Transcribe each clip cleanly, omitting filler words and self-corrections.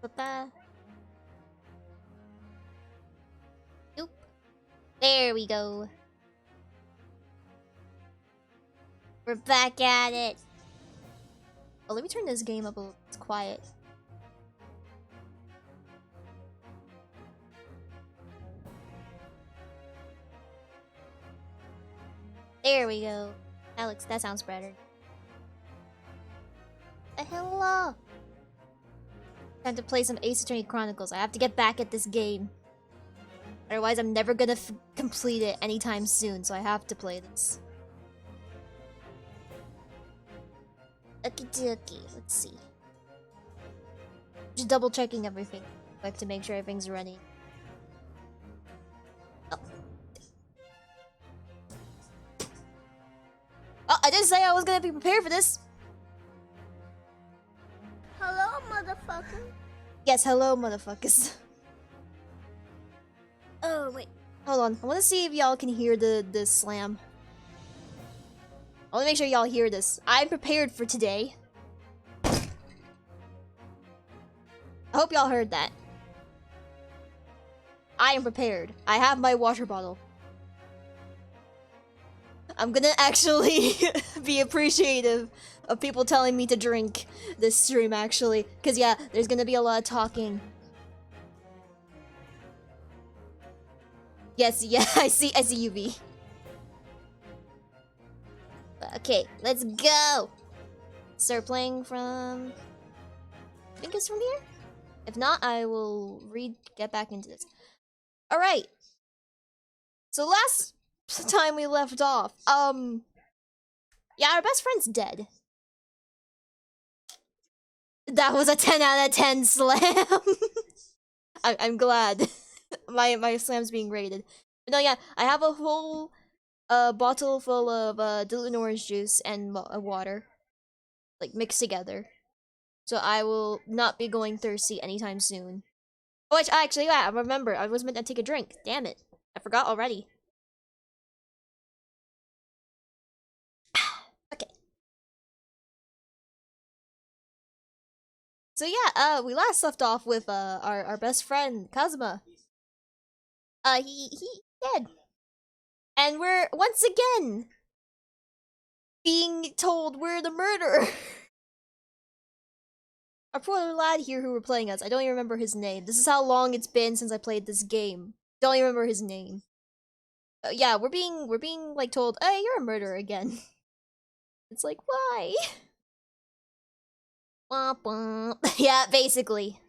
Ba-ba. Nope. There we go. We're back at it. Oh, let me turn this game up a little. It's quiet. There we go. That sounds better. Hello. Time to play some Ace Attorney Chronicles. I have to get back at this game. Otherwise, I'm never gonna complete it anytime soon, so I have to play this. Okie dokie. Let's see. Just double checking everything quick to make sure everything's running. Oh, I didn't say I was gonna be prepared for this. Hello, motherfucker. Yes, hello, motherfuckers. Oh, wait. Hold on. I want to see if y'all can hear the slam. I want to make sure y'all hear this. I'm prepared for today. I hope y'all heard that. I am prepared. I have my water bottle. I'm gonna actually be appreciative of people telling me to drink this stream, actually. Because, yeah, there's gonna be a lot of talking. Yes, yeah, I see UV. Okay, let's go! Start playing from... I think it's from here? If not, I will get back into this. Alright. So last time we left off, yeah, our best friend's dead. That was a 10 out of 10 slam! I'm glad. my slam's being rated. But no, yeah, I have a whole bottle full of diluted orange juice and water, like mixed together. So I will not be going thirsty anytime soon. Which actually, yeah, I remember I was meant to take a drink. Damn it, I forgot already. Okay. So yeah, we last left off with our best friend Kazuma. He dead. And we're once again being told we're the murderer. Our poor lad here who were playing us, I don't even remember his name. This is how long it's been since I played this game. Don't even remember his name. Yeah, we're being like told, "Hey, you're a murderer again." It's like, why? Womp womp. Yeah, basically.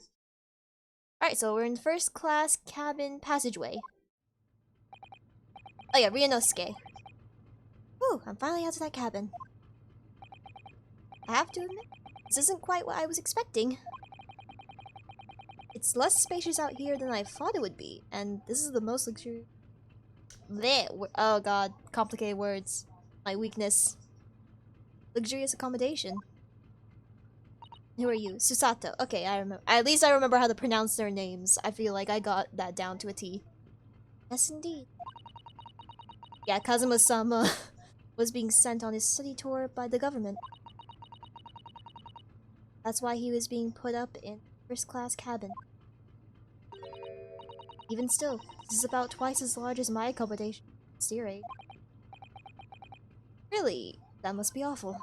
Alright, so we're in first class cabin passageway. Oh yeah, Ryunosuke. Whew, I'm finally out of that cabin. I have to admit, this isn't quite what I was expecting. It's less spacious out here than I thought it would be, and this is the most luxurious... Oh god, complicated words. My weakness. Luxurious accommodation. Who are you? Susato. Okay, I remember. At least I remember how to pronounce their names. I feel like I got that down to a T. Yes, indeed. Yeah, Kazuma-sama was being sent on his study tour by the government. That's why he was being put up in first-class cabin. Even still, this is about twice as large as my accommodation. Steer aid. Really? That must be awful.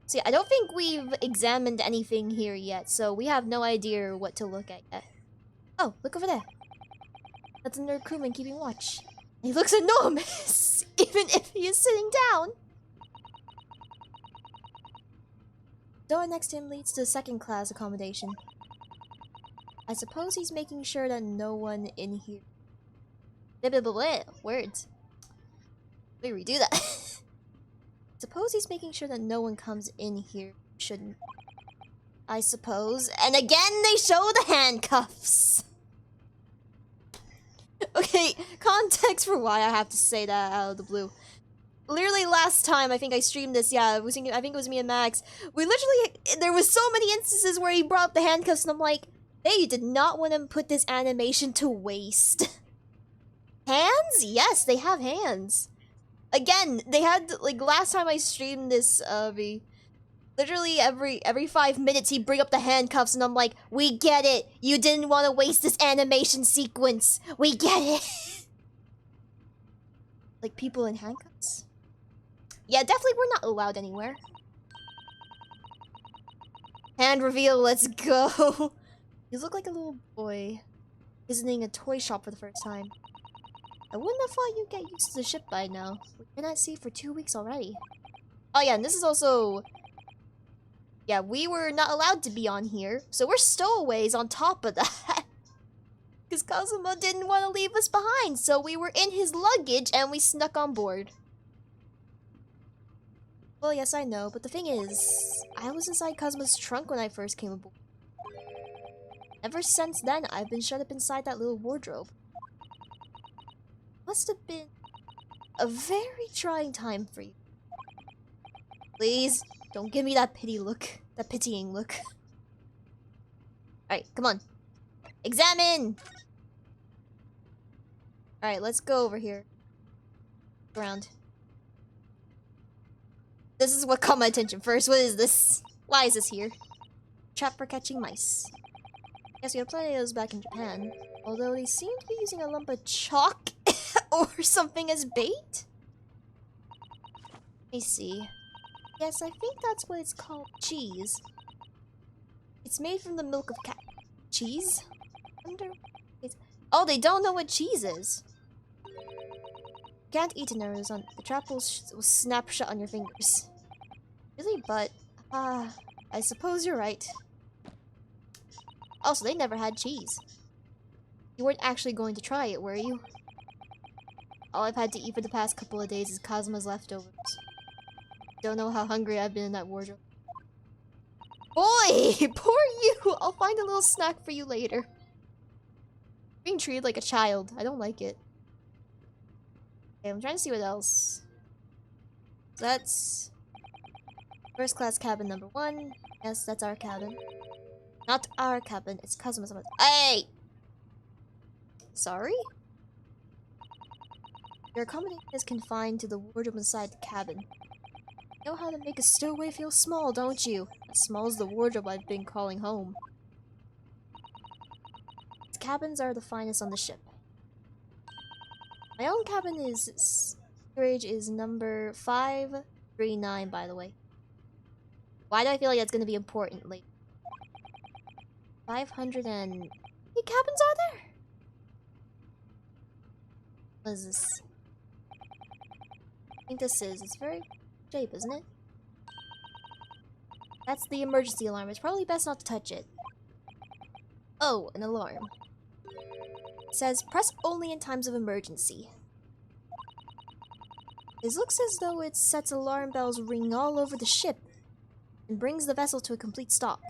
See, I don't think we've examined anything here yet, so we have no idea what to look at yet. Oh, look over there. That's another crewman keeping watch. He looks enormous, even if he is sitting down. Door next to him leads to the second-class accommodation. I suppose he's making sure that no one in here... Blah, blah, blah, blah. Words. Let me redo that. Suppose he's making sure that no one comes in here. Shouldn't. I suppose. And again, they show the handcuffs. Okay, context for why I have to say that out of the blue. Literally last time I think I streamed this, yeah, I think it was me and Max. We literally, there was so many instances where he brought up the handcuffs and I'm like, they did not want to put this animation to waste. Hands? Yes, they have hands. Again, they had, like, last time I streamed this, Literally every 5 minutes he'd bring up the handcuffs and I'm like, we get it. You didn't want to waste this animation sequence. We get it. Like people in handcuffs? Yeah, definitely we're not allowed anywhere. Hand reveal, let's go. You look like a little boy visiting a toy shop for the first time. I wouldn't have thought you'd get used to the ship by now. We've been at sea for 2 weeks already. Oh yeah, and this is also... Yeah, we were not allowed to be on here, so we're stowaways on top of that. Because Kazuma didn't want to leave us behind, so we were in his luggage and we snuck on board. Well, yes, I know, but the thing is, I was inside Kazuma's trunk when I first came aboard. Ever since then, I've been shut up inside that little wardrobe. Must have been a very trying time for you. Please, don't give me that pity look. That pitying look. Alright, come on. Examine! Alright, let's go over here. Around. This is what caught my attention first. What is this? Why is this here? Trap for catching mice. Yes, we have plenty of those back in Japan. Although they seem to be using a lump of chalk or something as bait? Let me see. Yes, I think that's what it's called. Cheese. It's made from the milk of cat. Cheese? Oh, they don't know what cheese is. You can't eat an on. The trap will snap shut on your fingers. Really, but... I suppose you're right. Also, they never had cheese. You weren't actually going to try it, were you? All I've had to eat for the past couple of days is Kazuma's leftovers. Don't know how hungry I've been in that wardrobe. Boy! Poor you! I'll find a little snack for you later. Being treated like a child. I don't like it. Okay, I'm trying to see what else. That's... First class cabin number 1. Yes, that's our cabin. Not our cabin, it's Kazuma's. Hey! Sorry? Your accommodation is confined to the wardrobe inside the cabin. You know how to make a stowaway feel small, don't you? As small as the wardrobe I've been calling home. These cabins are the finest on the ship. My own cabin is... Storage is number 539, by the way. Why do I feel like that's gonna be important later? 500 and... How many cabins are there? What is this? I think this is. It's very shape, isn't it? That's the emergency alarm. It's probably best not to touch it. Oh, an alarm. It says, press only in times of emergency. It looks as though it sets alarm bells ringing all over the ship and brings the vessel to a complete stop.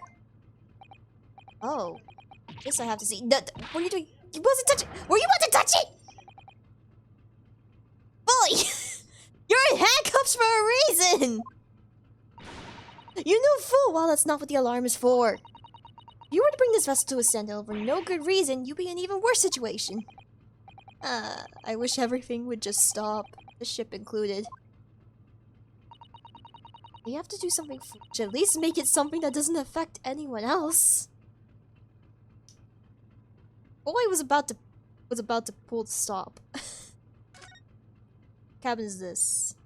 Oh. Guess I have to see. What are you doing? You wasn't touching. Were you about to touch it? Boy! You're in handcuffs for a reason! You know full well that's not what the alarm is for. If you were to bring this vessel to a standstill for no good reason, you'd be in an even worse situation. I wish everything would just stop. The ship included. You have to do something to at least make it something that doesn't affect anyone else. Boy was about to pull the stop. Cabin is this.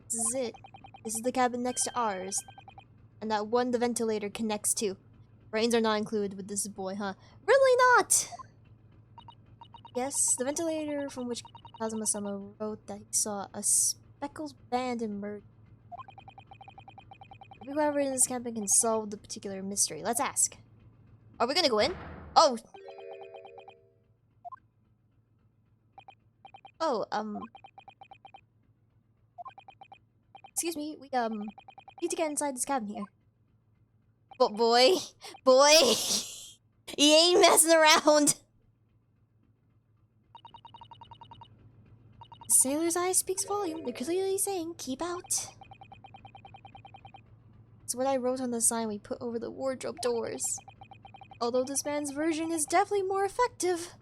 This is it. This is the cabin next to ours. And that one the ventilator connects to. Brains are not included with this boy, huh? Really not! Yes, the ventilator from which Kazuma-sama wrote that he saw a speckled band emerge. Maybe whoever in this cabin can solve the particular mystery. Let's ask. Are we gonna go in? Oh! Oh, excuse me, we, need to get inside this cabin here. But boy, he ain't messing around! The sailor's eye speaks volume. They're clearly saying, keep out. It's what I wrote on the sign we put over the wardrobe doors. Although this man's version is definitely more effective.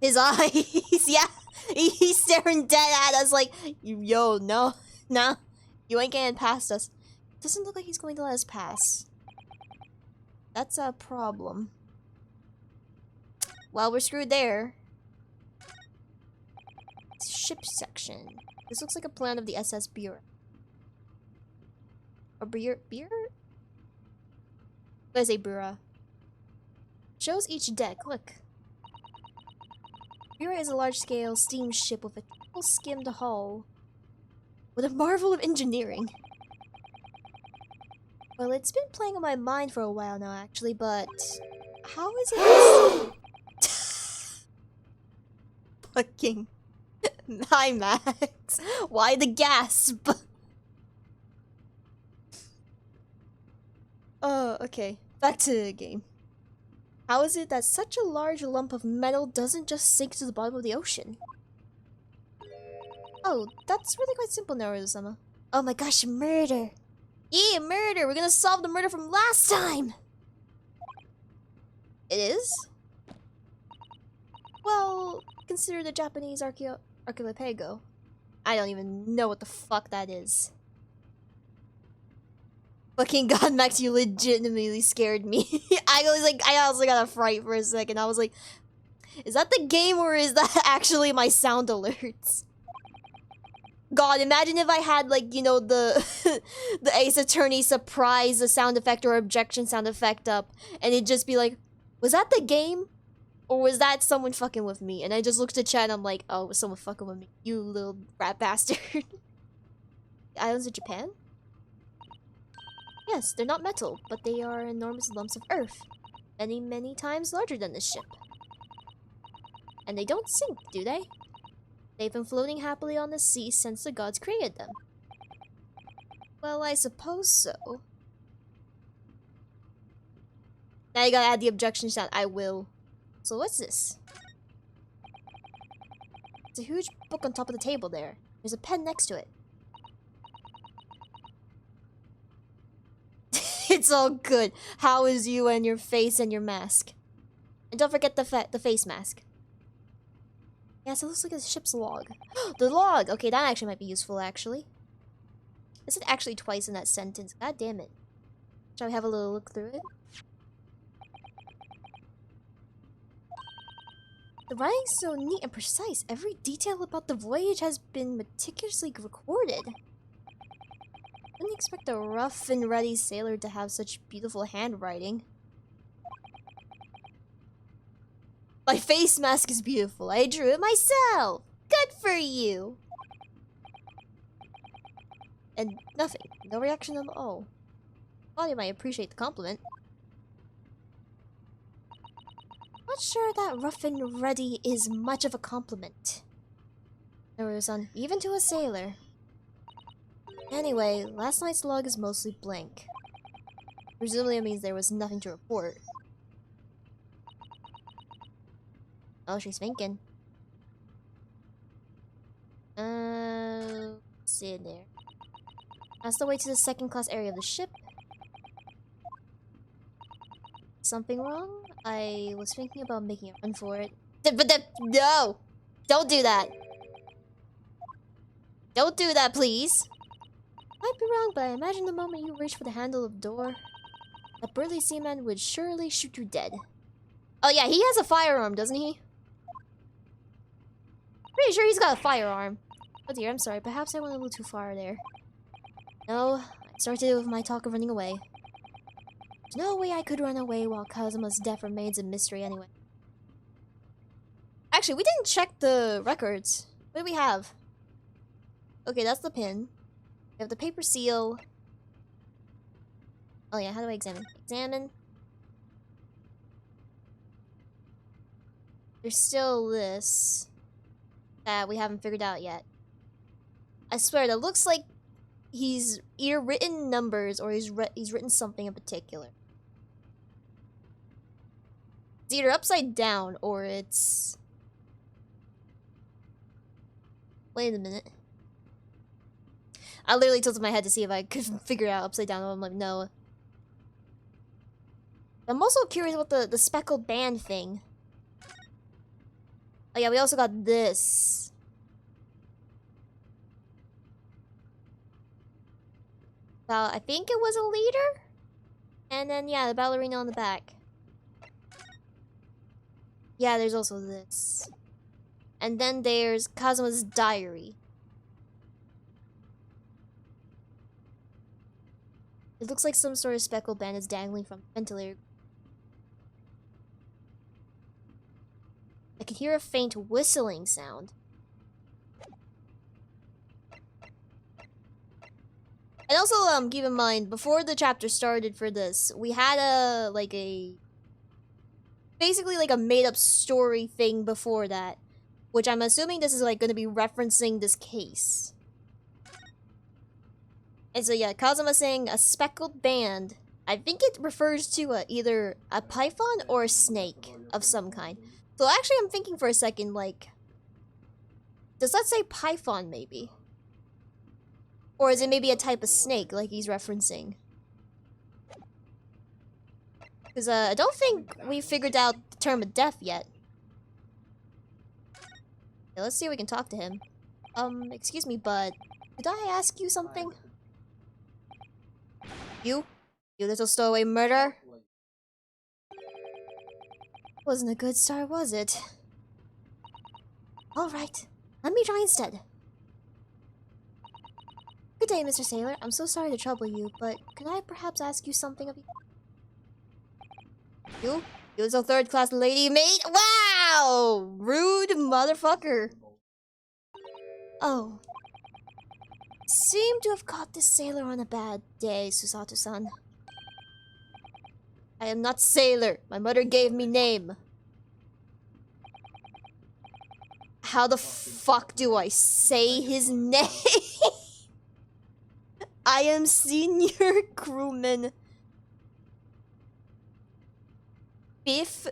His eyes, yeah, he's staring dead at us like, yo, no, nah, you ain't getting past us. doesn't look like he's going to let us pass. That's a problem. Well, we're screwed there. Ship section. This looks like a plan of the SS Beer. Or Beer? Beer? Let's say Bura. Shows each deck. Look. Bura is a large-scale steamship with a triple-skimmed hull. With a marvel of engineering. Well, it's been playing on my mind for a while now, actually, but... How is it... Fucking... Hi, Max. Why the gasp? Oh, okay. Back to the game. How is it that such a large lump of metal doesn't just sink to the bottom of the ocean? Oh, that's really quite simple, Naruto-sama. Oh my gosh, murder! Yeah, murder! We're gonna solve the murder from last time! It is? Well, consider the Japanese archipelago. I don't even know what the fuck that is. Fucking God, Max, you legitimately scared me. I also got a fright for a second. I was like, is that the game or is that actually my sound alerts? God, imagine if I had, like, you know, the the Ace Attorney surprise the sound effect or objection sound effect up, and it'd just be like, was that the game? Or was that someone fucking with me? And I just looked at chat and I'm like, oh, it was someone fucking with me. You little rat bastard. The islands of Japan? Yes, they're not metal, but they are enormous lumps of earth. Many, many times larger than this ship. And they don't sink, do they? They've been floating happily on the sea since the gods created them. Well, I suppose so. Now you gotta add the objection sound. I will. So what's this? It's a huge book on top of the table there. There's a pen next to it. It's all good. How is you and your face and your mask? And don't forget the face mask. Yes, it looks like a ship's log. The log! Okay, that actually might be useful, actually. Is it actually twice in that sentence? God damn it. Shall we have a little look through it? The writing's so neat and precise. Every detail about the voyage has been meticulously recorded. Wouldn't expect a rough and ready sailor to have such beautiful handwriting. My face mask is beautiful. I drew it myself. Good for you. And nothing. No reaction at all. Thought you might appreciate the compliment. Not sure that rough and ready is much of a compliment. Naruto-san, even to a sailor. Anyway, last night's log is mostly blank. Presumably it means there was nothing to report. Oh, she's thinking. See in there. That's the way to the second class area of the ship. Something wrong? I was thinking about making a run for it. No! Don't do that! Don't do that, please! Might be wrong, but I imagine the moment you reach for the handle of the door, a burly seaman would surely shoot you dead. Oh yeah, he has a firearm, doesn't he? Pretty sure he's got a firearm. Oh dear, I'm sorry. Perhaps I went a little too far there. No, I started with my talk of running away. There's no way I could run away while Kazuma's death remains a mystery anyway. Actually, we didn't check the records. What do we have? Okay, that's the pin. We have the paper seal. Oh yeah, how do I examine? Examine. There's still this that we haven't figured out yet. I swear, that looks like he's either written numbers or he's written something in particular. It's either upside down or it's... Wait a minute. I literally tilted my head to see if I could figure it out upside down. I'm like, no. I'm also curious about the speckled band thing. Oh yeah, we also got this. Well, I think it was a leader? And then, yeah, the ballerina on the back. Yeah, there's also this. And then there's Kazuma's diary. It looks like some sort of speckled band is dangling from the ventilator. I can hear a faint whistling sound. And also, keep in mind, before the chapter started for this, we had basically like a made-up story thing before that, which I'm assuming this is like gonna be referencing this case. And so yeah, Kazuma saying a speckled band. I think it refers to either a python or a snake of some kind. So actually I'm thinking for a second, like, does that say python maybe? Or is it maybe a type of snake like he's referencing? Because I don't think we figured out the term of death yet. Yeah, let's see if we can talk to him. Excuse me, but could I ask you something? You? You little stowaway murderer? Wasn't a good start, was it? Alright, let me try instead. Good day, Mr. Sailor. I'm so sorry to trouble you, but could I perhaps ask you something of you? You? You little third-class lady maid? Wow! Rude motherfucker. Oh. Seem to have caught this sailor on a bad day, Susato-san. I am not sailor. My mother gave me name. How the fuck do I say his name? I am senior crewman Biff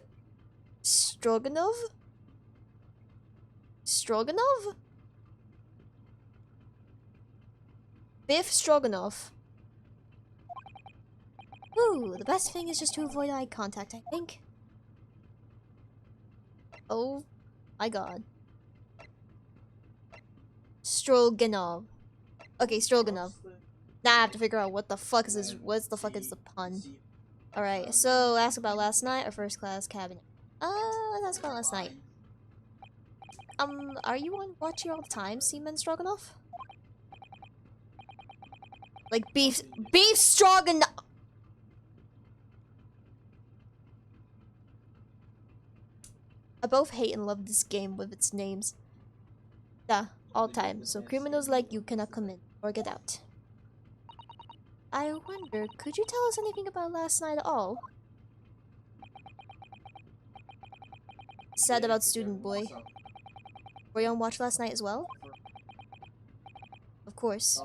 Stroganov? Stroganov? Biff Stroganov. Ooh, the best thing is just to avoid eye contact, I think. Oh my god. Stroganov. Okay, Stroganov. Now I have to figure out what the fuck is this. What the fuck is the pun? Alright, so ask about last night or first class cabin. Let's ask about last night. Are you on watch here all the time, Seaman Stroganoff? Like beef stroganoff. I both hate and love this game with its names. Yeah, all time. So criminals like you cannot come in or get out. I wonder, could you tell us anything about last night at all? Sad about student boy. Were you on watch last night as well? Of course.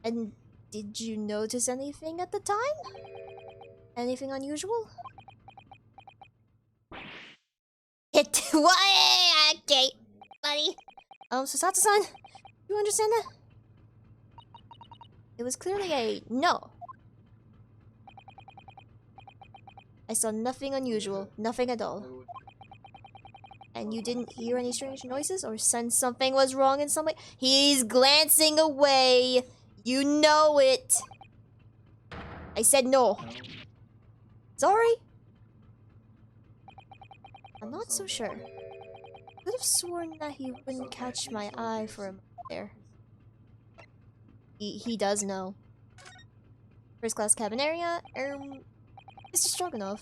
And did you notice anything at the time? Anything unusual? Hit what? Okay, buddy. Susato-san, you understand that? It was clearly a no. I saw nothing unusual, nothing at all. And you didn't hear any strange noises or sense something was wrong in some way? He's glancing away. You know it. I said no. Sorry. I'm not so sure. Could have sworn that he wouldn't catch my eye for a moment there. He does know. First class cabin area. Mr. Stroganoff.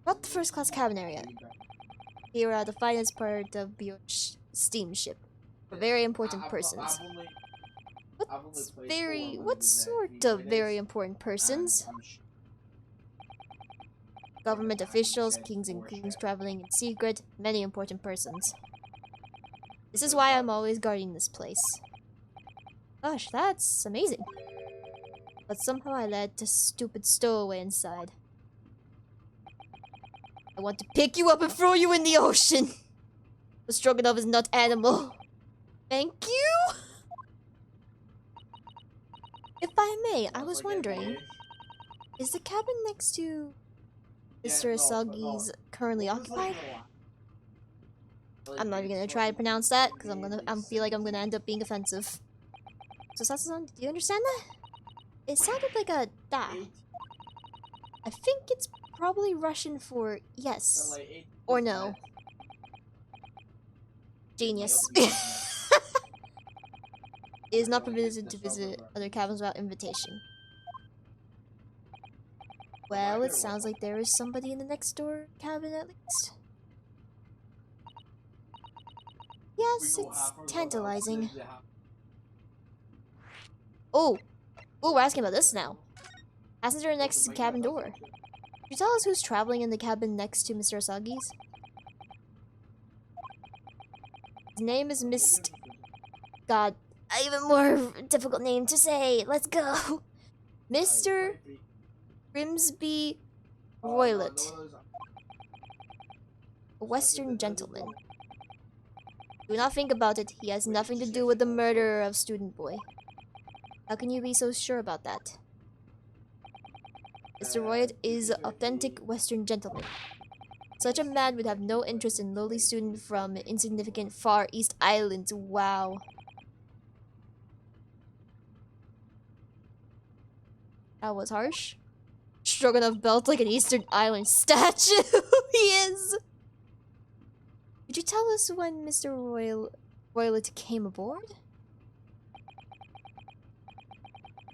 Not the first class cabin area. Here are the finest part of your steamship. For very important persons. What sort of very important persons? Government officials, kings and queens traveling in secret, many important persons. This is why I'm always guarding this place. Gosh, that's amazing. But somehow I let the stupid stowaway inside. I want to pick you up and throw you in the ocean! The Stroganoff is not animal. Thank you! If I may, I was wondering, is the cabin next to Mr. Asagi's currently occupied? I'm not even gonna try to pronounce that, because I feel like I'm gonna end up being offensive. So Sasasan, do you understand that? It sounded like a da. I think it's probably Russian for yes or no. Genius. It is not permitted to visit other cabins without invitation. Well, it sounds like there is somebody in the next door cabin at least. Yes, it's tantalizing. Oh! Oh, we're asking about this now. Passenger next to cabin door. Could you tell us who's traveling in the cabin next to Mr. Asagi's? His name is Mist... God, an even more difficult name to say. Let's go! Mr. Grimsby Roylet. A Western gentleman. Do not think about it. He has nothing to do with the murder of student boy. How can you be so sure about that? Mr. Roylet is an authentic Western gentleman. Such a man would have no interest in lowly student from insignificant Far East Islands. Wow. That was harsh. Stroganoff built like an Eastern Island statue. He is. Could you tell us when Mr. Roylet came aboard?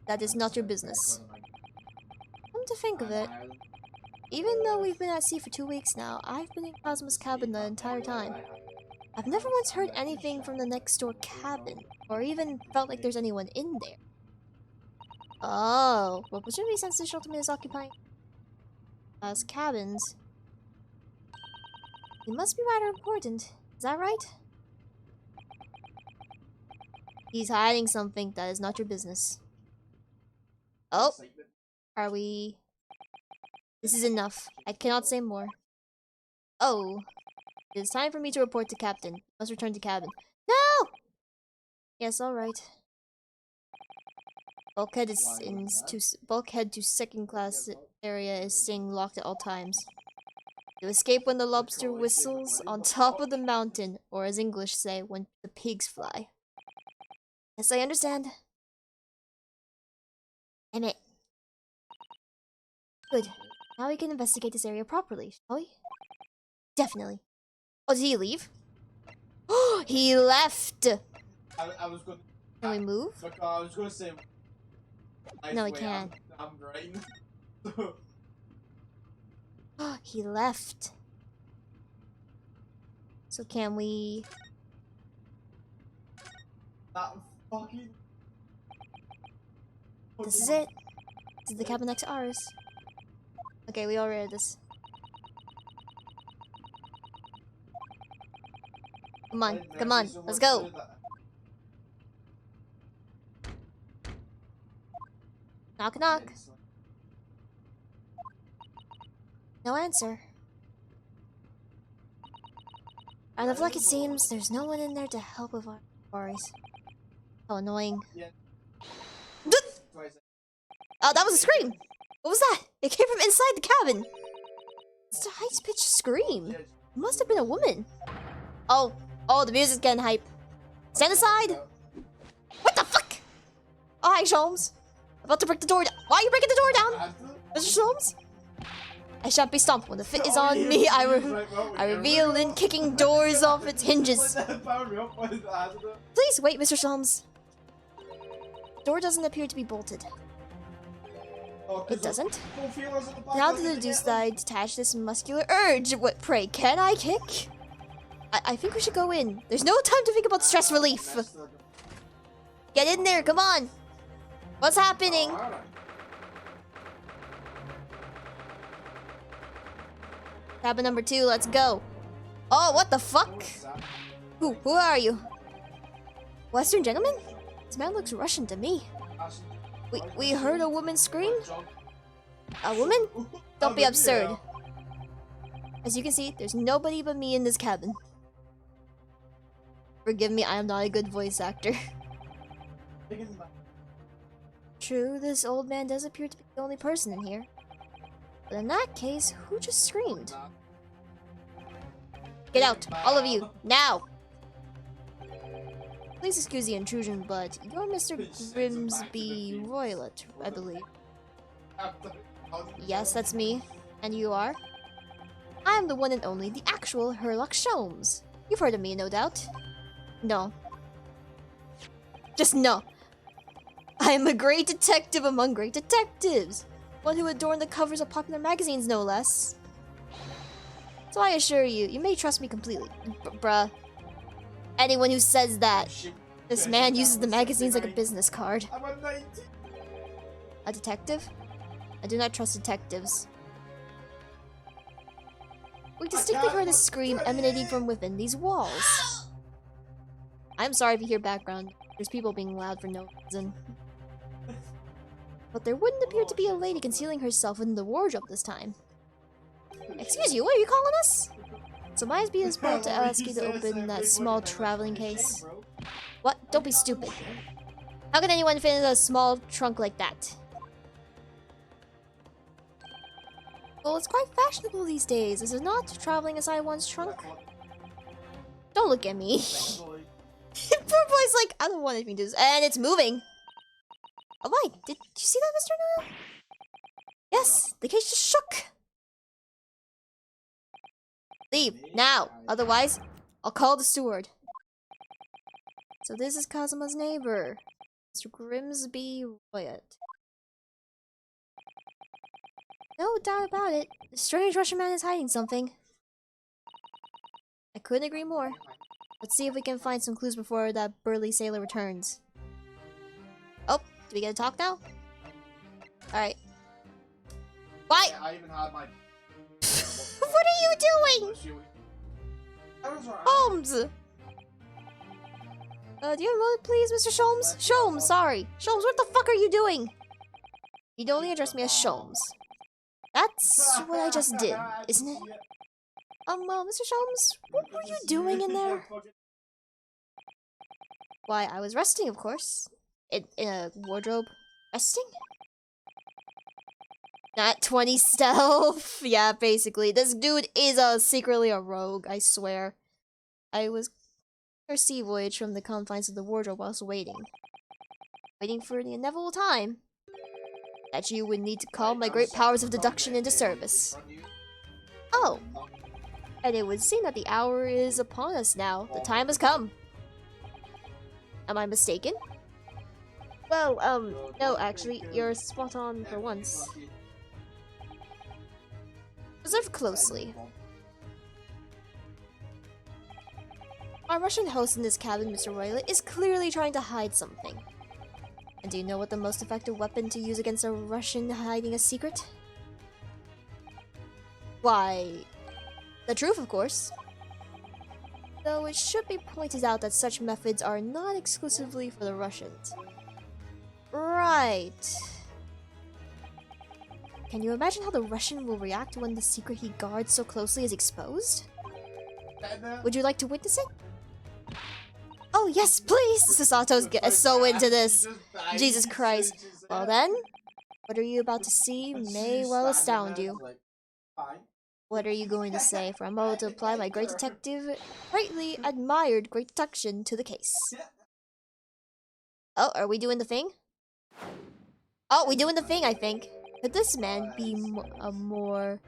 That is not your business. Come to think of it, even though we've been at sea for 2 weeks now, I've been in Cosmo's cabin the entire time. I've never once heard anything from the next door cabin, or even felt like there's anyone in there. Oh, well, presumably since the shelter is occupying as cabins, he must be rather important. Is that right? He's hiding something that is not your business. Oh, are we... This is enough. I cannot say more. Oh, it is time for me to report to Captain. Must return to cabin. No! Yes, alright. Bulkhead to second class area is staying locked at all times. You escape when the lobster whistles on top of the mountain, or as English say, when the pigs fly. Yes, I understand. Damn it. Good. Now we can investigate this area properly, shall we? Definitely. Oh, did he leave? Oh, he left! I was going. Can we move? Look, I was going to say. No, we can't. I'm right. He left. So can we... That fucking. This is it. This is the cabin next to ours. Okay, we all read this. Come on, come on, let's go. Knock, knock. No answer. Out of luck, it seems there's no one in there to help with our worries. How annoying. Oh, that was a scream! What was that? It came from inside the cabin! It's a high-pitched scream. It must have been a woman. Oh, the music's getting hype. Stand aside! What the fuck? Oh, hi, Sholmes. About to break the door down. Why are you breaking the door down? Mr. Sholmes? I shan't be stomped. When the fit is on me, I reveal in kicking doors off its hinges. Please wait, Mr. Sholmes. The door doesn't appear to be bolted. It doesn't? How to deduce that I detach this muscular urge? What, pray, can I kick? I think we should go in. There's no time to think about stress relief. Get in there, come on. What's happening? Cabin number 2, let's go. Oh, what the fuck? Who are you? Western gentleman? This man looks Russian to me. We heard a woman scream? A woman? Don't be absurd. As you can see, there's nobody but me in this cabin. Forgive me, I am not a good voice actor. True, this old man does appear to be the only person in here. But in that case, who just screamed? Get out, all of you, now! Please excuse the intrusion, but you're Mr. Grimsby Roylet, I believe. Yes, that's me. And you are? I'm the one and only, the actual Herlock Sholmes. You've heard of me, no doubt. No. Just no. I am a great detective among great detectives. One who adorned the covers of popular magazines, no less. So I assure you, you may trust me completely. Bruh. Anyone who says that, this man uses the magazines like a business card. A detective? I do not trust detectives. We distinctly heard a scream emanating from within these walls. I'm sorry if you hear background. There's people being loud for no reason. But there wouldn't appear to be a lady concealing herself within the wardrobe this time. Excuse you, what are you calling us? So might be about to ask you to open that small traveling case. What? Don't be stupid. How can anyone fit in a small trunk like that? Well, it's quite fashionable these days, is it not? Traveling inside one's trunk? Don't look at me. Poor boy's like, I don't want anything to do this. And it's moving. Oh my, did you see that, Mr. Noah? Yes, the case just shook. Leave, now. Otherwise, I'll call the steward. So this is Kazuma's neighbor, Mr. Grimsby Roylet. No doubt about it, the strange Russian man is hiding something. I couldn't agree more. Let's see if we can find some clues before that burly sailor returns. Oh, do we get to talk now? Alright. Why? I even had my. What are you doing? Holmes! Do you have a moment, please, Mr. Sholmes? Sholmes, sorry. Sholmes, what the fuck are you doing? You'd only address me as Sholmes. That's what I just did, isn't it? Well, Mr. Sholmes, what were you doing in there? Why, I was resting, of course. In a wardrobe. Resting? Not 20 stealth. Yeah, basically. This dude is secretly a rogue, I swear. I was a sea voyage from the confines of the wardrobe whilst waiting. Waiting for the inevitable time that you would need to call my great powers of deduction into service. Oh! And it would seem that the hour is upon us now. The time has come. Am I mistaken? Well, no, actually, you're spot on for once. Observe closely. Our Russian host in this cabin, Mr. Roylet, is clearly trying to hide something. And do you know what the most effective weapon to use against a Russian hiding a secret? Why, the truth, of course. Though it should be pointed out that such methods are not exclusively for the Russians. Right. Can you imagine how the Russian will react when the secret he guards so closely is exposed? Would you like to witness it? Oh yes, please! Sasato's so into this. Jesus Christ. Well then, what are you about to see may well astound you. What are you going to say? For I'm about to apply my great greatly admired great deduction to the case. Oh, are we doing the thing? Oh, we doing the thing, I think. Could this man be a more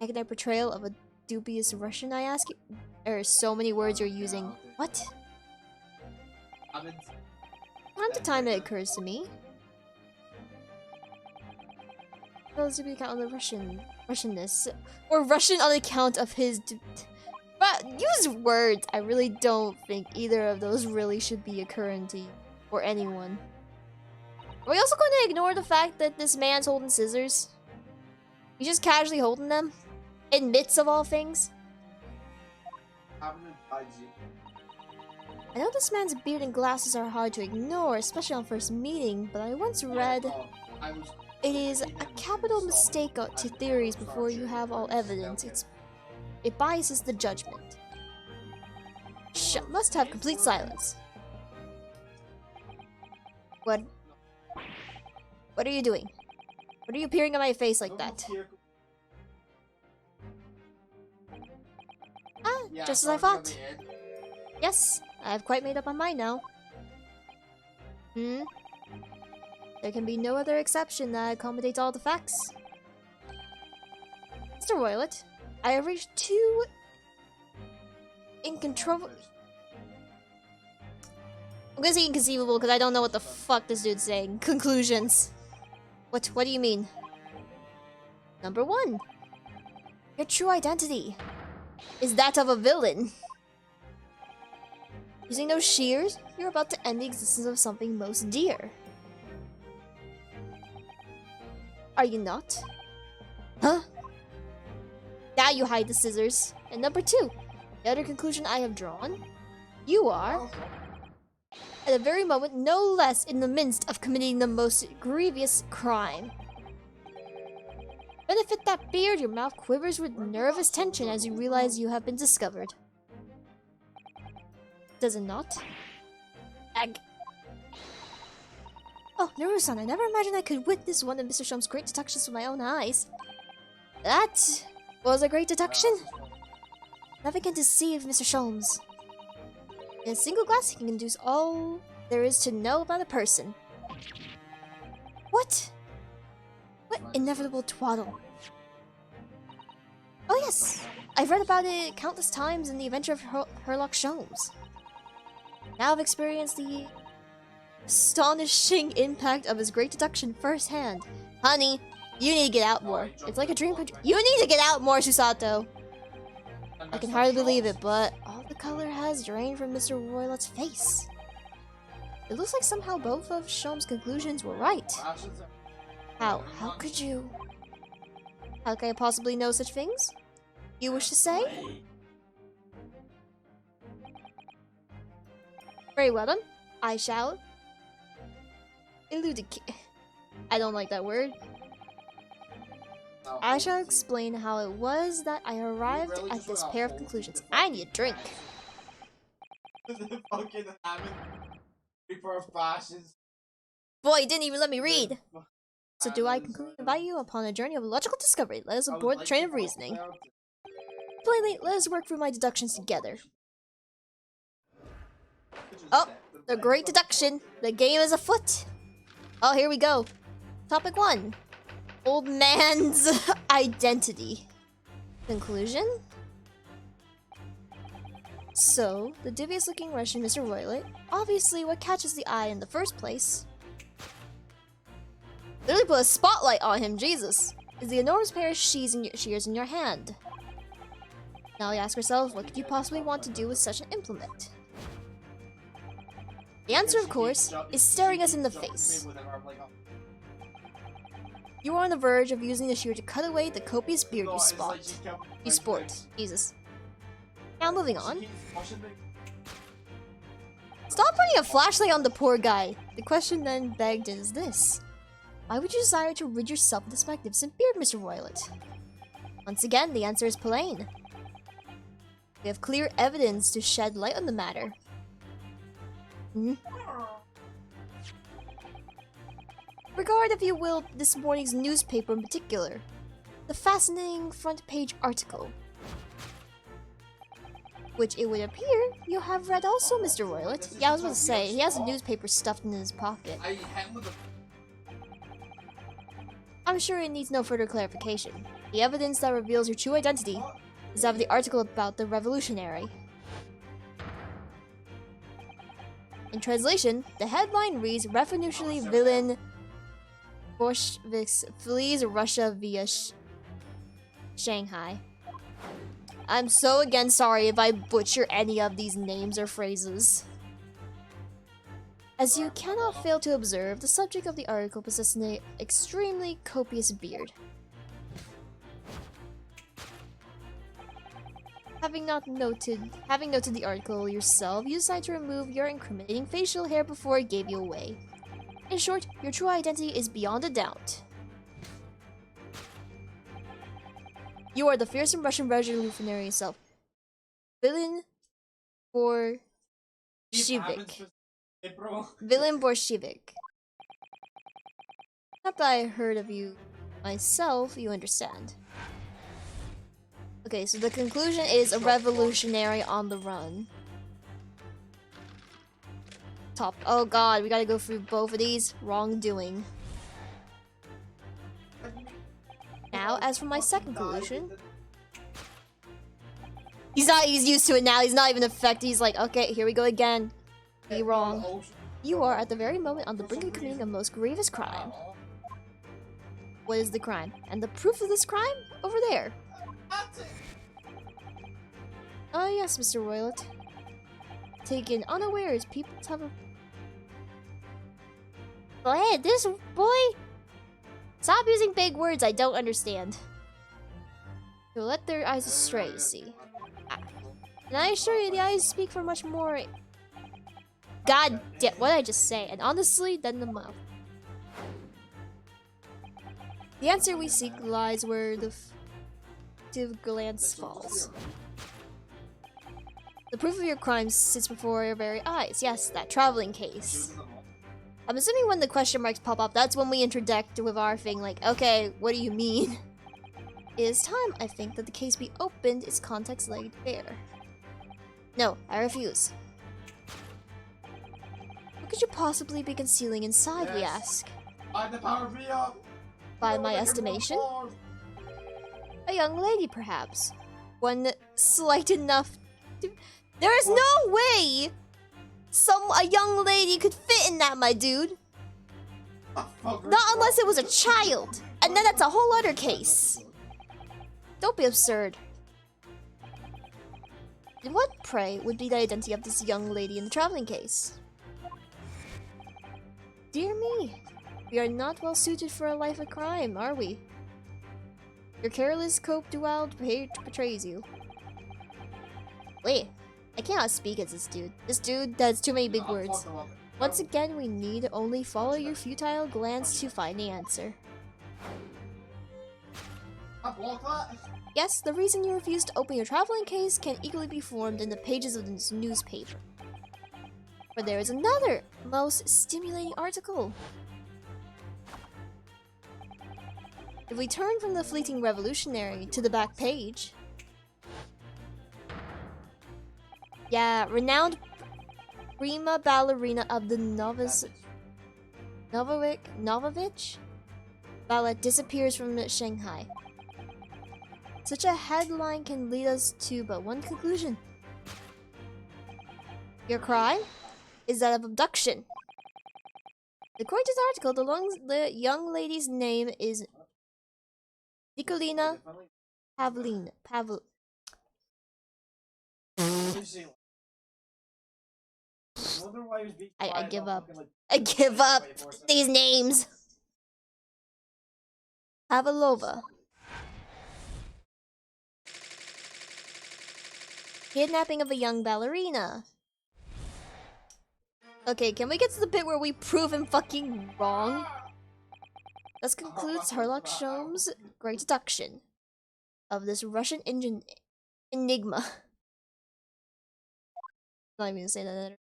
accurate portrayal of a dubious Russian, I ask you? There are so many words you're using. What? Time to time it occurs to me. Relatively account on the Russianness. Or Russian on account of his but use words. I really don't think either of those really should be occurring to you or anyone. Are we also going to ignore the fact that this man's holding scissors? He's just casually holding them? In midst of all things? I know this man's beard and glasses are hard to ignore, especially on first meeting, but I once read it is a capital mistake to theories before you have all evidence. It biases the judgment. Must have complete silence. What are you doing? What are you peering at my face like that? Ah, just as I thought. Yes, I've quite made up my mind now. There can be no other exception that accommodates all the facts. Mr. Roylet, I have reached two incontrovertible... I'm gonna say inconceivable because I don't know what the fuck this dude's saying. Conclusions. What do you mean? Number 1. Your true identity is that of a villain. Using those shears, you're about to end the existence of something most dear. Are you not? Huh? Now you hide the scissors. And number 2, the other conclusion I have drawn, you are, at the very moment, no less in the midst of committing the most grievous crime. Benefit that beard, your mouth quivers with nervous tension as you realize you have been discovered. Does it not? Ag. Oh, Naru-san, I never imagined I could witness one of Mr. Shum's great deductions with my own eyes. That was a great deduction. Never can deceive Mr. Sholmes. In a single glass, he can induce all there is to know about a person. What? What inevitable twaddle? Oh yes, I've read about it countless times in the adventure of Herlock Sholmes. Now I've experienced the astonishing impact of his great deduction firsthand. Honey, you need to get out more. It's like a dream come true. You need to get out more, Susato! I can hardly believe it, but all the color has drained from Mr. Roylet's face. It looks like somehow both of Sholmes' conclusions were right. How could you? How can I possibly know such things? You wish to say? Very well then. I shall... I don't like that word. I shall explain how it was that I arrived at this pair of conclusions. I need a drink. Fucking having 3 flashes. Boy, you didn't even let me read. So do I conclude to invite you upon a journey of logical discovery. Let us aboard the train of reasoning. Plainly, let us work through my deductions together. Oh, the great deduction. The game is afoot. Oh, here we go. Topic 1. Old man's identity. Conclusion? So, the dubious-looking Russian Mr. Roylet, obviously what catches the eye in the first place, literally put a spotlight on him, Jesus, is the enormous pair of shears in your hand. Now you ask yourself, what could you possibly want to do with such an implement? The answer, of course, is staring us in the face. You are on the verge of using the shear to cut away the copious beard you sport. Jesus. Now moving on. Stop putting a flashlight on the poor guy. The question then begged is this. Why would you desire to rid yourself of this magnificent beard, Mr. Roylet? Once again, the answer is plain. We have clear evidence to shed light on the matter. Regard, if you will, this morning's newspaper in particular. The fascinating front page article. Which it would appear you have read also, Mr. Roylet. Yeah, I was about to say, he has a newspaper stuffed in his pocket. I'm sure it needs no further clarification. The evidence that reveals your true identity is that of the article about the revolutionary. In translation, the headline reads, Revolutionary villain Bolsheviks flees Russia via Shanghai. I'm so again sorry if I butcher any of these names or phrases. As you cannot fail to observe, the subject of the article possesses an extremely copious beard. Having noted the article yourself, you decide to remove your incriminating facial hair before it gave you away. In short, your true identity is beyond a doubt. You are the fearsome Russian revolutionary yourself. Villain Bolshevik. Villain Bolshevik. Not that I heard of you myself, you understand. Okay, so the conclusion is a revolutionary on the run. top. Oh god, we gotta go through both of these. Wrongdoing. Now, as for my second conclusion, he's used to it now. He's not even affected. He's like, okay, here we go again. Be wrong. You are at the very moment on the brink of committing a most grievous crime. What is the crime? And the proof of this crime? Over there. Oh yes, Mr. Roylet. Taken unawares, people have a... Go ahead, this boy! Stop using big words I don't understand. To let their eyes astray, see. Ah. And I assure you, the eyes speak for much more... God damn, what did I just say? And honestly, than the mouth. The answer we seek lies where the glance falls. The proof of your crime sits before your very eyes. Yes, that traveling case. I'm assuming when the question marks pop up, that's when we interject with our thing like, okay, what do you mean? It is time, I think, that the case be opened, its context laid bare. No, I refuse. What could you possibly be concealing inside, we ask? By my estimation, a young lady, perhaps. One slight enough to... There is no way a young lady could fit in that, my dude. Not unless it was a child. And then that's a whole other case. Don't be absurd. And what, pray, would be the identity of this young lady in the traveling case? Dear me, we are not well suited for a life of crime, are we? Your careless cope dual betrays you. Wait, I cannot speak as this dude. This dude has too many big words. Once again, we need only follow your futile glance to find the answer. Yes, the reason you refuse to open your traveling case can equally be formed in the pages of this newspaper. But there is another, most stimulating article. If we turn from the fleeting revolutionary to the back page... Yeah, renowned prima ballerina of the Novovich ballet disappears from Shanghai. Such a headline can lead us to but one conclusion. Your crime is that of abduction. According to the article, the young lady's name is Nikolina Pavlina. I give up. I give up these names. Pavlova. Kidnapping of a young ballerina. Okay, can we get to the bit where we prove him fucking wrong? This concludes Sherlock Holmes' great deduction of this Russian enigma. I'm not even gonna say that.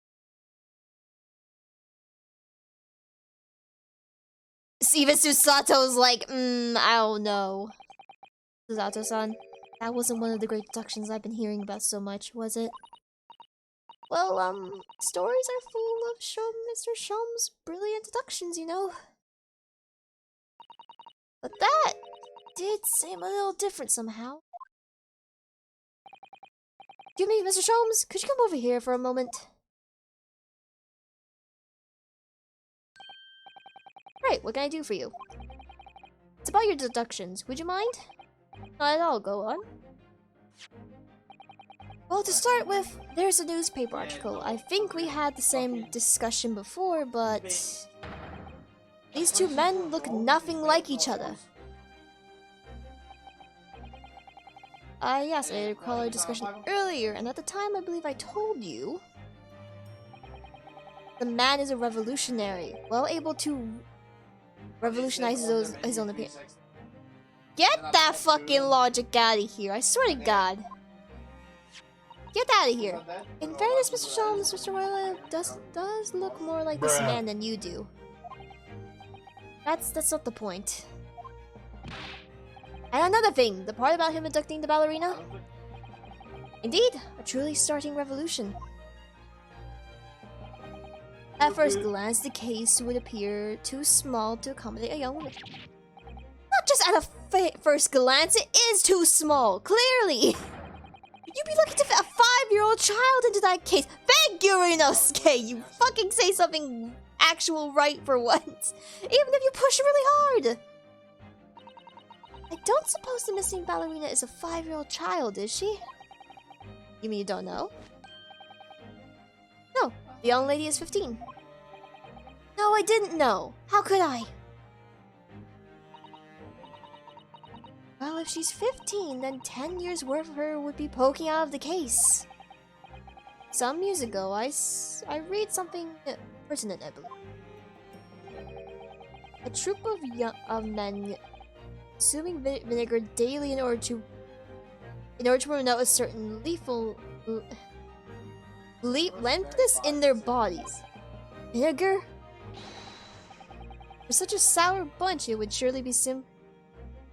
Even Susato's like, I don't know. Susato-san, that wasn't one of the great deductions I've been hearing about so much, was it? Well, stories are full of Mr. Sholmes' brilliant deductions, you know. But that did seem a little different somehow. Excuse me, Mr. Sholmes, could you come over here for a moment? Right, what can I do for you? It's about your deductions, would you mind? Not at all, go on. Well, to start with, there's a newspaper article. I think we had the same discussion before, but... these two men look nothing like each other. Yes, I recall our discussion earlier, and at the time I believe I told you... the man is a revolutionary, well able to revolutionize his own appearance. Get that fucking logic out of here, I swear to God. Get out of here. In fairness, Mr. Sholmes, Mr. Roylet does look more like this man than you do. That's not the point. And another thing, the part about him abducting the ballerina? Indeed, a truly starting revolution. At first glance, the case would appear too small to accommodate a young woman. Not just at a first glance, it is too small, clearly! You'd be lucky to fit a 5-year-old child into that case. Thank you, Rinosuke! You fucking say something actual right for once. Even if you push really hard. I don't suppose the missing ballerina is a 5-year-old child, is she? You mean you don't know? No, the young lady is 15. No, I didn't know. How could I? Well, if she's 15, then 10 years worth of her would be poking out of the case. Some years ago, I read something pertinent, I believe. A troop of men consuming vinegar daily in order to promote a certain lengthness in their bodies. Vinegar? For such a sour bunch, it would surely be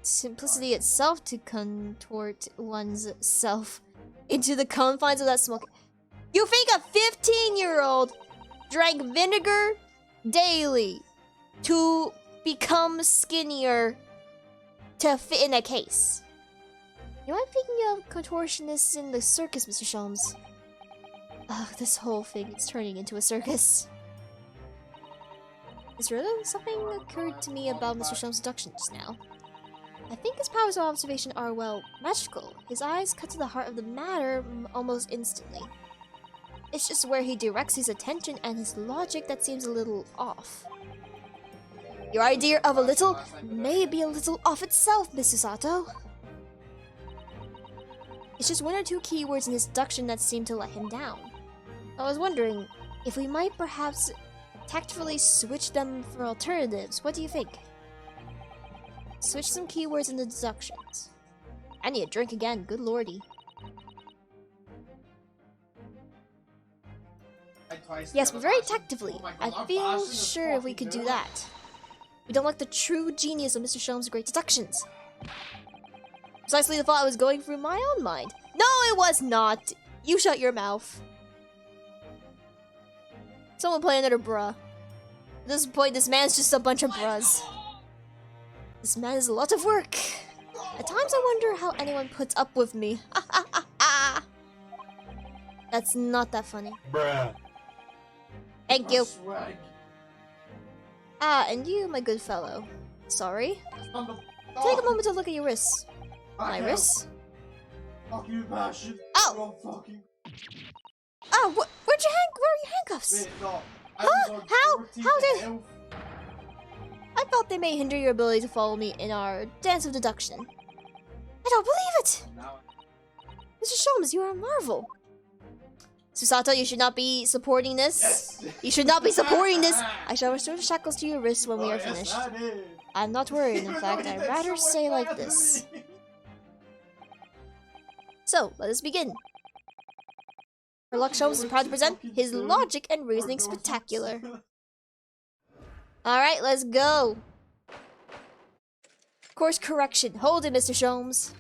simplicity itself to contort one's self into the confines of that smoke. You think a 15-year-old drank vinegar daily to become skinnier to fit in a case? You might be thinking of contortionists in the circus, Mr. Sholmes. Ugh, this whole thing is turning into a circus. Is really something occurred to me about Mr. Sholmes' deduction just now. I think his powers of observation are, well, magical. His eyes cut to the heart of the matter almost instantly. It's just where he directs his attention and his logic that seems a little off. Your idea of a little may be a little off itself, Mr. Sato. It's just one or two keywords in his deduction that seem to let him down. I was wondering if we might perhaps tactfully switch them for alternatives. What do you think? Switch some keywords in the deductions. I need a drink again, good lordy. Yes, but very tactfully. I feel sure if we could do that. We don't like the true genius of Mr. Sholmes' great deductions. Precisely the thought I was going through my own mind. No, it was not! You shut your mouth. Someone play another bruh. At this point, this man's just a bunch of bruhs. This man is a lot of work. At times I wonder how anyone puts up with me. That's not that funny. Bruh. Thank you. Ah, and you, my good fellow. Sorry. Take a moment to look at your wrists. My wrists? Fuck you, bastard. Oh! Fucking... Oh, where are your handcuffs? Huh? How did... I thought they may hinder your ability to follow me in our dance of deduction. I don't believe it! Mr. Sholmes, you are a marvel. Susato, you should not be supporting this. Yes. You should not be supporting this. I shall restore the shackles to your wrists when we are finished. I'm not worried. In fact, I'd rather say like this. So, let us begin. Sherlock Sholmes is proud to present his logic and reasoning spectacular. Alright, let's go. Course correction. Hold it, Mr. Sholmes.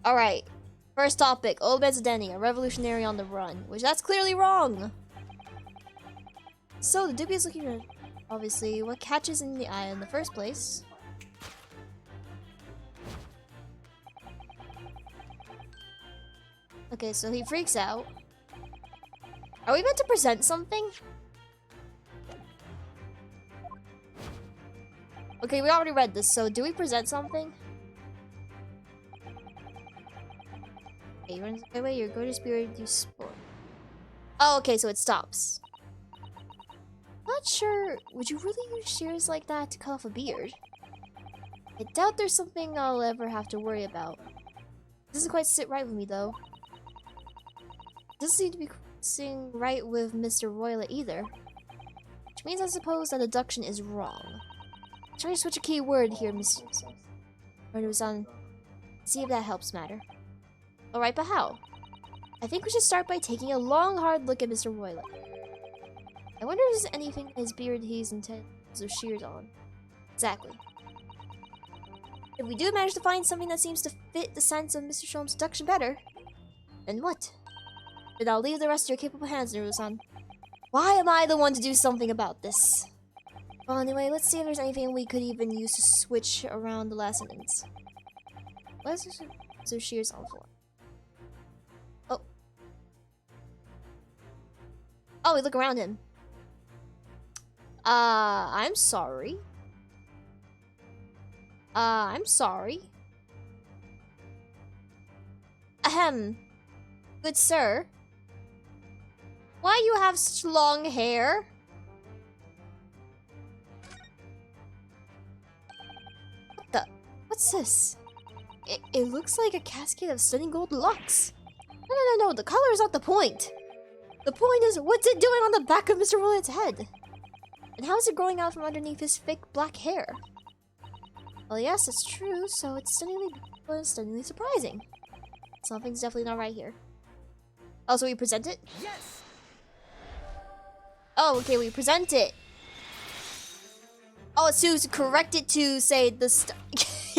Alright. First topic. Old man's identity. A revolutionary on the run. Which that's clearly wrong. So, the dubious looking at, obviously, what catches in the eye in the first place. Okay, so he freaks out. Are we meant to present something? Okay, we already read this, so do we present something? Okay, you're in the way, your go-to spirit, you sport. Oh, okay, so it stops. Not sure, would you really use shears like that to cut off a beard? I doubt there's something I'll ever have to worry about. Doesn't quite sit right with me, though. Doesn't seem to be sitting right with Mr. Royla either. Which means I suppose that deduction is wrong. Try to switch a key word here, Mr. Rino-san. See if that helps matter. Alright, but how? I think we should start by taking a long, hard look at Mr. Royla. I wonder if there's anything in his beard he's intended to shears on. Exactly. If we do manage to find something that seems to fit the sense of Mr. Sholmes' deduction better, then what? Then I'll leave the rest to your capable hands, Naru-san. Why am I the one to do something about this? Well, anyway, let's see if there's anything we could even use to switch around the last sentence. Let's just so shears on the floor. Oh. Oh, we look around him. I'm sorry. I'm sorry. Ahem. Good sir. Why you have such long hair? What the? What's this? It looks like a cascade of stunning gold locks. No, the color is not the point. The point is, what's it doing on the back of Mr. Rollett's head? And how is it growing out from underneath his thick black hair? Well, yes, it's true, so it's stunningly surprising. Something's definitely not right here. Oh, so we present it? Yes! Oh, okay, we present it. Oh, so to correct it to say the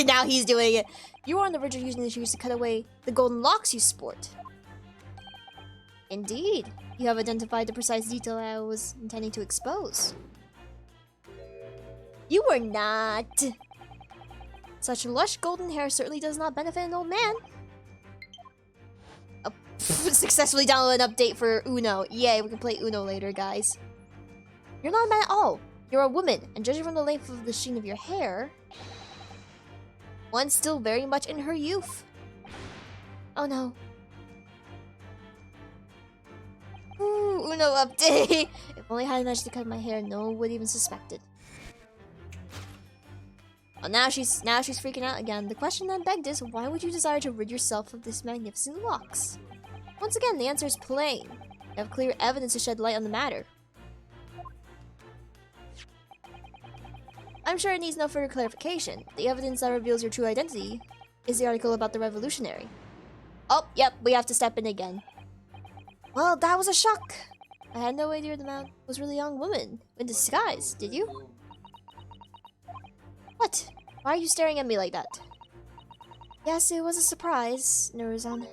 now he's doing it. You are on the verge of using the shears to cut away the golden locks you sport. Indeed. You have identified the precise detail I was intending to expose. You were not. Such lush golden hair certainly does not benefit an old man. Successfully download an update for Uno. Yay, we can play Uno later, guys. You're not a man at all. You're a woman, and judging from the length of the sheen of your hair, one's still very much in her youth. Oh no. Ooh, Uno update. If only I had managed to cut my hair, no one would even suspected. Well, now she's freaking out again. The question then begged is, why would you desire to rid yourself of this magnificent locks? Once again, the answer is plain. You have clear evidence to shed light on the matter. I'm sure it needs no further clarification. The evidence that reveals your true identity is the article about the revolutionary. Oh, yep, we have to step in again. Well, that was a shock. I had no idea the man was really a young woman in disguise, did you? What? Why are you staring at me like that? Yes, it was a surprise, Nuruzan.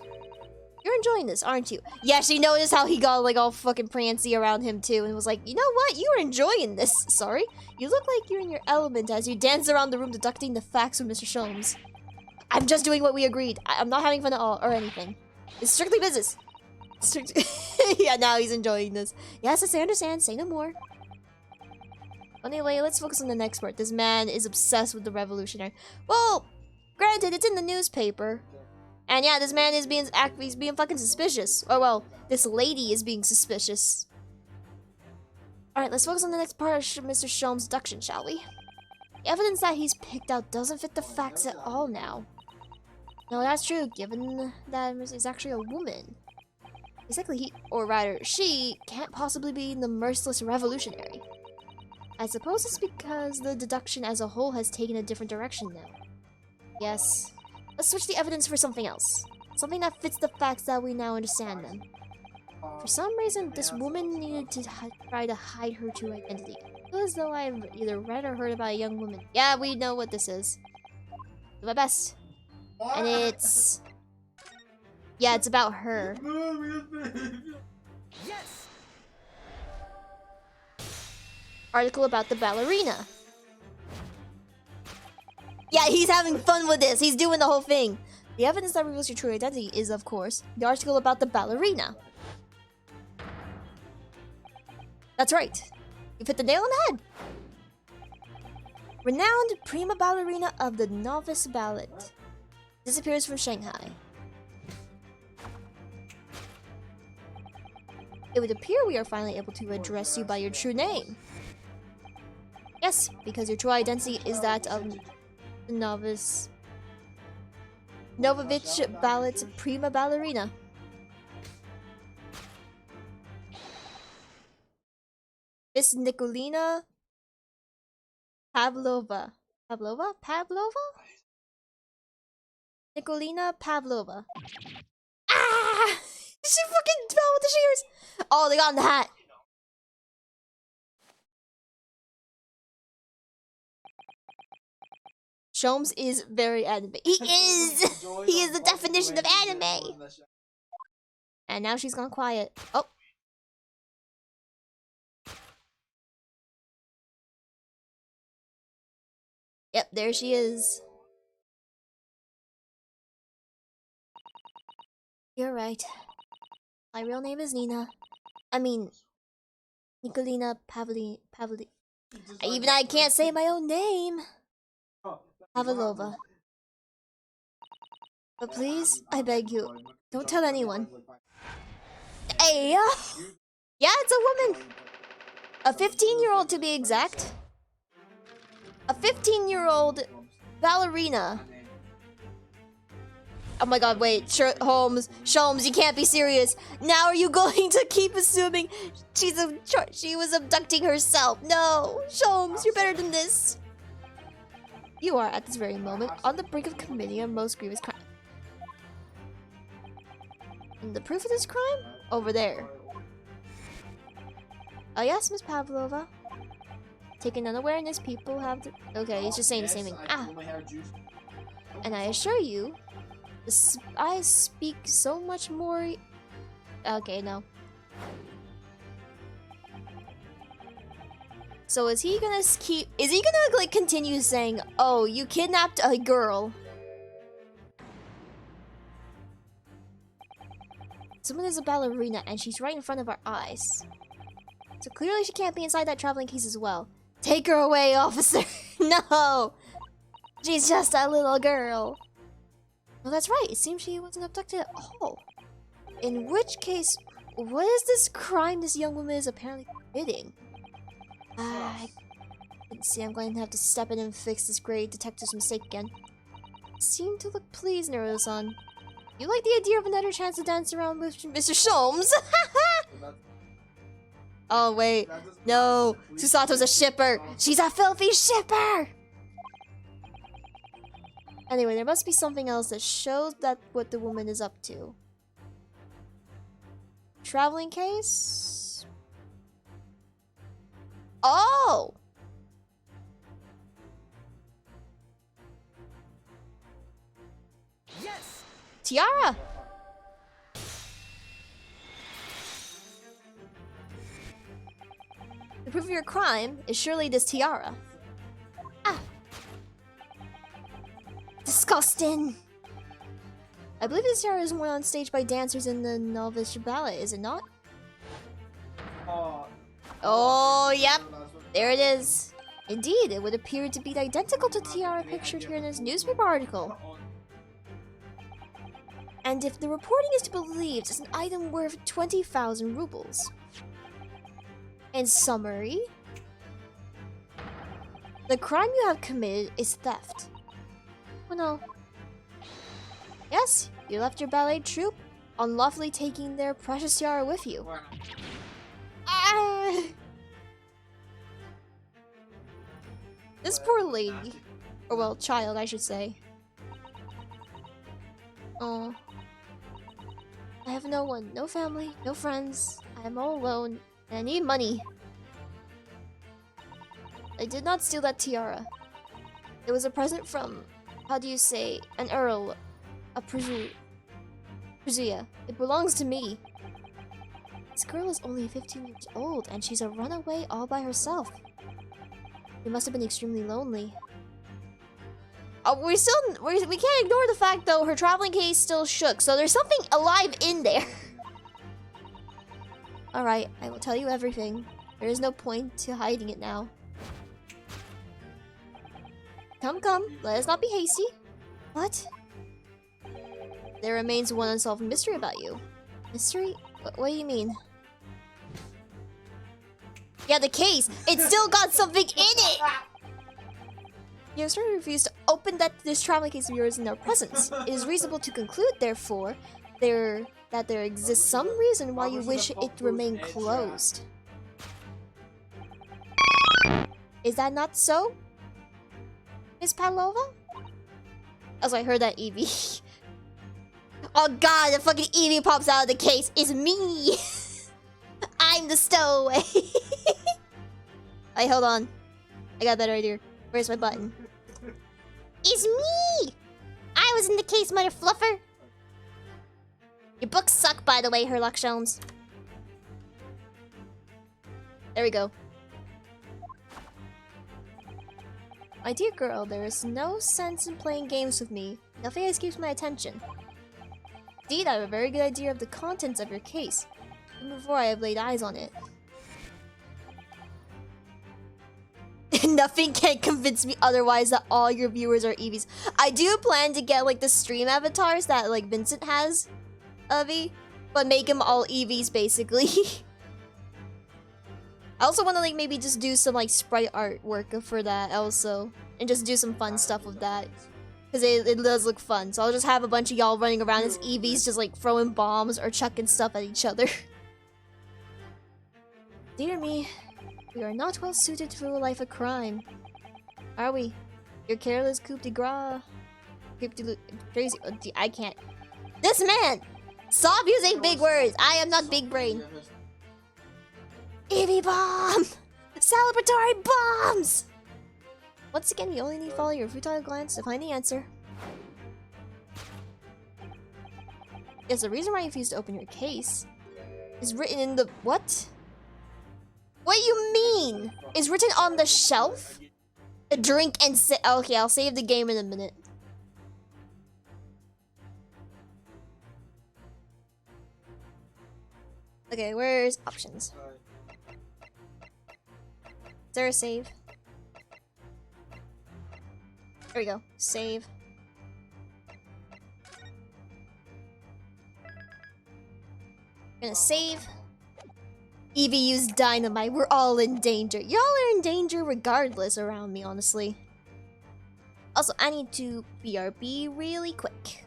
You're enjoying this, aren't you? Yeah, she noticed how he got like all fucking prancy around him too and was like, you know what? You are enjoying this. Sorry. You look like you're in your element as you dance around the room deducting the facts from Mr. Sholmes. I'm just doing what we agreed. I'm not having fun at all or anything. It's strictly business. Yeah, now he's enjoying this. Yes, I understand. Say no more. Anyway, let's focus on the next part. This man is obsessed with the revolutionary. Well, granted, it's in the newspaper. And yeah, this man is he's being fucking suspicious. Or well, this lady is being suspicious. Alright, let's focus on the next part of Mr. Sholmes' deduction, shall we? The evidence that he's picked out doesn't fit the facts at all now. No, that's true, given that is actually a woman. Basically, he, or rather, she, can't possibly be the merciless revolutionary. I suppose it's because the deduction as a whole has taken a different direction now. Yes. Let's switch the evidence for something else. Something that fits the facts that we now understand them. For some reason, this woman needed to try to hide her true identity. I feel as though I've either read or heard about a young woman. Yeah, we know what this is. Do my best. And it's... yeah, it's about her. Yes! Article about the ballerina. Yeah, he's having fun with this. He's doing the whole thing. The evidence that reveals your true identity is, of course, the article about the ballerina. That's right. You've hit the nail on the head. Renowned prima ballerina of the novice ballet. Disappears from Shanghai. It would appear we are finally able to address you by your true name. Yes, because your true identity is that of the novice... Novovich Ballet Prima Ballerina. Miss Nikolina Pavlova. Pavlova? Nikolina Pavlova. Ah! She fucking fell with the shears! Oh, they got in the hat. Sholmes is very anime. He is! He is the definition of anime! And now she's gone quiet. Oh. Yep, there she is. You're right. My real name is Nina. I mean, Nikolina Pavli. I can't say my own name. Pavlova. But please, I beg you, don't tell anyone. Hey, yeah, it's a woman. A 15-year-old to be exact. A 15-year-old ballerina. Oh my god, wait, Holmes, you can't be serious. Now are you going to keep assuming she was abducting herself? No, Holmes, you're better than this. You are, at this very moment, on the brink of committing a most grievous crime. And the proof of this crime? Over there. Oh yes, Miss Pavlova. Taking unawareness, people have to... Okay, he's just saying the same thing. Ah! And I assure you, I speak so much more... Okay, no. So is he gonna like continue saying, oh, you kidnapped a girl? Someone is a ballerina and she's right in front of our eyes. So clearly she can't be inside that traveling case as well. Take her away, officer! No! She's just a little girl. Well, that's right. It seems she wasn't abducted at all. In which case, what is this crime this young woman is apparently committing? I can see I'm going to have to step in and fix this great detective's mistake again. Seem to look pleased, Neuro-san. You like the idea of another chance to dance around with Mr. Sholmes? Oh, wait. No. Susato's a shipper. She's a filthy shipper! Anyway, there must be something else that shows that what the woman is up to. Traveling case? Oh! Yes! Tiara! The proof of your crime is surely this tiara. Ah! Disgusting! I believe this tiara is worn on stage by dancers in the novice ballet, is it not? Oh, yep. There it is. Indeed, it would appear to be identical to the tiara pictured here in this newspaper article. And if the reporting is to be believed, it's an item worth 20,000 rubles. In summary, the crime you have committed is theft. Oh no. Yes, you left your ballet troupe, unlawfully taking their precious tiara with you. Ah! This poor lady, or well, child, I should say. Oh. I have no one, no family, no friends. I am all alone, and I need money. I did not steal that tiara. It was a present from, how do you say, an earl, a Prussia. It belongs to me. This girl is only 15 years old, and she's a runaway all by herself. You must have been extremely lonely. Oh, we can't ignore the fact, though, her traveling case still shook, so there's something alive in there. Alright, I will tell you everything. There is no point to hiding it now. Come, let us not be hasty. What? There remains one unsolved mystery about you. Mystery? What do you mean? Yeah, the case! It's still got something in it! You have certainly refused to open this traveling case of yours in our presence. It is reasonable to conclude, therefore, that there exists some reason why you wish it to remain closed. Is that not so, Miss Pavlova? Also, I heard that Eevee. Oh god, the fucking Eevee pops out of the case. It's me! I'm the stowaway. Hey, hold on. I got a better idea. Where's my button? It's me! I was in the case, mother fluffer. Your books suck, by the way, Herlock Sholmes. There we go. My dear girl, there is no sense in playing games with me. Nothing escapes my attention. Indeed, I have a very good idea of the contents of your case, even before I have laid eyes on it. Nothing can convince me otherwise that all your viewers are Eevees. I do plan to get like the stream avatars that like Vincent has of Eevee, but make them all Eevees basically. I also want to like maybe just do some like sprite artwork for that also, and just do some fun stuff with that. Because it does look fun, so I'll just have a bunch of y'all running around as Eevees just like throwing bombs or chucking stuff at each other. Dear me, we are not well suited to a life of crime. Are we? Your careless coup de grace. Crazy. I can't. This man! Stop using big words! I am not big brain. Eevee bomb! Celebratory bombs! Once again, you only need to follow your futile glance to find the answer. Yes, the reason why you refuse to open your case is written in the... What? What do you mean? Is written on the shelf? A drink and sit. Okay, I'll save the game in a minute. Okay, where's options? Is there a save? There we go. Save. Gonna save. Eevee used dynamite. We're all in danger. Y'all are in danger regardless around me, honestly. Also, I need to BRB really quick.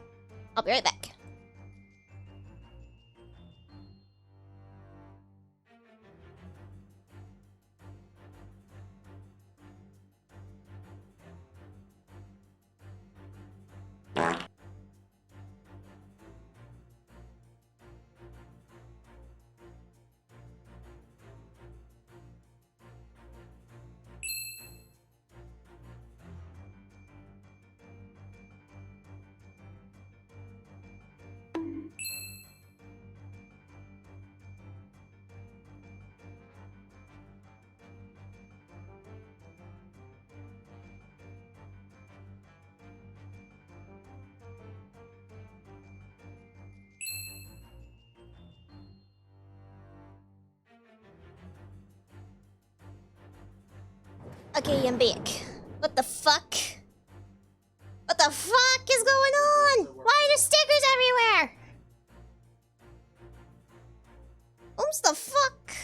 I'll be right back. Okay, I'm back. What the fuck? What the fuck is going on? Why are there stickers everywhere? What the fuck?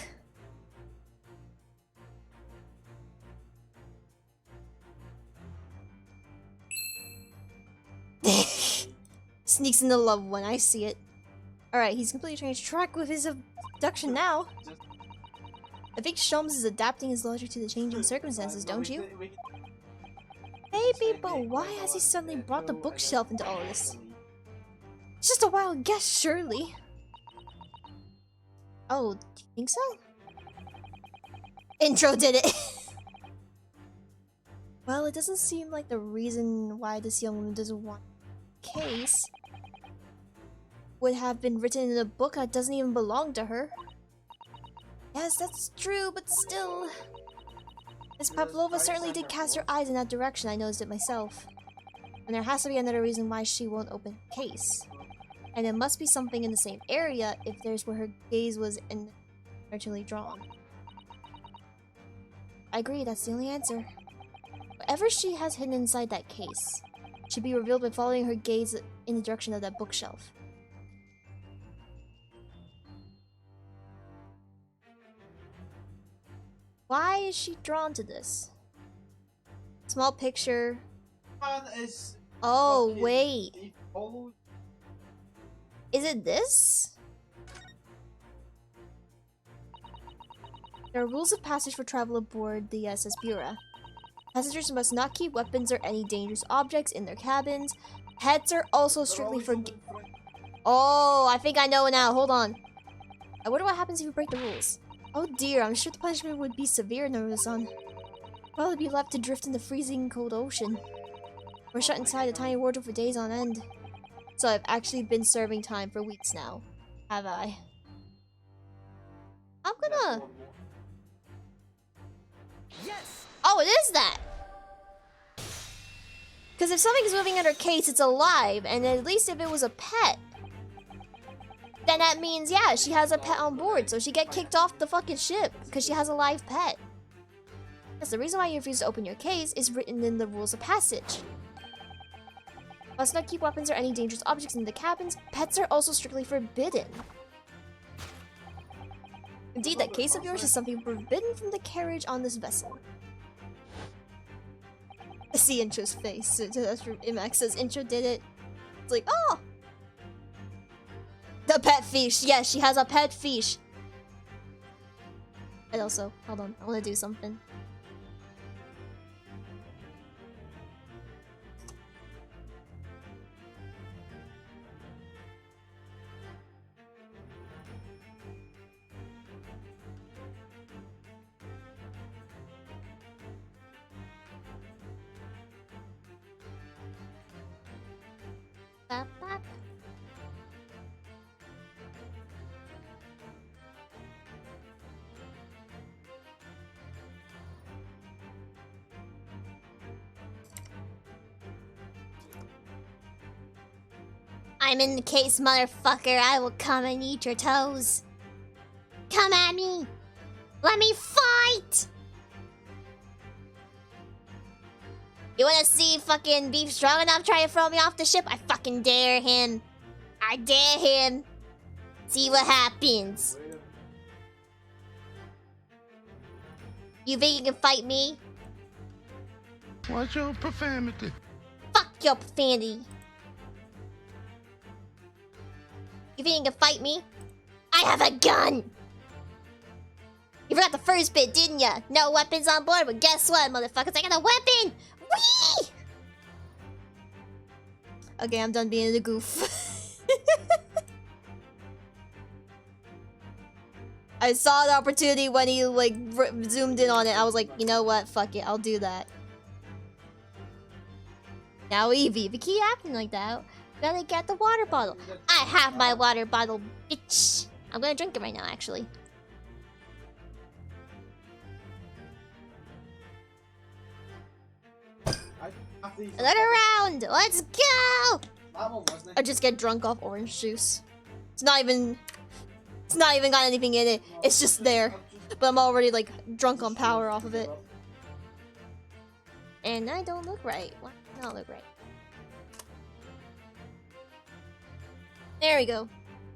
Sneaks in the loved one, I see it. Alright, he's completely changed track with his abduction now. I think Sholmes is adapting his logic to the changing circumstances, don't you? Maybe, but why has he suddenly brought the bookshelf into all of this? It's just a wild guess, surely. Oh, do you think so? Intro did it! Well, it doesn't seem like the reason why this young woman doesn't want a case would have been written in a book that doesn't even belong to her. Yes, that's true, but still... Miss Pavlova certainly did cast her eyes in that direction, I noticed it myself. And there has to be another reason why she won't open the case. And it must be something in the same area if there's where her gaze was originally drawn. I agree, that's the only answer. Whatever she has hidden inside that case should be revealed by following her gaze in the direction of that bookshelf. Why is she drawn to this? Small picture. Oh, wait. Is it this? There are rules of passage for travel aboard the SS Bura. Passengers must not keep weapons or any dangerous objects in their cabins. Pets are also strictly Oh, I think I know now. Hold on. I wonder what happens if you break the rules. Oh dear, I'm sure the punishment would be severe, Naruto-san. Probably be left to drift in the freezing cold ocean. We're shut inside a tiny wardrobe for days on end. So I've actually been serving time for weeks now. Have I? I'm gonna... Yes! Oh, it is that! Because if something's moving in her case, it's alive, and at least if it was a pet, then that means, yeah, she has a pet on board, so she get kicked off the fucking ship because she has a live pet. That's the reason why you refuse to open your case is written in the rules of passage. Must not keep weapons or any dangerous objects in the cabins. Pets are also strictly forbidden. Indeed, that case of yours is something forbidden from the carriage on this vessel. I see Intro's face. Imax says Intro did it. It's like, oh! The pet fish. Yes, she has a pet fish. And also, hold on, I want to do something. Bap, bap. I'm in the case, motherfucker. I will come and eat your toes. Come at me. Let me fight. You wanna see fucking Beef strong enough try to throw me off the ship? I fucking dare him. I dare him. See what happens. You think you can fight me? Watch your profanity. Fuck your profanity. You think you can fight me? I have a gun! You forgot the first bit, didn't ya? No weapons on board, but guess what, motherfuckers? I got a weapon! Whee! Okay, I'm done being the goof. I saw the opportunity when he, like, zoomed in on it. I was like, you know what? Fuck it, I'll do that. Now, Evie, if you keep acting like that, gotta get the water bottle. I have my water bottle, bitch. I'm gonna drink it right now, actually. Another round! Let's go! I just get drunk off orange juice. It's not even got anything in it. It's just there. But I'm already, like, drunk on power off of it. And I don't look right. Why do I not look right? There we go.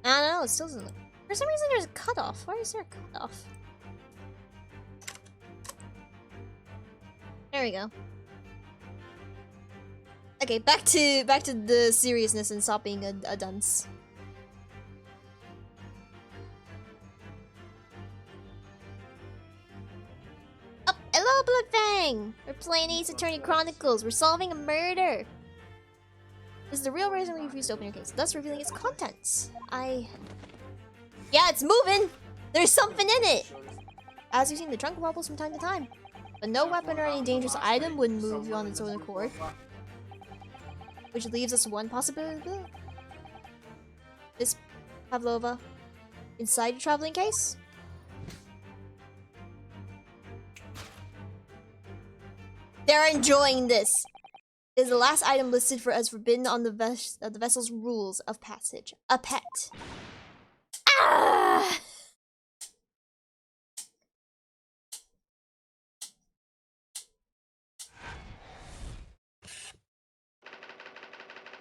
I don't know, it still doesn't look... For some reason there's a cutoff. Why is there a cutoff? There we go. Okay, back to the seriousness and stop being a dunce. Oh, hello, Bloodfang! We're playing Ace Attorney Chronicles. We're solving a murder. This is the real reason we refused to open your case, thus revealing its contents. Yeah, it's moving! There's something in it! As you've seen, the trunk wobbles from time to time. But no weapon or any dangerous item would move on its own accord. Which leaves us one possibility. Miss Pavlova, inside your traveling case? They're enjoying this! It is the last item listed for as forbidden on the vessel's rules of passage. A pet. Ah!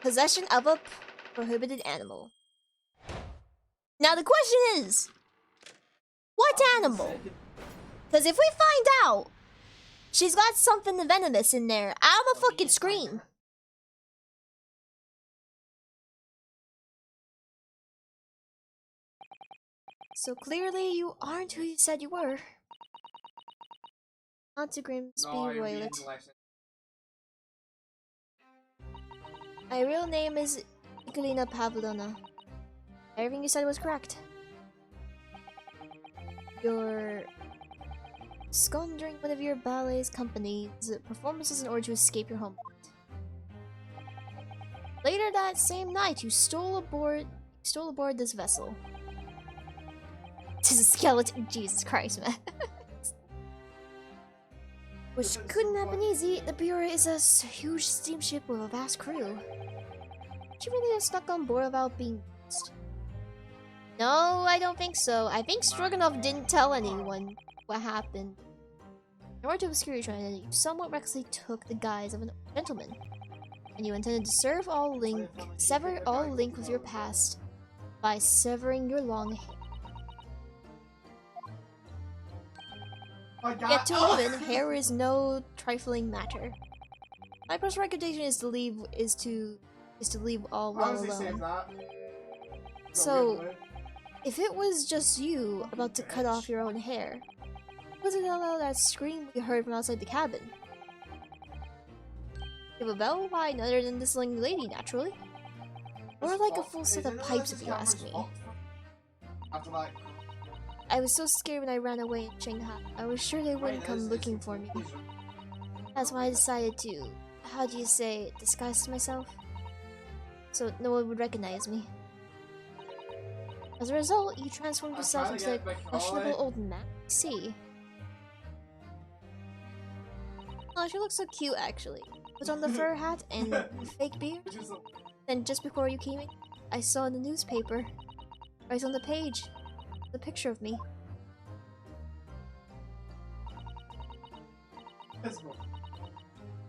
Possession of a prohibited animal. Now the question is, what animal? Because if we find out she's got something venomous in there, I'ma fucking scream. So clearly you aren't who you said you were. Not to Grimsby Roylet. My real name is Nikolina Pavlovna. Everything you said was correct. You're squandering one of your ballet's company's performances in order to escape your homeland. Later that same night, you stole aboard this vessel. Tis a skeleton. Jesus Christ, man. Which couldn't have been easy. The Bureau is a huge steamship with a vast crew. She really just stuck on board without being asked. No, I don't think so. I think Stroganoff didn't tell anyone what happened. In order to obscure your identity, you somewhat recklessly took the guise of a gentleman. And you intended to sever all link with your past by severing your long hair. Yet to a woman, hair is no trifling matter. My personal recommendation is to leave all well alone. So, if it was just you about to cut off your own hair, was it all that scream we heard from outside the cabin? Give a bell? Why, none other than this young lady, naturally. More like a full set of pipes, if you ask me. I was so scared when I ran away in Shanghai. I was sure they wouldn't come looking for me. That's why I decided to, how do you say, disguise myself? So no one would recognize me. As a result, you transformed yourself into that questionable old man. See. Oh, she looks so cute, actually. Put on the fur hat and the fake beard. Then just before you came in, I saw in the newspaper, right on the page, the picture of me.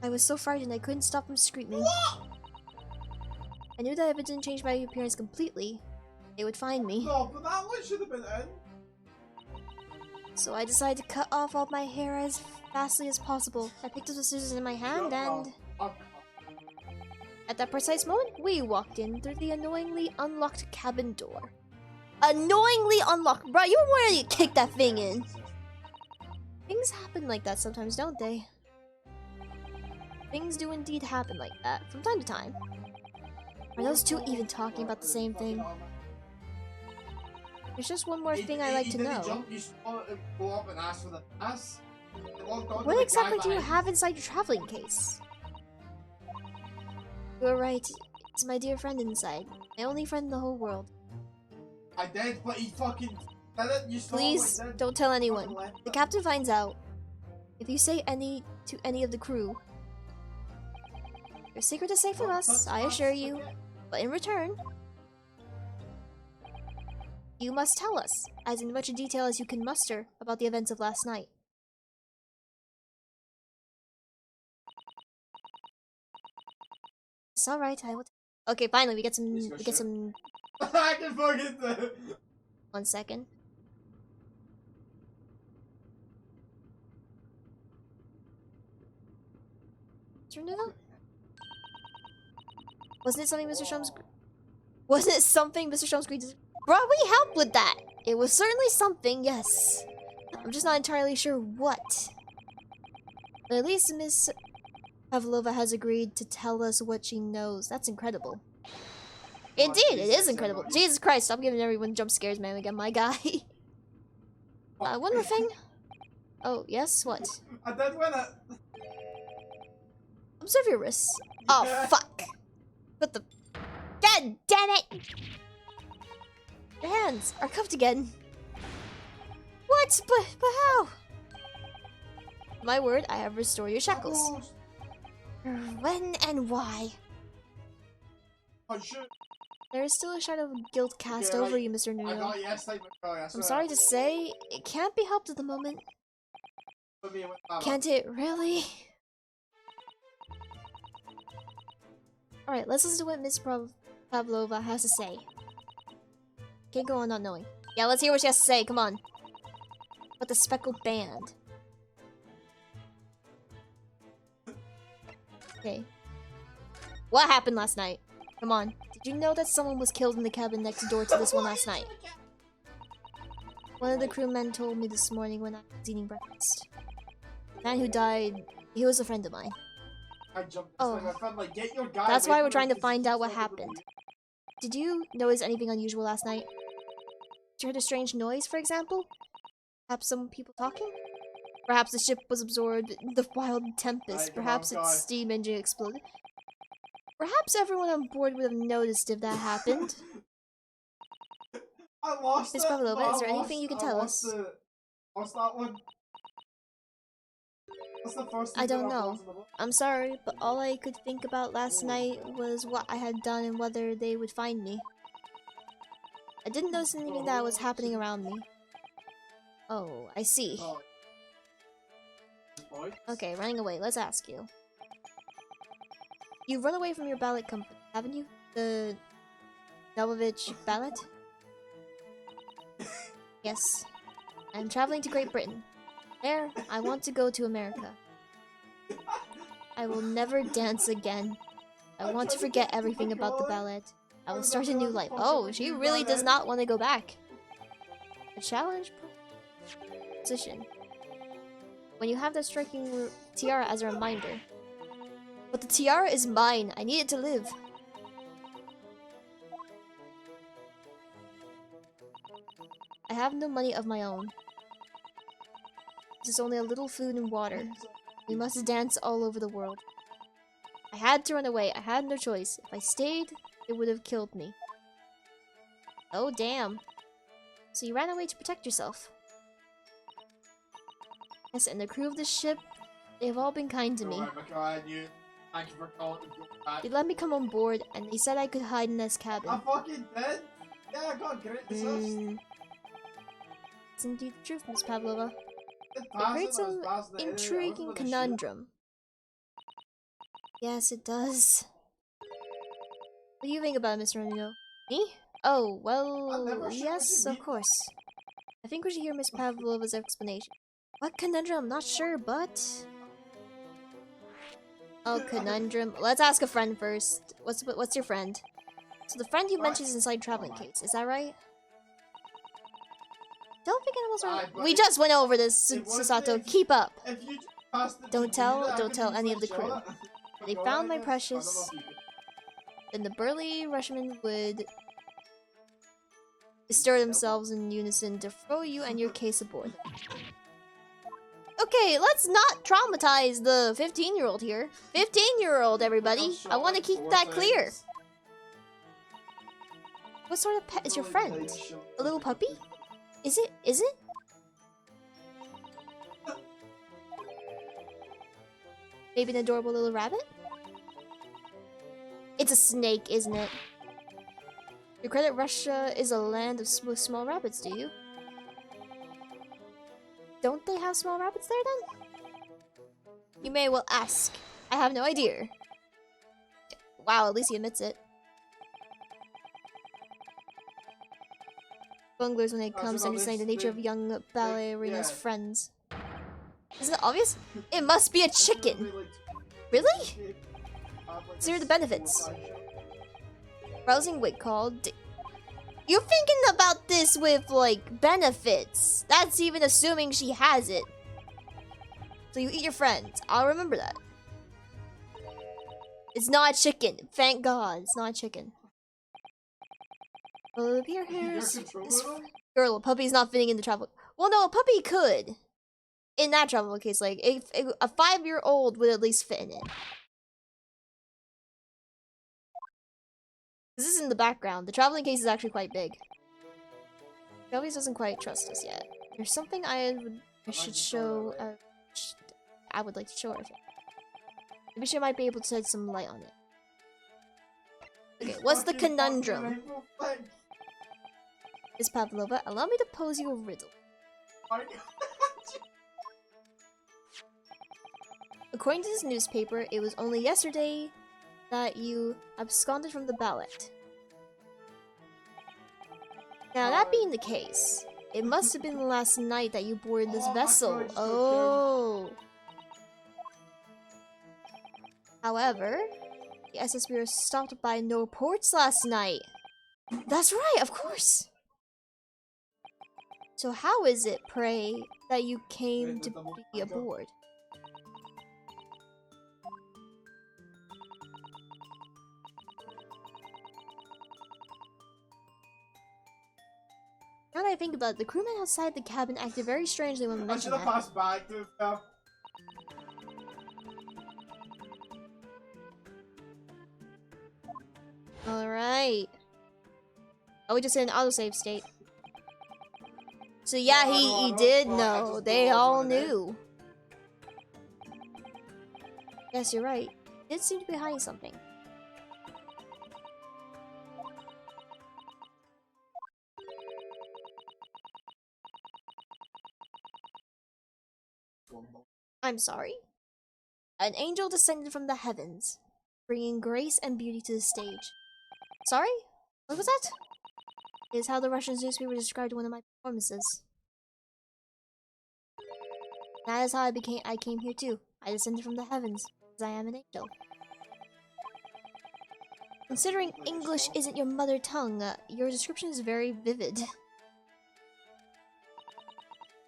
I was so frightened I couldn't stop from screaming. I knew that if it didn't change my appearance completely, they would find me. No, but that one should have been in. So I decided to cut off all my hair as fastly as possible. I picked up the scissors in my hand and... At that precise moment, we walked in through the annoyingly unlocked cabin door. Annoyingly unlocked? Bro, you were ready to kick that thing in. Things happen like that sometimes, don't they? Things do indeed happen like that, from time to time. Are those two even talking about the same thing? There's just one more thing I'd like to know. What exactly do you have inside your traveling case? You're right. It's my dear friend inside. My only friend in the whole world. I did, but he fucking did it. You saw Please, what he did. don't tell anyone. The captain finds out. If you say to any of the crew, your secret is safe with us, I assure you. But in return, you must tell us, as in much detail as you can muster, about the events of last night. It's alright, I will. Okay, finally, we get some. I can fucking do it. 1 second. Turn it up. Wasn't it something Mr. Shum's? Wasn't it something Mr. Shum's agreed to? Bro, we helped with that. It was certainly something, yes. I'm just not entirely sure what. But at least Miss Pavlova has agreed to tell us what she knows. That's incredible. Indeed, it is incredible. Jesus Christ, stop giving everyone jump scares, man. Again, my guy. One more thing. Oh, yes, what? I did win it. Observe your wrists. Oh, fuck. What the... God damn it! Your hands are cuffed again. What? But how? My word, I have restored your shackles. When and why? Oh shit. There is still a shadow of guilt cast over you, Mr. I Nuno. got a yes statement, Charlie, I swear. I'm sorry to say, it can't be helped at the moment. Can't it really? Alright, let's listen to what Miss Pavlova has to say. Can't go on not knowing. Yeah, let's hear what she has to say, come on. What the speckled band. Okay. What happened last night? Come on. Did you know that someone was killed in the cabin next door to this one last night? One of the crewmen told me this morning when I was eating breakfast. The man who died, he was a friend of mine. Oh, that's why we're trying to find out what happened. Did you notice anything unusual last night? Did you hear a strange noise, for example? Perhaps some people talking? Perhaps the ship was absorbed in the wild tempest. Perhaps its steam engine exploded. Perhaps everyone on board would have noticed if that happened. I lost Miss it. Pavlova, No, is there I anything you can I tell lost us? it. Lost that one. What's the first I thing don't that know. happens in the book? I'm sorry, but all I could think about last night was what I had done and whether they would find me. I didn't notice anything that was happening around me. Oh, I see. Oh. Boy. Okay, running away. Let's ask you. You've run away from your ballot company, haven't you? The Novovich ballot? Yes. I'm traveling to Great Britain. There, I want to go to America. I will never dance again. I want to forget everything about the ballet. I will start a new life. Oh, she really does not want to go back. A challenge position. When you have that striking tiara as a reminder. But the tiara is mine. I need it to live. I have no money of my own. This is only a little food and water. We must dance all over the world. I had to run away. I had no choice. If I stayed, it would have killed me. Oh, damn. So you ran away to protect yourself. Yes, and the crew of the ship, they've all been kind to me. Thank you for calling me back. They let me come on board, and they said I could hide in this cabin. I fucking did. Yeah, I got great assist. It's indeed the truth, Miss Pavlova. It It creates an intriguing conundrum. Yes, it does. What do you think about it, Mr. Renino? Me? Oh, well, yes, of course. I think we should hear Miss Pavlova's explanation. What conundrum? I'm not sure, but... Oh, conundrum. Let's ask a friend first. What's your friend? So the friend you mentioned is inside traveling case, is that right? Don't think animals are... We just went over this, Susato. Keep up. Don't tell any of the crew. If they found my precious, then the burly Russian would bestir themselves in unison to throw you and your case aboard. Okay, let's not traumatize the 15-year-old here. 15-year-old, everybody. I want to keep that clear. What sort of pet is your friend? A little puppy? Is it? Maybe an adorable little rabbit? It's a snake, isn't it? You credit Russia is a land of small rabbits, do you? Don't they have small rabbits there then? You may well ask. I have no idea. Wow, at least he admits it. Bunglers when it comes to understanding the nature of young ballerina's friends. Isn't it obvious? It must be a chicken! Really? Consider the benefits. Rousing wait call. You're thinking about this with, like, benefits. That's even assuming she has it. So you eat your friends. I'll remember that. It's not a chicken. Thank God. It's not a chicken. Well, it appears girl, a puppy's not fitting in the travel. Well, no, a puppy could. In that travel case, like, a 5-year-old would at least fit in it. This is in the background. The traveling case is actually quite big. Travis doesn't quite trust us yet. There's something I should show. I would like to show her. Maybe she might be able to shed some light on it. Okay, what's the conundrum? Miss Pavlova, allow me to pose you a riddle. According to this newspaper, it was only yesterday that you absconded from the ballot. Now, that being the case, it must have been last night that you boarded this vessel. Oh. However, the SS Bureau stopped by no ports last night. That's right, of course. So how is it, pray, that you came to be aboard? Now that I think about it, the crewman outside the cabin acted very strangely when we mentioned that. I should have passed back to stuff. Alright. Oh, we just in an autosave state. So yeah, he did know. They all knew. Yes, you're right. It did seem to be hiding something. I'm sorry? An angel descended from the heavens, bringing grace and beauty to the stage. Sorry? What was that? It is how the Russian newspaper described one of my performances. That is how I came here too. I descended from the heavens, because I am an angel. Considering English isn't your mother tongue, your description is very vivid.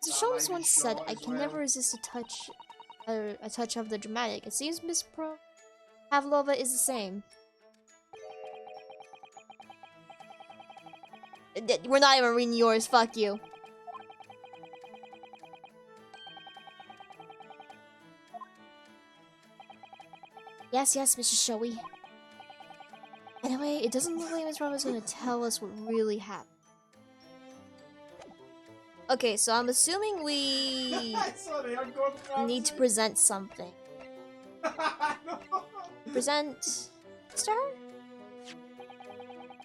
Mr. Schultz once said, I can never resist a touch of the dramatic. It seems Miss Pavlova is the same. We're not even reading yours, fuck you. Yes, Mr. Showy. Anyway, it doesn't look like Miss Pavlova's gonna tell us what really happened. Okay, so I'm assuming we Sorry, I'm going need to present something. Present Star?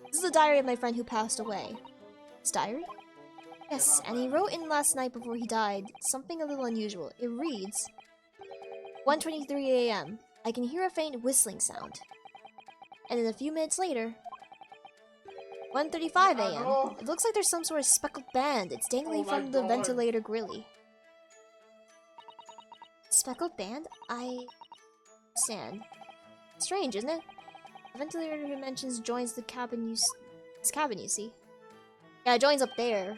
This is the diary of my friend who passed away. His diary? Yes, and he wrote in last night before he died something a little unusual. It reads, 1:23 a.m. I can hear a faint whistling sound. And then a few minutes later, 1:35 a.m. It looks like there's some sort of speckled band. It's dangling from the ventilator grilly. Speckled band? I understand. Strange, isn't it? The ventilator he mentions joins the cabin his cabin, you see. Yeah, it joins up there.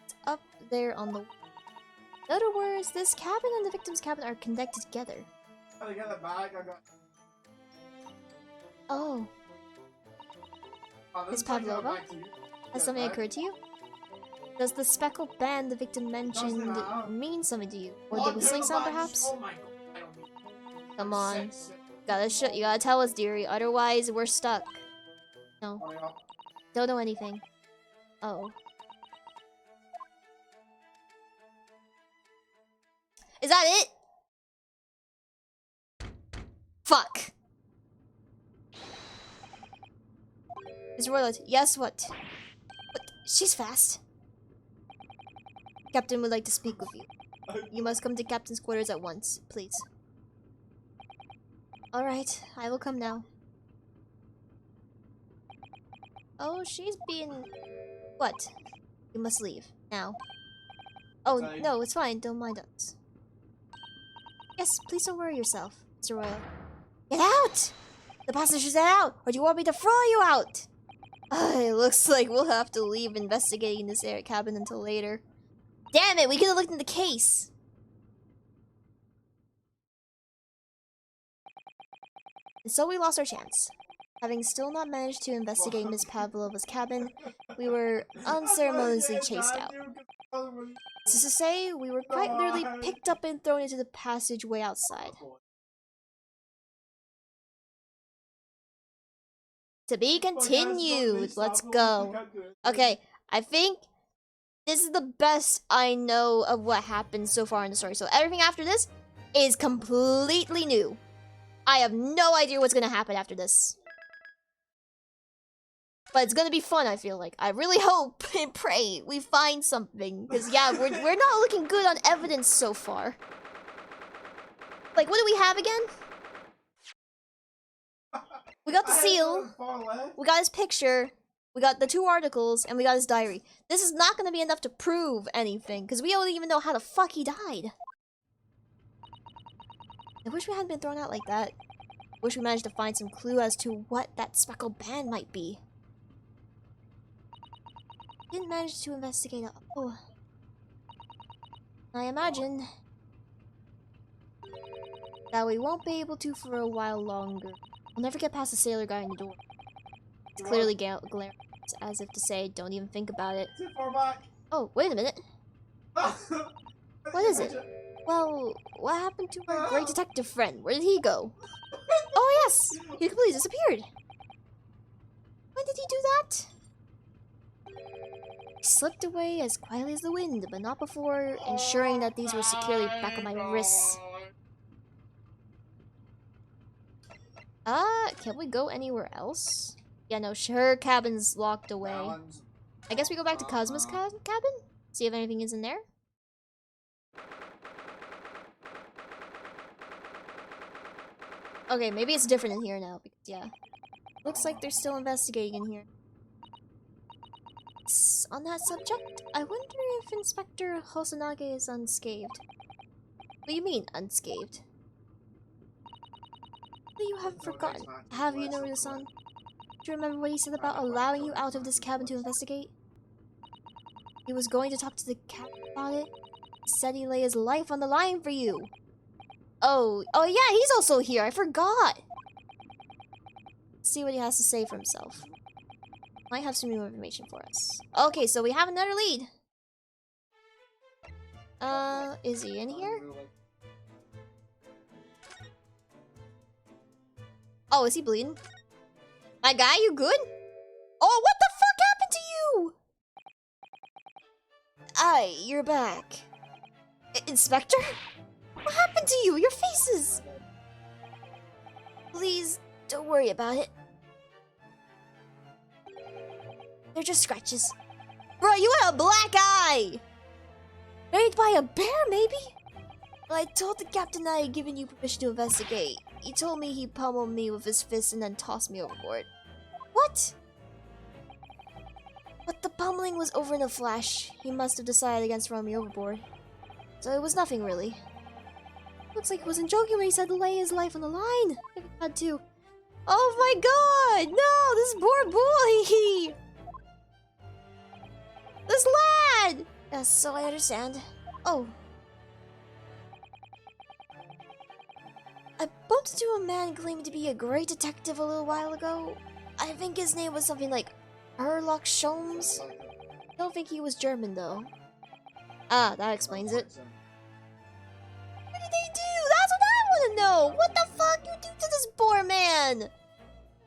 It's up there on the... In other words, this cabin and the victim's cabin are connected together. I got a bag, I got... Oh. Miss Pavlova? Has something occurred to you? Does the speckled band the victim mentioned mean something to you? Or the whistling sound, perhaps? Oh my god. Come on. You gotta tell us, dearie. Otherwise, we're stuck. No. Don't know anything. Oh. Is that it? Fuck. Miss Royalty. Yes, what? She's fast. Captain would like to speak with you. You must come to Captain's quarters at once, please. Alright, I will come now. Oh, she's being... What? You must leave, now. Oh, no, it's fine, don't mind us. Yes, please don't worry yourself, Mr. Royal. Get out! The passengers get out, or do you want me to throw you out? It looks like we'll have to leave investigating this air cabin until later. Damn it, we could have looked in the case! And so we lost our chance. Having still not managed to investigate Miss Pavlova's cabin, we were unceremoniously chased out. This is to say, we were quite literally picked up and thrown into the passageway outside. To be continued. Let's go. Okay, I think this is the best I know of what happened so far in the story. So everything after this is completely new. I have no idea what's gonna happen after this. But it's gonna be fun, I feel like. I really hope and pray we find something. Because, yeah, we're not looking good on evidence so far. Like, what do we have again? We got the seal. We got his picture. We got the 2 articles. And we got his diary. This is not gonna be enough to prove anything. Because we don't even know how the fuck he died. I wish we hadn't been thrown out like that. Wish we managed to find some clue as to what that speckled band might be. Didn't manage to investigate it. Oh. I imagine that we won't be able to for a while longer. We'll never get past the sailor guy in the door. It's clearly glaring, as if to say, don't even think about it. Oh, wait a minute. What is it? Well, what happened to our great detective friend? Where did he go? Oh yes! He completely disappeared! When did he do that? He slipped away as quietly as the wind, but not before ensuring that these were securely back on my wrists. Can we go anywhere else? Yeah, no, her cabin's locked away. I guess we go back to Cosmo's cabin? See if anything is in there? Okay, maybe it's different in here now, because, yeah. Looks like they're still investigating in here. On that subject, I wonder if Inspector Hosanage is unscathed. What do you mean, unscathed? But you have forgotten. Have you, Naruto-san? Do you remember what he said about allowing you out of this cabin to investigate? He was going to talk to the captain about it. He said he lay his life on the line for you. Oh yeah, he's also here. I forgot. Let's see what he has to say for himself. Might have some new information for us. Okay, so we have another lead. Is he in here? Oh, is he bleeding? My guy, you good? Oh, what the fuck happened to you? Aye, you're back. Inspector? What happened to you? Your faces! Please, don't worry about it. They're just scratches. Bro, you had a black eye! Made by a bear, maybe? Well, I told the captain I had given you permission to investigate. He told me he pummeled me with his fist and then tossed me overboard. What? But the pummeling was over in a flash. He must have decided against throwing me overboard. So it was nothing, really. Looks like he wasn't joking when he said to lay his life on the line. I had to. Oh my god! No! This poor boy! This lad! Yes, so I understand. Oh. I bumped into a man claiming to be a great detective a little while ago. I think his name was something like Herlock Sholmes. I don't think he was German, though. Ah, that explains it. What did they do? That's what I want to know! What the fuck you do to this poor man?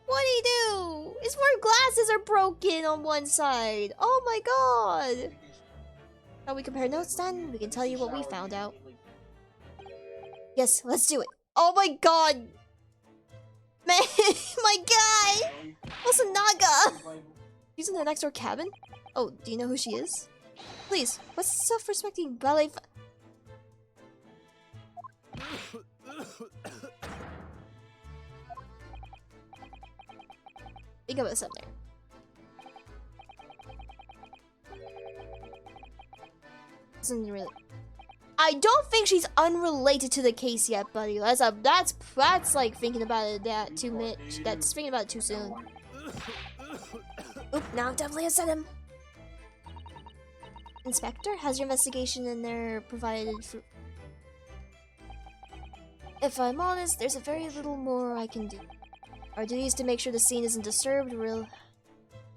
What'd he do? His four glasses are broken on one side. Oh my god! Shall we compare notes then? We can tell you what we found out. Yes, let's do it. Oh my god! Man, my guy! Osanaga! She's in the next door cabin? Oh, do you know who she is? Please, what's the self-respecting ballet Think of us up there. Isn't really. I don't think she's unrelated to the case yet, buddy. That's like thinking about it that too much. That's thinking about it too soon. Oop! Now I've definitely upset him. Inspector, has your investigation in there provided for? If I'm honest, there's a very little more I can do. Our duty is to make sure the scene isn't disturbed. We're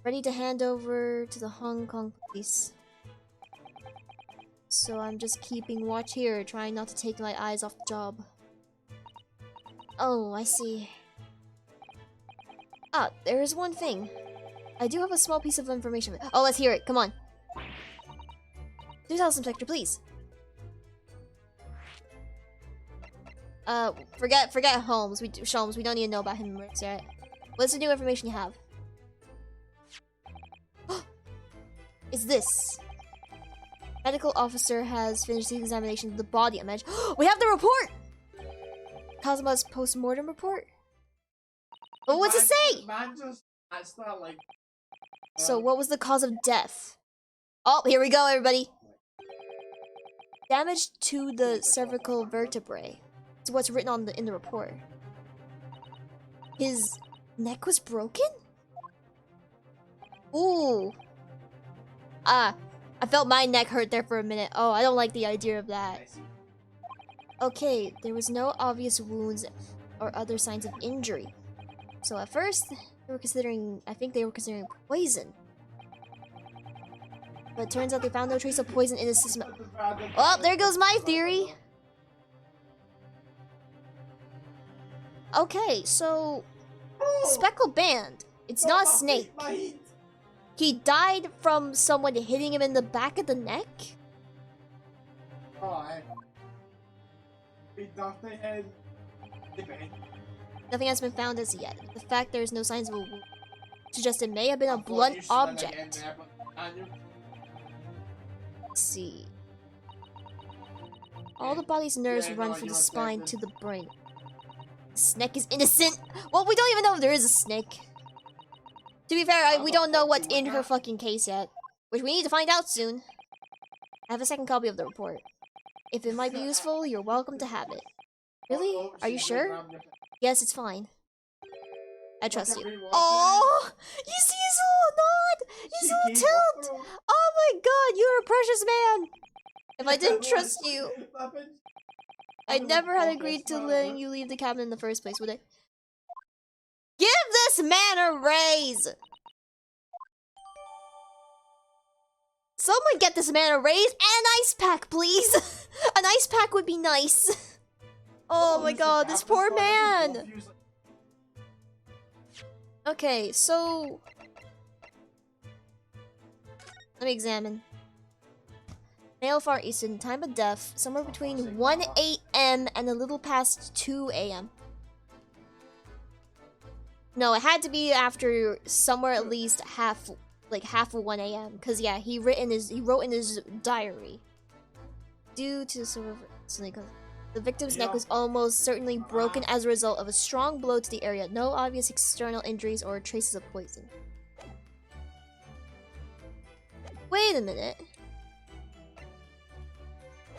ready to hand over to the Hong Kong police. So I'm just keeping watch here, trying not to take my eyes off the job. Oh, I see. Ah, there is one thing. I do have a small piece of information. Oh, let's hear it. Come on. Do tell us, Inspector, please. Forget Holmes. Sholmes. We don't need to know about him, right? What's the new information you have? Is this? Medical officer has finished the examination of the body image. We have the report! Cosmo's post-mortem report? But what's it say? That's not like. So what was the cause of death? Oh, here we go, everybody. Damage to the cervical vertebrae. It's what's written in the report. His neck was broken? Ooh. I felt my neck hurt there for a minute. Oh, I don't like the idea of that. Okay, there was no obvious wounds or other signs of injury. So at first, I think they were considering poison. But it turns out they found no trace of poison in his system. Oh, there goes my theory. Okay, so Speckled Band. It's not a snake. He died from someone hitting him in the back of the neck? Nothing has been found as yet. The fact there is no signs of a wound suggests it may have been a blunt object. Let's see. All the body's nerves run from the spine to the brain. The snake is innocent! Well, we don't even know if there is a snake. To be fair, we don't know what's in her fucking case yet. Which we need to find out soon. I have a second copy of the report. If it might be useful, you're welcome to have it. Really? Are you sure? Yes, it's fine. I trust you. Oh! You see his little nod! His little tilt! Oh my god, you're a precious man! If I didn't trust you, I never had agreed to letting you leave the cabin in the first place, would I? Give this man a raise! Someone get this man a raise and an ice pack, please! An ice pack would be nice. Oh my god, this poor man! Okay, so... let me examine. Male Far Eastern, time of death, somewhere between 1 a.m. and a little past 2 a.m. No, it had to be after somewhere at least half of 1 a.m. Because yeah, he wrote in his diary. Due to the victim's neck was almost certainly broken as a result of a strong blow to the area. No obvious external injuries or traces of poison. Wait a minute.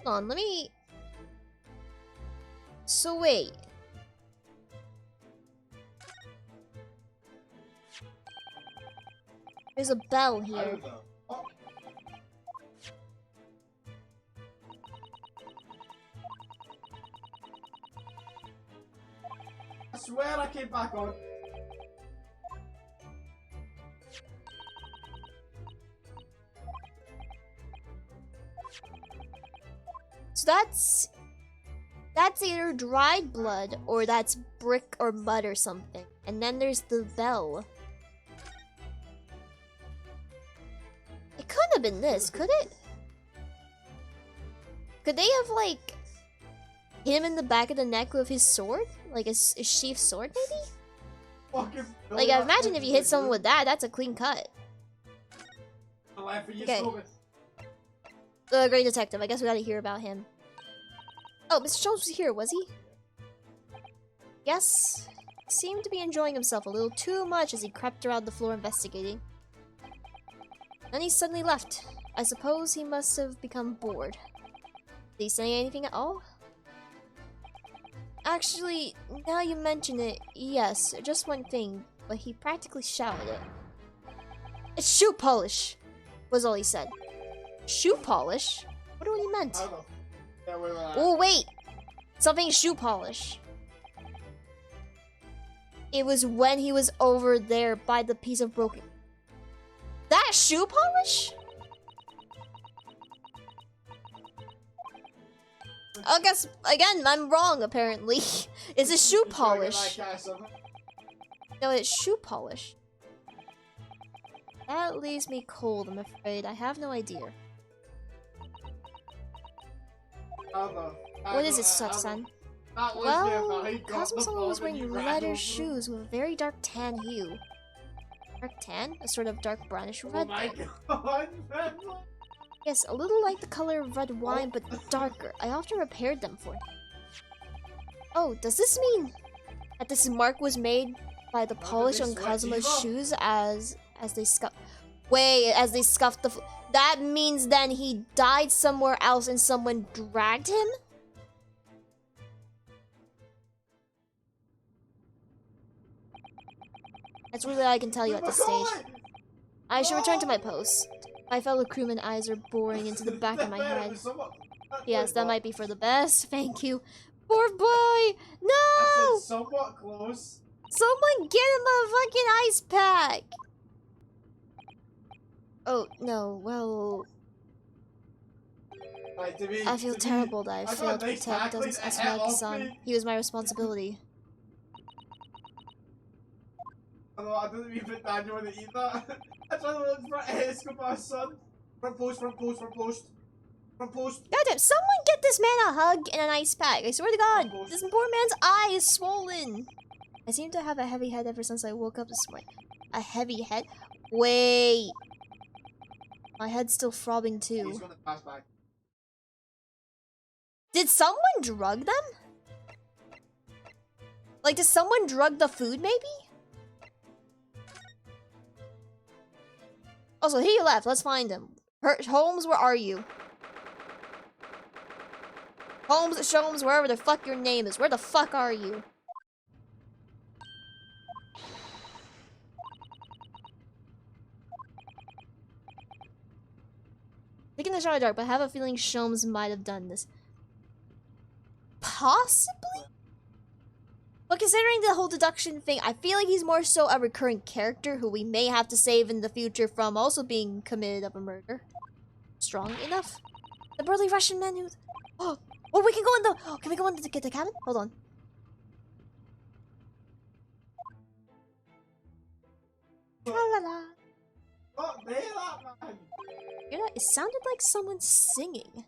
Hold on, let me... so wait. There's a bell here. I swear I came back on. So that's either dried blood or that's brick or mud or something. And then there's the bell. It couldn't have been this, could it? Could they have, like, hit him in the back of the neck with his sword? Like a sheath sword, maybe? Like, I imagine if you hit someone with that, that's a clean cut. Okay. The great detective, I guess we gotta hear about him. Oh, Mr. Jones was here, was he? Yes. He seemed to be enjoying himself a little too much as he crept around the floor investigating. Then he suddenly left. I suppose he must have become bored. Did he say anything at all? Actually, now you mention it, yes, just one thing, but he practically shouted it. It's shoe polish, was all he said. Shoe polish? I wonder what he meant. Oh, wait! Something shoe polish. It was when he was over there by the piece of broken... that shoe polish? I guess, again, I'm wrong, apparently. It's a shoe polish. No, it's shoe polish. That leaves me cold, I'm afraid. I have no idea. What is it, Satsan? Well, Cosmo was wearing leather shoes with a very dark tan hue. Dark tan? A sort of dark brownish red. Yes, a little like the color of red wine, but darker. I often repaired them for him. Oh, does this mean that this mark was made by the polish on Cosmo's shoes as they scuffed? Wait, as they scuffed the... that means then he died somewhere else and someone dragged him? That's really all I can tell you at this stage. I should return to my post. My fellow crewman eyes are boring into the back of my head. Yes, that might be for the best. Thank you. Poor boy! No! I said somewhat close. Someone get him a fucking ice pack! Oh, no, well... I feel terrible that I failed to protect Asmaki-san. He was my responsibility. I didn't even Daniel want to eat that. I tried to look for Escobar's son. Front post. Goddamn, someone get this man a hug and an ice pack. I swear to God, this poor man's eye is swollen. I seem to have a heavy head ever since I woke up this morning. A heavy head? Wait. My head's still throbbing He's too. gonna pass back. Did someone drug them? Like, did someone drug the food, maybe? Also, he left. Let's find him. Holmes, where are you? Holmes, Sholmes, wherever the fuck your name is. Where the fuck are you? Taking the shot in the dark, but I have a feeling Sholmes might have done this. Possibly? But considering the whole deduction thing, I feel like he's more so a recurring character who we may have to save in the future from also being committed of a murder. Strong enough? The burly Russian man who... Oh, we can go in the... Oh, can we go in the cabin? Hold on. Tra-la-la. Oh, they that man! You know, it sounded like someone singing.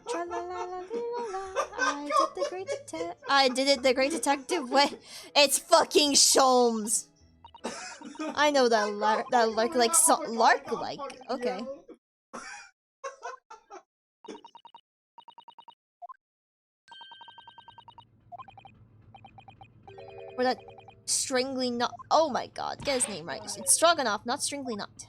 Tra-la-la-la-la-la. I did it, the great detective way. It's fucking Sholmes. I know that lark like lark like. Okay. Or that Stringly not. Oh my god, get his name right. It's Stroganoff, not Stringly not.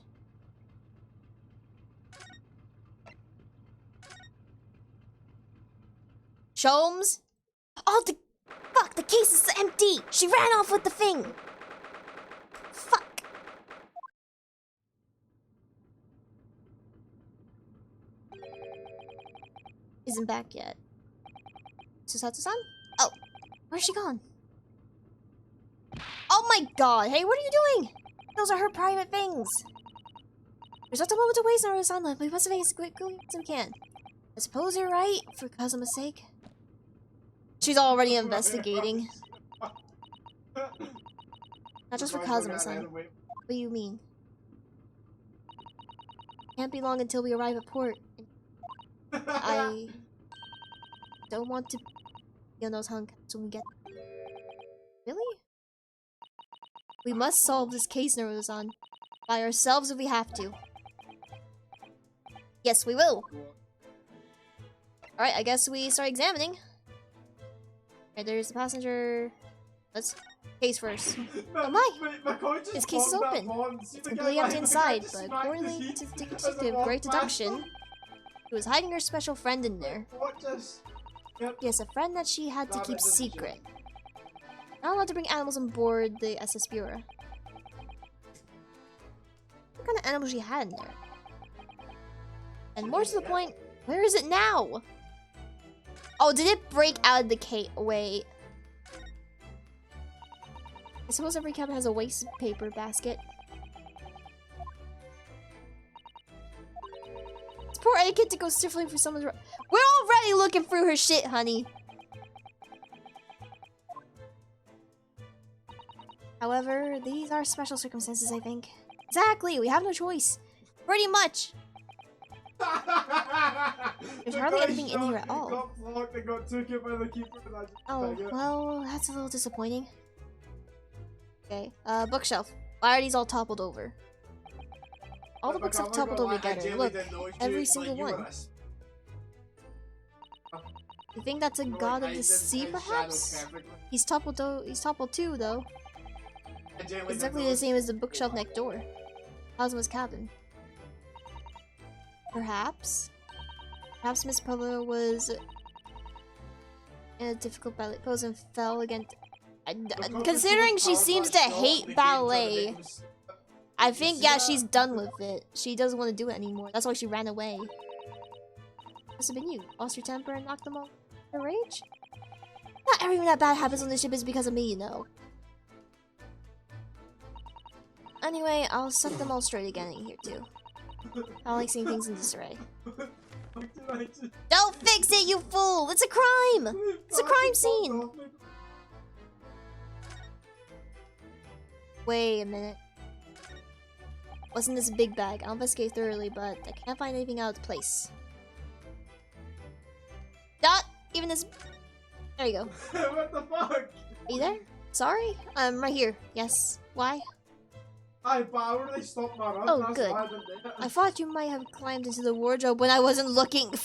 Sholmes? Oh, fuck, the case is empty! She ran off with the thing! Fuck. Isn't back yet. Susatsu-san? Oh, where's she gone? Oh my god, hey, what are you doing? Those are her private things. There's not a moment to waste, Naruto-san. We must make as quickly as we can. I suppose you're right, for Kazuma's sake. She's already investigating. Not just for Kazuma-san. What do you mean? Can't be long until we arrive at port. I don't want to be on those hunk when we get. Really? We must solve this case, Naruto-san. By ourselves if we have to. Yes, we will. Alright, I guess we start examining. Okay, there's the passenger. Let's case first. Oh my! This case is open. It's completely empty inside, but according to the detective, great deduction, she was hiding her special friend in there. Yes, a friend that she had to keep secret. Not allowed to bring animals on board the SS Bureau. What kind of animals she had in there? And more to the point, where is it now? Oh, did it break out of the case? Wait. I suppose every cabin has a waste paper basket. It's poor etiquette to go sniffling for someone's... We're already looking through her shit, honey. However, these are special circumstances, I think. Exactly, we have no choice. Pretty much. There's hardly anything in here at all. Oh, well, that's a little disappointing. Okay, bookshelf. Why are these all toppled over? All the books have toppled over together. Look, every single one. You think that's a god of the sea, perhaps? He's toppled too, though. Exactly the same as the bookshelf next door. Cosmo's cabin. Perhaps? Perhaps Miss Polo was in a difficult ballet pose and fell against... Considering she seems to hate ballet, I think, yeah, she's done with it. She doesn't want to do it anymore. That's why she ran away. Must have been you. Lost your temper and knocked them all in a rage? Not everything that bad happens on the ship is because of me, you know. Anyway, I'll set them all straight again in here, too. I don't like seeing things in disarray. Don't fix it, you fool! It's a crime! It's a crime scene! Wait a minute. Wasn't this a big bag? I'll investigate thoroughly, but I can't find anything out of place. Not even this... There you go. What the fuck? Are you there? Sorry? I'm right here. Yes. Why? Aye, but I already stopped my run. Oh, That's good. why I didn't do it. I thought you might have climbed into the wardrobe when I wasn't looking. Man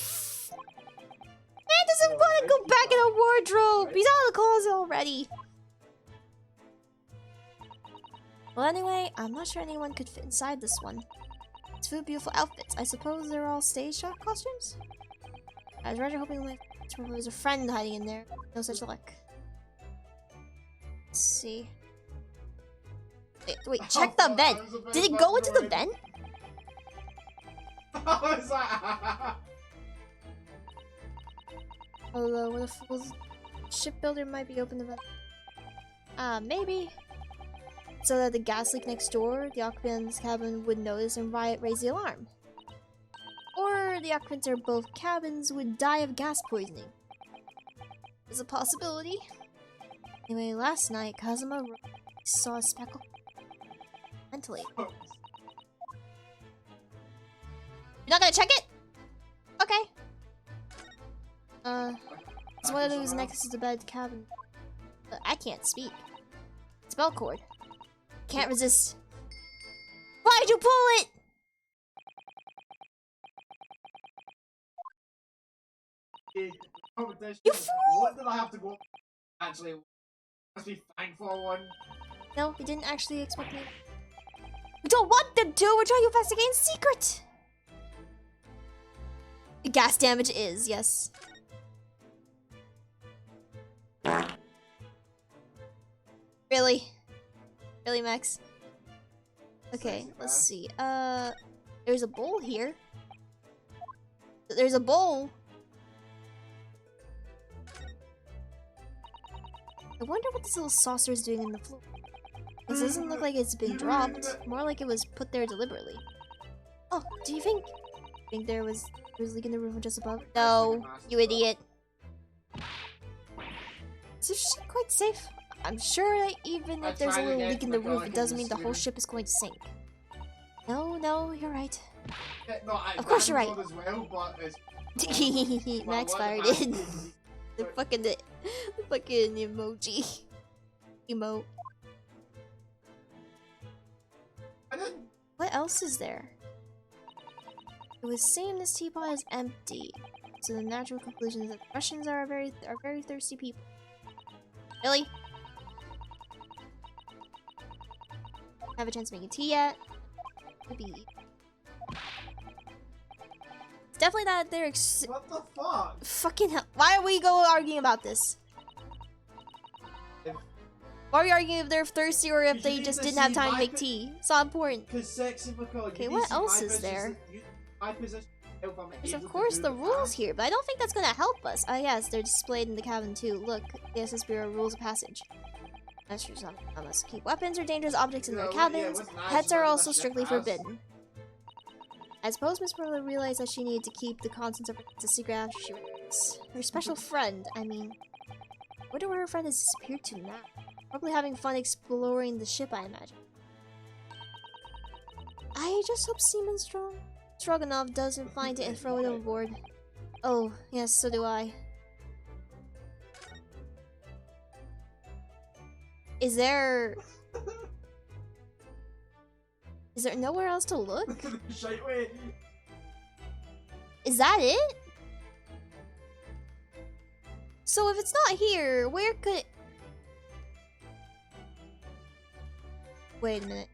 doesn't want to go back in the wardrobe. He's out of the closet already. Well, anyway, I'm not sure anyone could fit inside this one. Two beautiful outfits. I suppose they're all stage show costumes? I was rather hoping there was a friend hiding in there. No such luck. Let's see. Wait, check the vent. Did it go into the vent? I was like, Although, what a fool's shipbuilder might be open to vent. Maybe. So that the gas leak next door, the occupant's cabin would notice and raise the alarm. Or the occupants of both cabins would die of gas poisoning. There's a possibility. Anyway, last night, Kazuma saw a speckle ventilate. You're not gonna check it? Okay. It's one of those next to the bed cabin. I can't speak. Spell cord. Can't resist. Why'd you pull it? You fool! What did I have to go? Actually, must be thankful one. No, he didn't actually expect me. We don't want them to! We're trying to investigate in secret! The gas damage is, yes. Really? Really, Max? Okay, let's see. There's a bowl here. There's a bowl! I wonder what this little saucer is doing in the floor. This doesn't look like it's been dropped. More like it was put there deliberately. Oh, do you think there was a leak in the roof just above? No, you idiot. Is this ship quite safe? I'm sure that even if there's a little leak in the roof, it doesn't mean the whole ship is going to sink. No, you're right. Yeah, no, Of course you're right. as well, but it's, Max fired in. The fucking emoji. Emote. I didn't. What else is there? It would seem this teapot is empty. So the natural conclusion is that Russians are very thirsty people. Really? Have a chance to make a tea yet? Maybe. It's definitely that they're What the fuck? fucking hell. Why are we arguing about this? Why are we arguing if they're thirsty or if they just didn't have time to make tea? It's not important. Because sexy because Okay, what else is there? There's of course the rules here, but I don't think that's gonna help us. Ah yes, they're displayed in the cabin too. Look, the SS Bureau rules of passage. That's true, I must keep weapons or dangerous objects in their cabins. Pets are also strictly forbidden. I suppose Miss Merle realized that she needed to keep the contents of her secret after she was her special friend. I mean, wonder where her friend has disappeared to now. Probably having fun exploring the ship, I imagine. I just hope Seaman Stroganoff doesn't find it and throw it overboard. Oh, yes, so do I. Is there nowhere else to look? Is that it? So if it's not here, where could it... Wait a minute.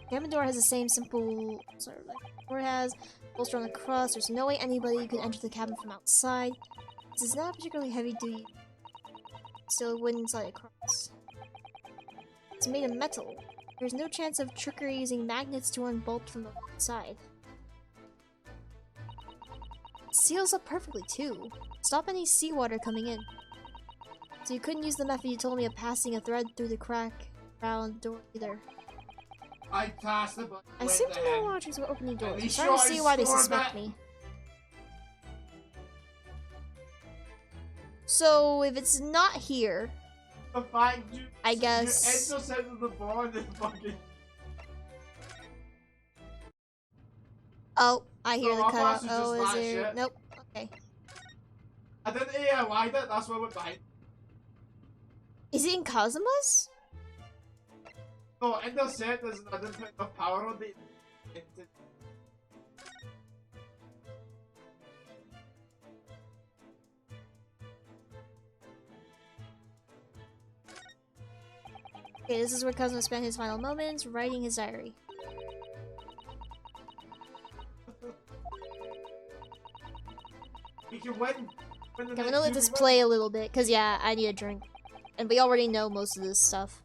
Cabin door has the same simple sort of like door has bolster on the cross. There's no way anybody could enter the cabin from outside. This is not particularly heavy duty. Still wooden inside a cross. It's made of metal. There's no chance of trickery using magnets to unbolt from the outside. It seals up perfectly too. Stop any seawater coming in. So you couldn't use the method you told me of passing a thread through the crack around the door either. I passed the button. I seem to know watchers will open the doors. I'm starting to see why they suspect me. So if it's not here, The fact you, I guess. You intercepted the ball and then fucking. Oh, I hear No, the I cutout. thought you Oh, just is that there? shit. Nope. Okay. And then yeah, why that? That's why we're behind. Is it in Cosmos? No, in the set, there's another bit of power on the. Okay, this is where Cosmo spent his final moments writing his diary. We can win. Win the Okay, I'm next gonna let two this we win. play a little bit, cause yeah, I need a drink. And we already know most of this stuff.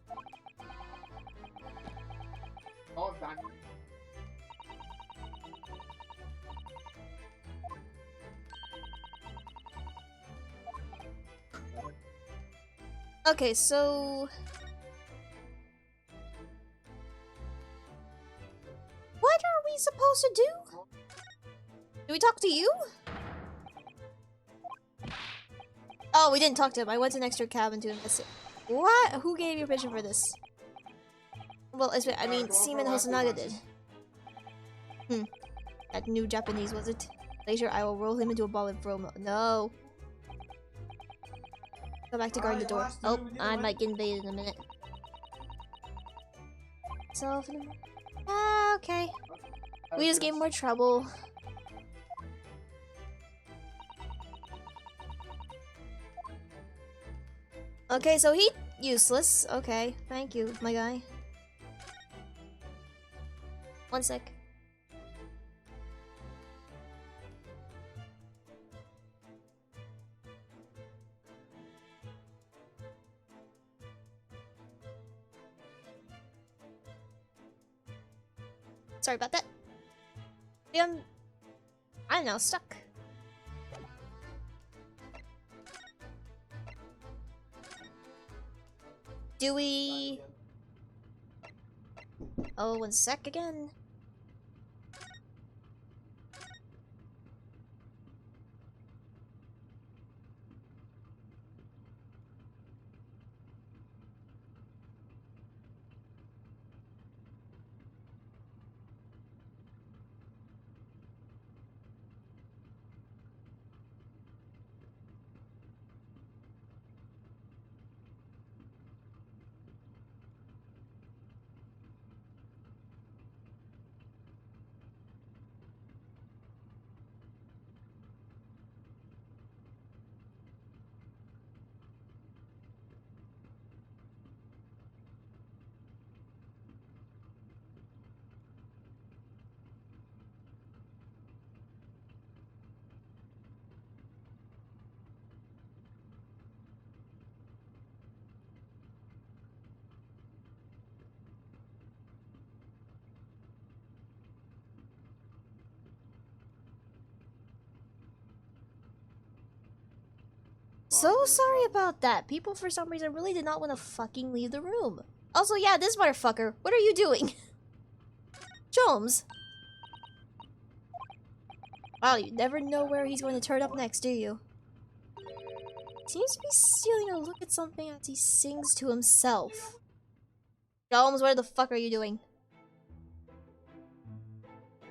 Oh, damn. Okay, so... What are we supposed to do? Do we talk to you? Oh, we didn't talk to him. I went to an extra cabin to investigate. What? Who gave you permission for this? Well, I mean, Seaman Hosonaga did. That new Japanese, was it? Later, I will roll him into a ball and throw him. No. Go back to guard the door. Oh, I might get invaded in a minute. So, okay. We just gave more trouble. Okay, so he useless. Okay, thank you, my guy. One sec. Sorry about that. I'm now stuck. Do we... Oh, one sec again. So sorry about that. People, for some reason, really did not want to fucking leave the room. Also, yeah, this motherfucker. What are you doing? Jones. Wow, you never know where he's going to turn up next, do you? Seems to be stealing a look at something as he sings to himself. Jones, what the fuck are you doing?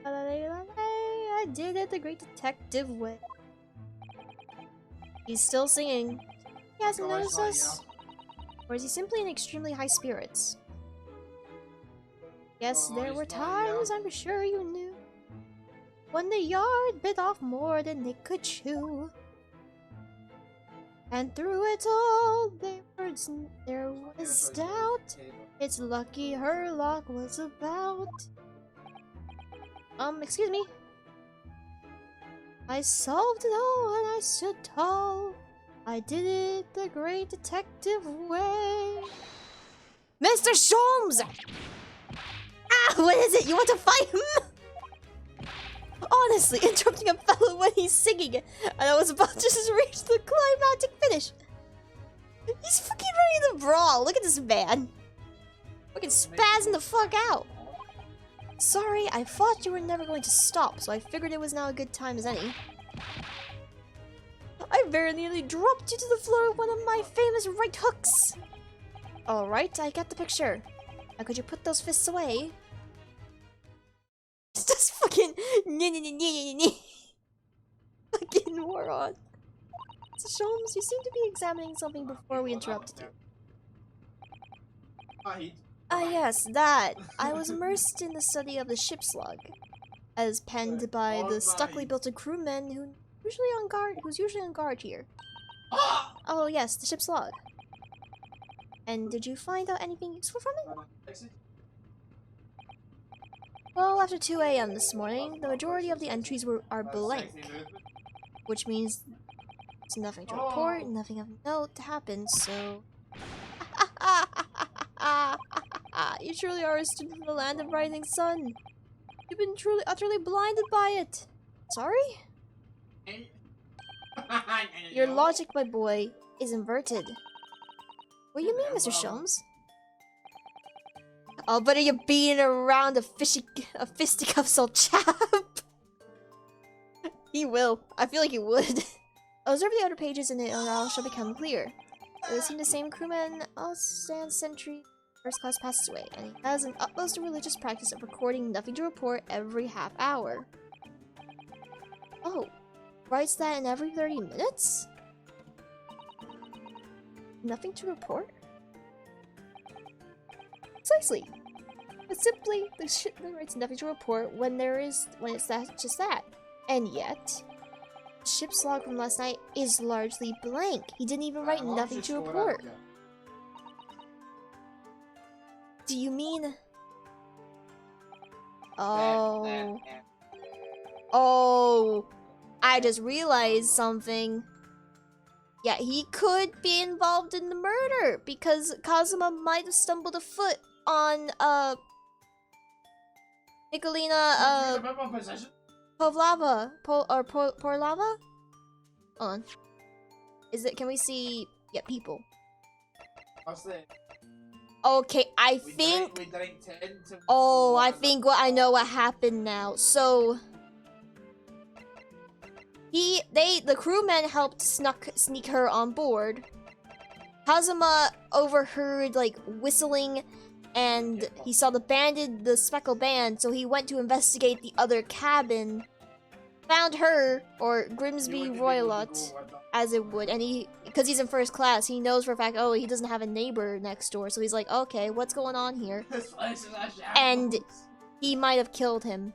I did it the great detective way. He's still singing. He hasn't noticed us. Or is he simply in extremely high spirits? Yes, there were times, I'm sure you knew, when the yard bit off more than it could chew. And through it all, there was doubt. It's lucky her luck was about. Excuse me. I solved it all and I stood tall. I did it the great detective way. Mr. Sholmes! Ah, what is it? You want to fight him? Honestly, interrupting a fellow when he's singing and I was about to just reach the climactic finish. He's fucking ready to brawl. Look at this man. Fucking spazzing the fuck out. Sorry, I thought you were never going to stop, so I figured it was now a good time as any. I very nearly dropped you to the floor with one of my famous right hooks. Alright, I get the picture. Now could you put those fists away? It's just fucking fucking moron. Sholmes, you seem to be examining something before we interrupted you. Ah, yes, that. I was immersed in the study of the ship's log, as penned by the stuckily built crewman who's usually on guard here. Oh yes, the ship's log. And did you find out anything useful from it? Well, after 2 a.m. this morning, the majority of the entries are blank, which means there's nothing to report, nothing of note to happen, so... You truly are a student from the land of rising sun. You've been truly, utterly blinded by it. Sorry? Your logic, my boy, is inverted. What do you mean, Mr. Sholmes? Oh, but are you being around a fisticuffs old chap? He will. I feel like he would. Observe the outer pages and it all shall become clear. It would seem the same crewman stands sentry first class passes away, and he has an utmost religious practice of recording nothing to report every half hour. Oh, writes that in every 30 minutes? Nothing to report? Precisely. But simply, the ship that writes nothing to report when it's just that. And yet, the ship's log from last night is largely blank. He didn't even write nothing to report. Do you mean... Oh... Oh... I just realized something. Yeah, he could be involved in the murder, because Kazuma might have stumbled a foot on, Nicolina, Povlava, Porlava? Hold on. Can we see, yeah, people. Okay, I think, oh, I think I know what happened now. So, the crewmen helped sneak her on board. Kazuma overheard, like, whistling, and he saw the speckled band, so he went to investigate the other cabin, found her, or Grimsby Roylott, as it would, and because he's in first class, he knows for a fact, oh, he doesn't have a neighbor next door, so he's like, okay, what's going on here? And he might have killed him.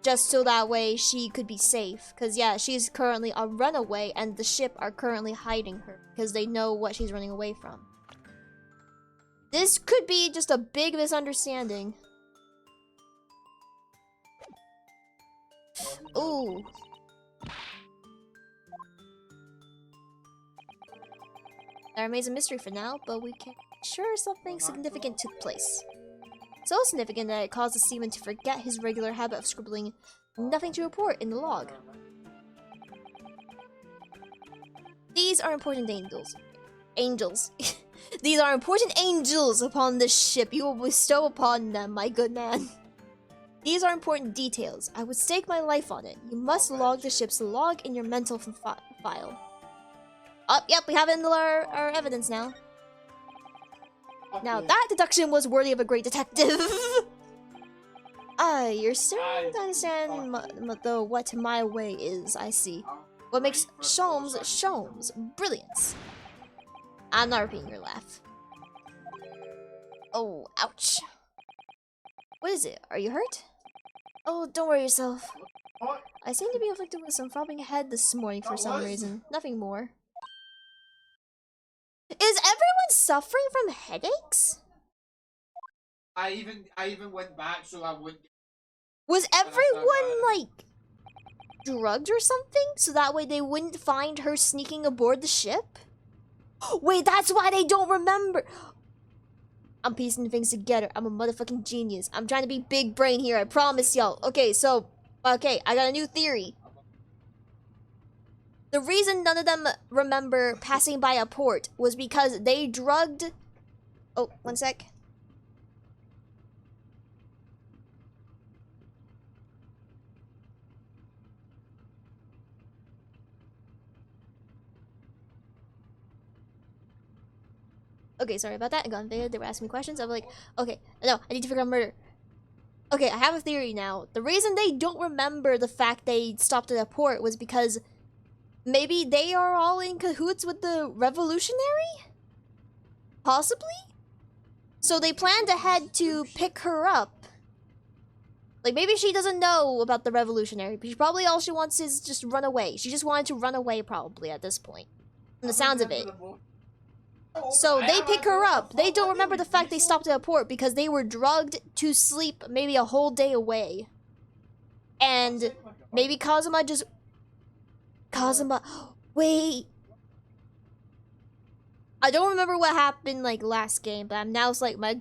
Just so that way she could be safe. Because, yeah, she's currently a runaway, and the ship are currently hiding her, because they know what she's running away from. This could be just a big misunderstanding. Ooh. That remains a mystery for now, but we can be sure something significant took place. So significant that it caused the seaman to forget his regular habit of scribbling nothing to report in the log. These are important angels. These are important angels upon this ship. You will bestow upon them, my good man. These are important details. I would stake my life on it. You must log the ship's log in your mental file. Oh, yep, we have it in our evidence now. Now that deduction was worthy of a great detective. You're starting to understand what my way is, I see. What makes Sholmes brilliance. I'm not repeating your laugh. Oh, ouch. What is it? Are you hurt? Oh, don't worry yourself. I seem to be afflicted with some throbbing head this morning for some reason. Nothing more. Is everyone suffering from headaches? I even went back so I wouldn't. Was everyone, like, drugged or something? So that way they wouldn't find her sneaking aboard the ship? Wait, that's why they don't remember. I'm piecing things together. I'm a motherfucking genius. I'm trying to be big brain here, I promise y'all. Okay, I got a new theory. The reason none of them remember passing by a port was because they drugged... Oh, one sec. Okay, sorry about that. I got invaded. They were asking me questions. I'm like, okay, no, I need to figure out murder. Okay, I have a theory now. The reason they don't remember the fact they stopped at a port was because Maybe they are all in cahoots with the revolutionary? Possibly? So they plan to head to pick her up. Like, maybe she doesn't know about the revolutionary, but she probably all she wants is just run away. She just wanted to run away, probably, at this point. From the sounds of it. So they pick her up. They don't remember the fact they stopped at a port because they were drugged to sleep maybe a whole day away. And maybe Kazuma just... Kazuma... Wait... I don't remember what happened like last game, but I'm now it's like my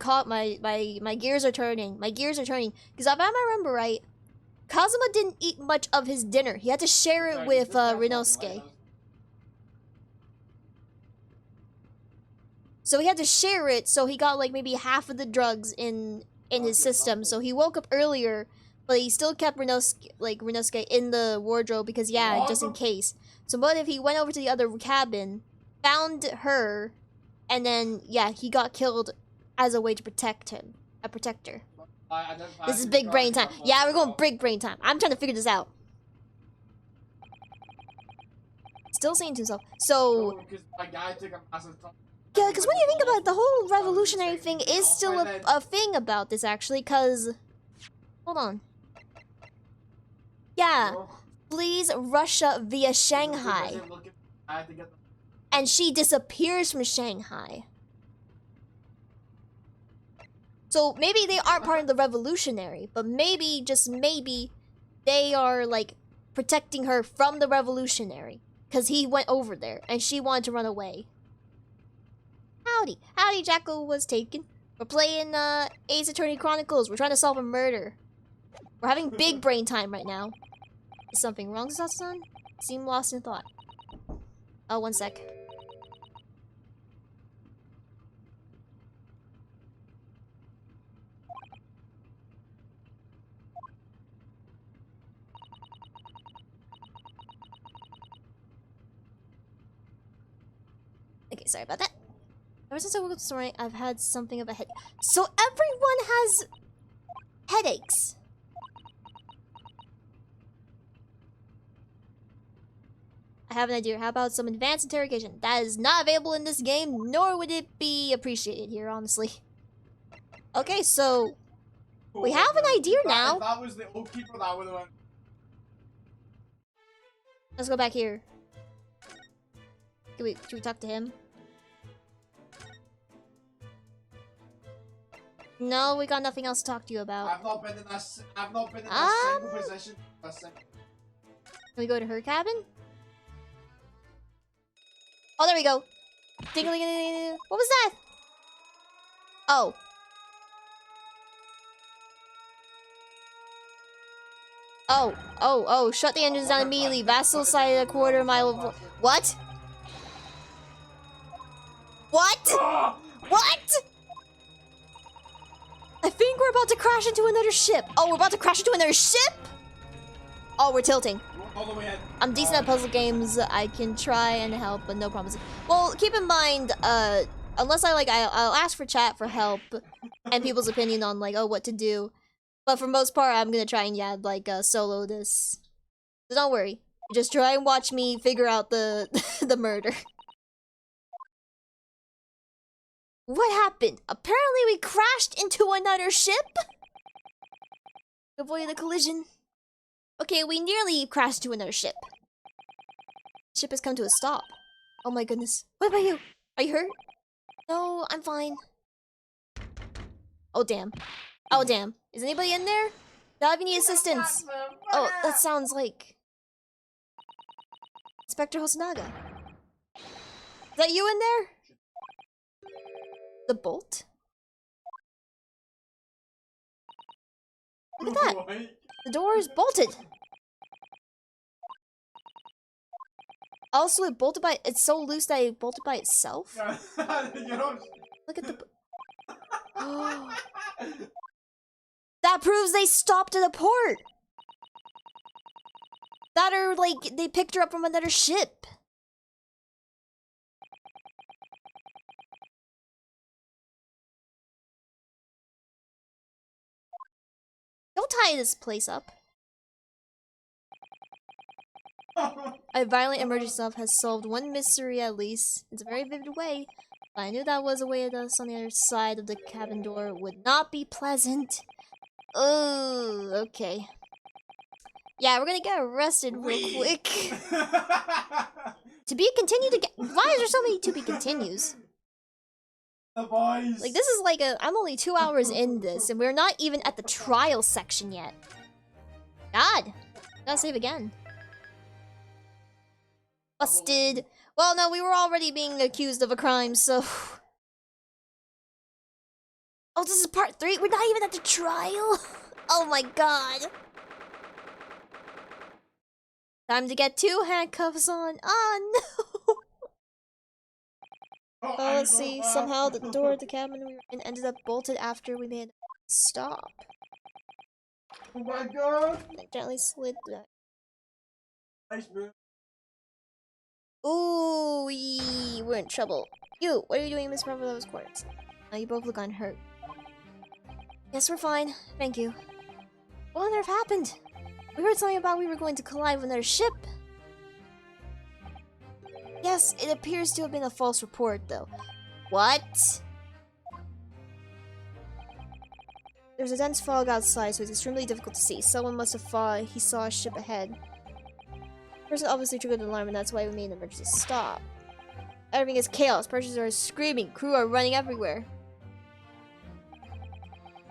gears are turning. My gears are turning. Because if I remember right, Kazuma didn't eat much of his dinner. He had to share it with Rinosuke. So he had to share it, so he got like maybe half of the drugs in his system. So he woke up earlier, but he still kept Rinosuke in the wardrobe because yeah, just in case. So what if he went over to the other cabin, found her, and then yeah, he got killed as a way to protect him, a protector. This is big brain time. Yeah, we're going big brain time. I'm trying to figure this out. Still saying to himself. So yeah, because when you think about it, the whole revolutionary thing is still a thing about this actually. Cause hold on. Yeah, flees Russia via Shanghai. And she disappears from Shanghai. So maybe they aren't part of the revolutionary, but maybe, just maybe, they are like protecting her from the revolutionary. Because he went over there and she wanted to run away. Howdy. Howdy, Jackal was taken. We're playing Ace Attorney Chronicles. We're trying to solve a murder. We're having big brain time right now. Is something wrong, Satsun? Seem lost in thought. Oh, one sec. Okay, sorry about that. Ever since I woke up this morning, I've had something of a head. So everyone has headaches. I have an idea. How about some advanced interrogation? That is not available in this game, nor would it be appreciated here, honestly. Okay, so we have an idea now. If that was the old keeper, that would have went. Let's go back here. Should we talk to him? No, we got nothing else to talk to you about. I've not been in a single position. Can we go to her cabin? Oh, there we go. Ding-a-ling-a-ling-a-ling. What was that? Oh. Oh, shut the engines down immediately. Vassal sighted a quarter mile of... What? What? What? I think we're about to crash into another ship. Oh, we're about to crash into another ship? Oh, we're tilting. I'm decent at puzzle games. I can try and help, but no promises. Well, keep in mind, unless I'll ask for chat for help and people's opinion on like, oh, what to do. But for most part, I'm gonna try and yeah, like solo this. So don't worry. Just try and watch me figure out the the murder. What happened? Apparently we crashed into another ship? Avoid the collision. Okay, we nearly crashed into another ship. The ship has come to a stop. Oh my goodness. What about you? Are you hurt? No, I'm fine. Oh damn. Oh damn. Is anybody in there? Do you need assistance? Oh, that sounds like... Inspector Hosonaga. Is that you in there? The bolt? Look at that! The door is bolted! Also, it bolted by- it's so loose that it bolted by itself? Look at the- Oh. That proves they stopped at a port! That or, like, they picked her up from another ship. Don't tie this place up. A violent emergency stuff has solved one mystery at least. It's a very vivid way. But I knew that was a way of us on the other side of the cabin door would not be pleasant. Oh, okay. Yeah, we're gonna get arrested real quick. To be continued again. Why is there so many to be continues? The boys. Like, this is like I'm only 2 hours in this, and we're not even at the trial section yet. God. Gotta save again. Busted. Well, no, we were already being accused of a crime, so... Oh, this is part 3? We're not even at the trial? Oh my god. Time to get 2 handcuffs on. Oh no! Oh, let's see. Somehow the door of the cabin we were in ended up bolted after we made a stop. Oh my god! I gently slid back. Nice move. Ooh, we're in trouble. You, what are you doing in Miss Barbelo's quarters? Now you both look unhurt. Yes, we're fine. Thank you. What on earth happened? We heard something about we were going to collide with another ship. Yes, it appears to have been a false report, though. What? There's a dense fog outside, so it's extremely difficult to see. Someone must have thought he saw a ship ahead. The person obviously triggered an alarm, and that's why we made an emergency stop. Everything is chaos. Persons are screaming. Crew are running everywhere.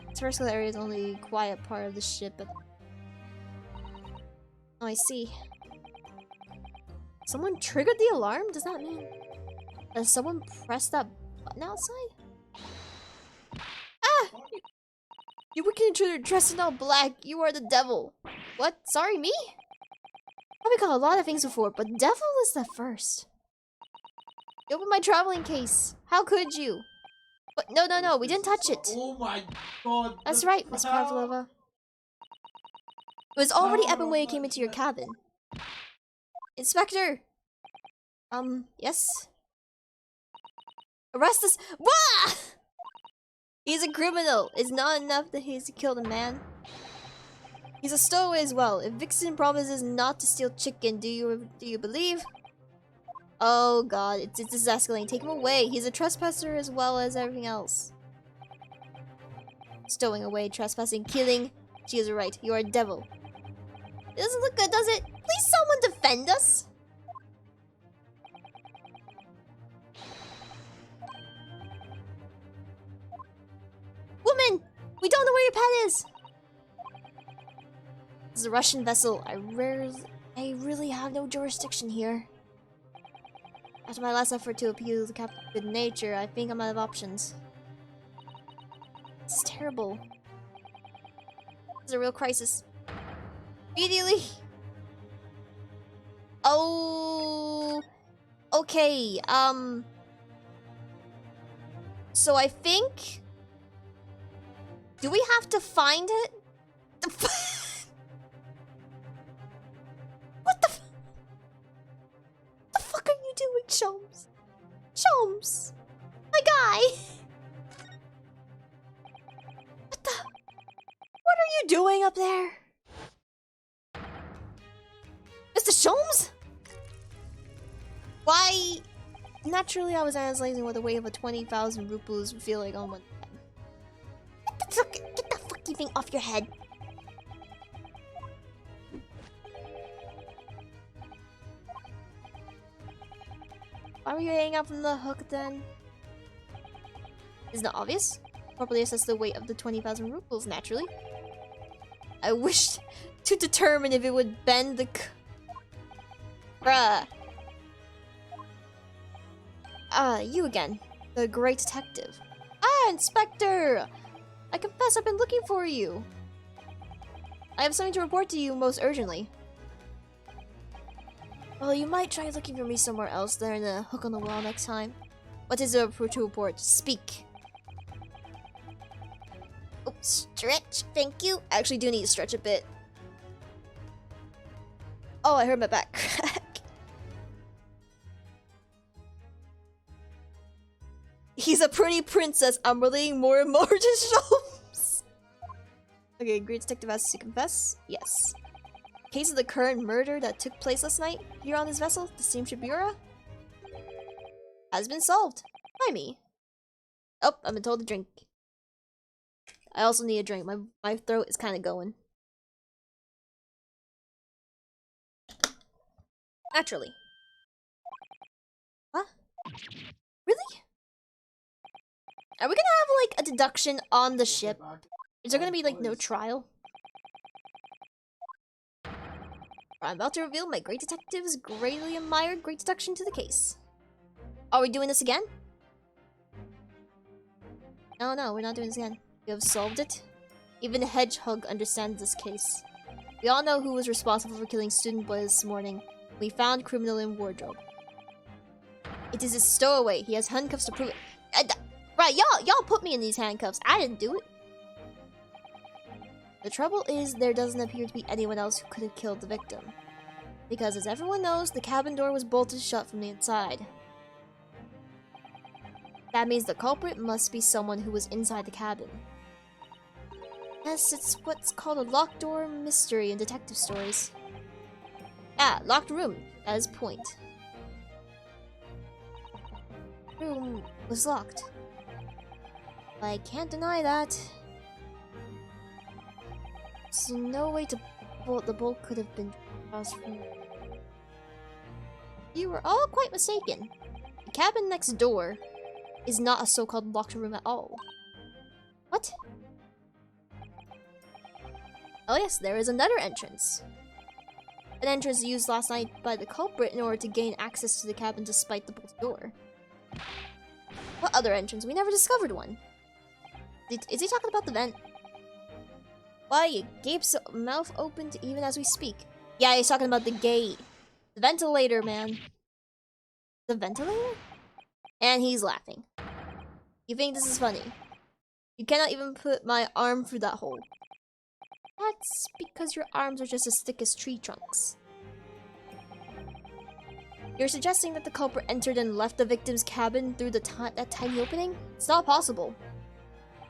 This vertical area is the only quiet part of the ship. But... Oh, I see. Someone triggered the alarm? Does that mean... Does someone press that button outside? Ah! You wicked intruder dressed in all black. You are the devil. What? Sorry, me? I've been called a lot of things before, but devil is the first. You opened my traveling case. How could you? But no, we didn't touch it. Oh my god. That's right, Miss Pavlova. It was already up when it came into your cabin. Inspector! Yes? Arrest this— Wah! He's a criminal. It's not enough that he's killed a man. He's a stowaway as well. If Vixen promises not to steal chicken, do you believe? Oh god, it's escalating. Take him away. He's a trespasser as well as everything else. Stowing away, trespassing, killing. She is right. You are a devil. It doesn't look good, does it? Please someone defend us! Woman! We don't know where your pet is! This is a Russian vessel. I really have no jurisdiction here. After my last effort to appeal to the captain's good nature, I think I'm out of options. This is terrible. This is a real crisis. Immediately! Oh... Okay, so I think... Do we have to find it? What the fuck are you doing, Sholmes? Sholmes! My guy! What are you doing up there? Mr. Sholmes? Why? Naturally, I was analyzing what the weight of a 20,000 rupees would feel like on one head. Get that fucking thing off your head. Why were you hanging out from the hook then? Isn't it obvious? Properly assess the weight of the 20,000 rupees, naturally. I wished to determine if it would bend the Bruh. You again. The great detective. Ah, Inspector! I confess I've been looking for you. I have something to report to you most urgently. Well, you might try looking for me somewhere else than a hook on the wall next time. What is there to report? Speak. Oh, stretch. Thank you. I actually do need to stretch a bit. Oh, I heard my back crack. He's a pretty princess. I'm relating more and more to Sholmes. Okay, great detective asks to confess. Yes. case of the current murder that took place last night here on this vessel, the steamship Bureau, has been solved by me. Oh, I've been told to drink. I also need a drink. My throat is kind of going. Naturally. Huh? Really? Are we gonna have like a deduction on the ship? Is there gonna be like no trial? I'm about to reveal my great detective's greatly admired great deduction to the case. Are we doing this again? No, we're not doing this again. We have solved it. Even a hedgehog understands this case. We all know who was responsible for killing student boy this morning. We found criminal in wardrobe. It is a stowaway. He has handcuffs to prove it. Right, y'all put me in these handcuffs. I didn't do it. The trouble is, there doesn't appear to be anyone else who could have killed the victim. Because as everyone knows, the cabin door was bolted shut from the inside. That means the culprit must be someone who was inside the cabin. Yes, it's what's called a locked door mystery in detective stories. Ah, locked room. That is point. Room was locked. I can't deny that. So no way to bolt the bolt could have been crossed from. You were all quite mistaken. The cabin next door is not a so-called locked room at all. What? Oh yes, there is another entrance. An entrance used last night by the culprit in order to gain access to the cabin despite the bolted door. What other entrance? We never discovered one. Is he talking about the vent? Why, it gapes mouth opened even as we speak. Yeah, he's talking about the gate. The ventilator, man. The ventilator? And he's laughing. You think this is funny? You cannot even put my arm through that hole. That's because your arms are just as thick as tree trunks. You're suggesting that the culprit entered and left the victim's cabin through that tiny opening? It's not possible.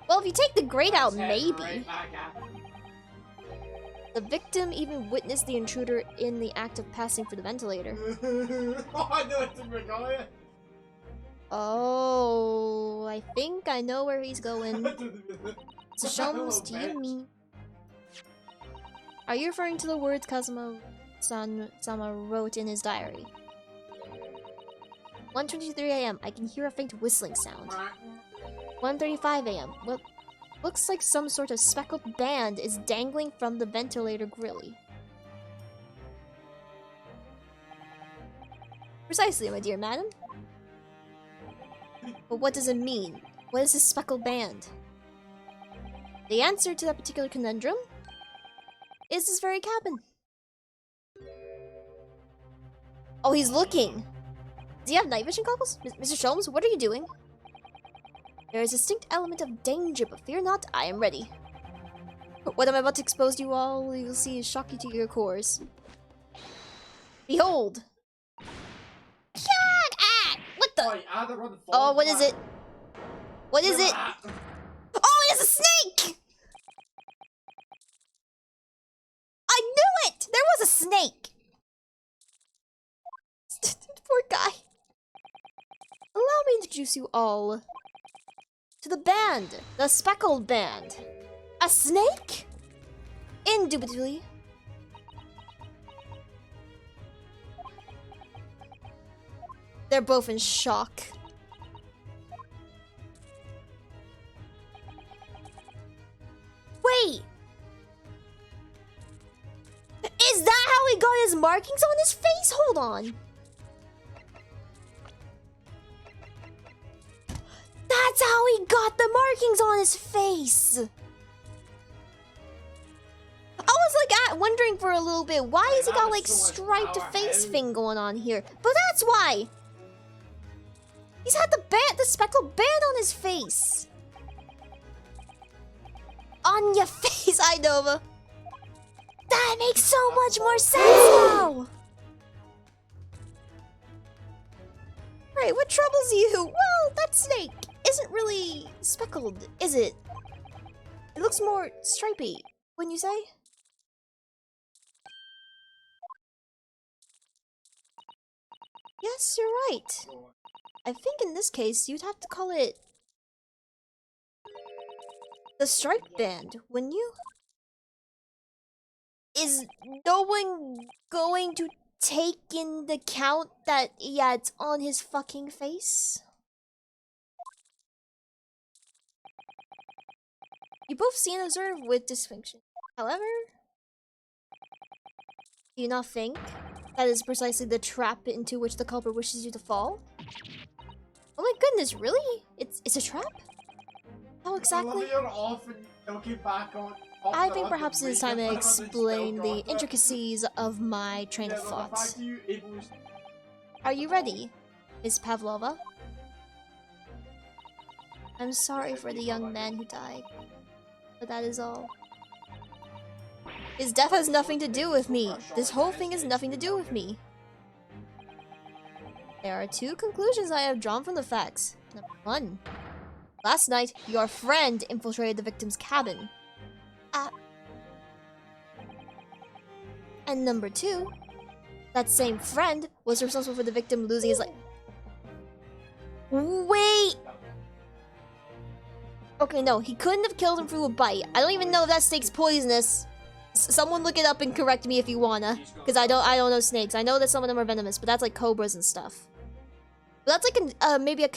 Well, if you take the grate out, maybe. The victim even witnessed the intruder in the act of passing for the ventilator. Oh, I know it's going. Oh, I think I know where he's going. So Sholmes, do you mean... Are you referring to the words Kazuma-sama wrote in his diary? 1:23 a.m. I can hear a faint whistling sound. 1:35 a.m. What looks like some sort of speckled band is dangling from the ventilator grille. Precisely, my dear madam. But what does it mean? What is this speckled band? The answer to that particular conundrum is this very cabin. Oh, he's looking. Does he have night vision goggles? Mr. Sholmes, what are you doing? There is a distinct element of danger, but fear not, I am ready. What I'm about to expose to you all, you will see is shock you to your cores. Behold! What the? Oh, what is it? What is it? Oh, it is a snake! I knew it! There was a snake! Poor guy. Allow me to introduce you all to the band, the speckled band. A snake? Indubitably. They're both in shock. Wait! Is that how he got his markings on his face? Hold on. That's how he got the markings on his face. I was like wondering for a little bit, why has he got like striped face thing going on here? But that's why. He's had the speckled band on his face. On your face, I know. That makes so much more sense now. Right, what troubles you? Well, that snake isn't really speckled, is it? It looks more stripy, wouldn't you say? Yes, you're right. I think in this case, you'd have to call it the strike band, wouldn't you? Is no one going to take in the count that, yeah, it's on his fucking face? You both see and observe with distinction. However, do you not think that is precisely the trap into which the culprit wishes you to fall? Oh my goodness, really? It's a trap? How I love exactly? that you're off and looking back on. I think perhaps it is time to explain the intricacies of my train of thought. Are you ready, Miss Pavlova? I'm sorry for the young man who died, but that is all. His death has nothing to do with me. This whole thing has nothing to do with me. There are two conclusions I have drawn from the facts. Number one, last night, your friend infiltrated the victim's cabin. And number two, that same friend was responsible for the victim losing his life. Wait! Okay, no, he couldn't have killed him through a bite. I don't even know if that snake's poisonous. Someone look it up and correct me if you wanna, because I don't know snakes. I know that some of them are venomous, but that's like cobras and stuff. But that's like maybe a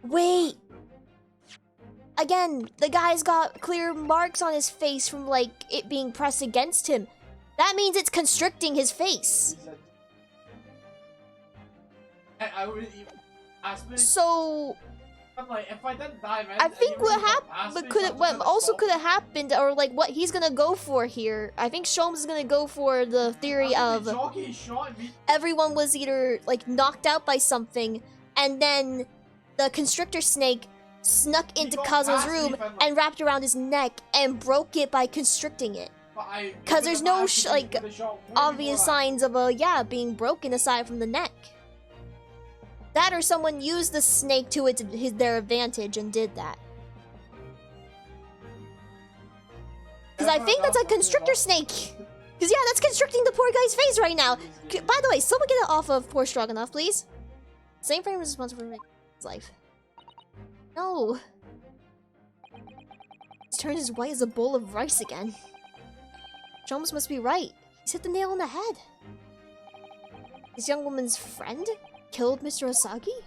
Wait. Again, the guy's got clear marks on his face from like it being pressed against him. That means it's constricting his face. I would even ask me. So I'm like, if I didn't die, man. I think what happened could have happened, or like what he's gonna go for here. I think Sholmes is gonna go for the theory of everyone was either like knocked out by something, and then the constrictor snake snuck into Kazu's room and wrapped around his neck and broke it by constricting it. Cause there's no like obvious signs of being broken aside from the neck. That or someone used the snake to their advantage and did that. Cause I think that's a constrictor snake. Cause yeah, that's constricting the poor guy's face right now. By the way, someone get it off of poor Stroganoff, please. Same frame is responsible for his life. No. He's turned as white as a bowl of rice again. Jones must be right. He's hit the nail on the head. This young woman's friend killed Mr. Osagi?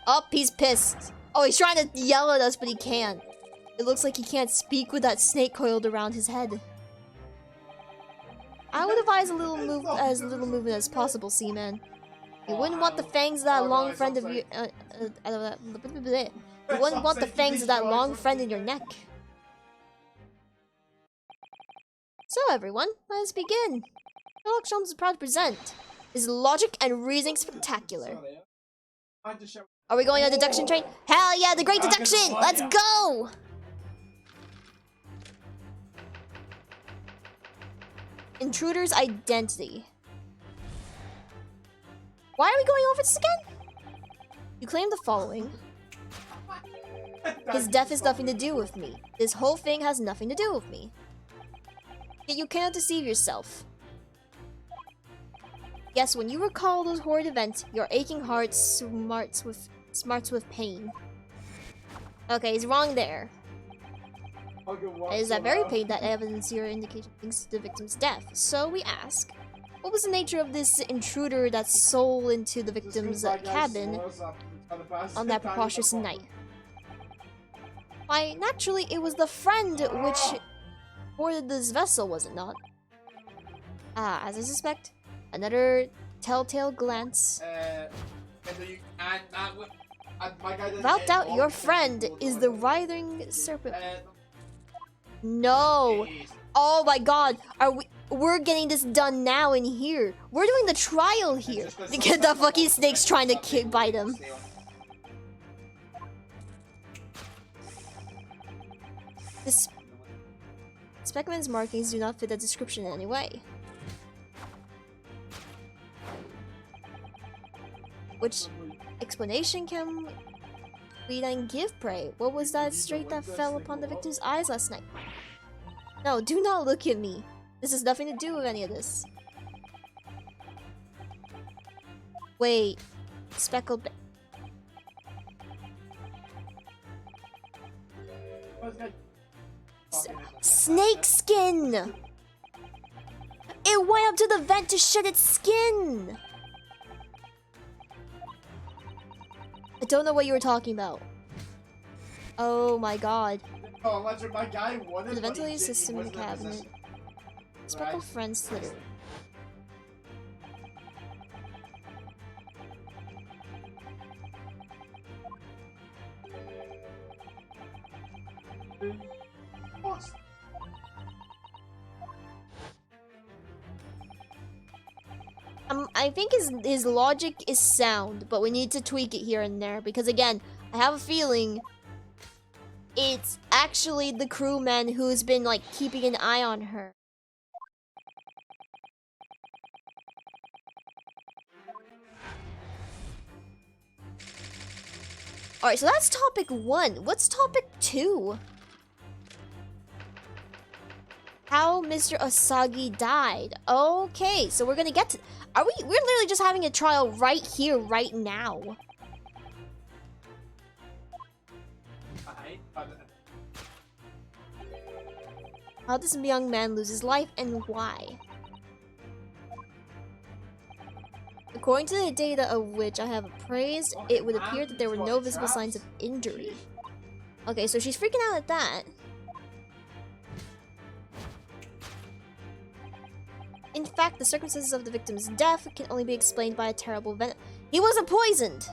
Oh, he's pissed. Oh, he's trying to yell at us, but he can't. It looks like he can't speak with that snake coiled around his head. I would advise as little movement as possible, Seaman. You wouldn't want the fangs of that long friend of you. You wouldn't want the fangs of that long friend in your neck. So everyone, let us begin. Sherlock Holmes is proud to present his logic and reasoning spectacular. Are we going on a deduction train? Hell yeah, the great deduction! Let's go! Intruder's identity. Why are we going over this again? You claim the following. His death has nothing to do with me. This whole thing has nothing to do with me. Yet you cannot deceive yourself. Yes, when you recall those horrid events, your aching heart smarts with pain. Okay, he's wrong there. It is that very pain that evidence your indication links to the victim's death. So we ask, what was the nature of this intruder that stole into the victim's cabin on that preposterous night? Why, naturally, it was the friend which boarded this vessel, was it not? Ah, as I suspect, another telltale glance. Without doubt, your friend is the writhing serpent. No! Oh my god, we're getting this done now in here. We're doing the trial here. The fucking snake's trying to bite him. This Speckman's markings do not fit the description in any way. Which explanation can we then give, pray? What was that streak that fell upon the victim's eyes last night? No, do not look at me. This has nothing to do with any of this. Wait. Speckled. Oh, this guy- Snake skin! It went up to the vent to shed its skin! I don't know what you were talking about. Oh my god. Oh, Ledger, my guy wanted, The but he ventilator didn't- he system in the wasn't in cabinet. position. Speckled Right. friend slitter. Oh, I think his logic is sound, but we need to tweak it here and there because again, I have a feeling it's actually the crewman who's been like keeping an eye on her. Alright, so that's topic 1. What's topic 2? How Mr. Asagi died. Okay, so we're gonna get to... We're literally just having a trial right here, right now. How does a young man lose his life and why? According to the data of which I have appraised, it would appear that there were no visible signs of injury. Okay, so she's freaking out at that. In fact, the circumstances of the victim's death can only be explained by a terrible venom. He wasn't poisoned!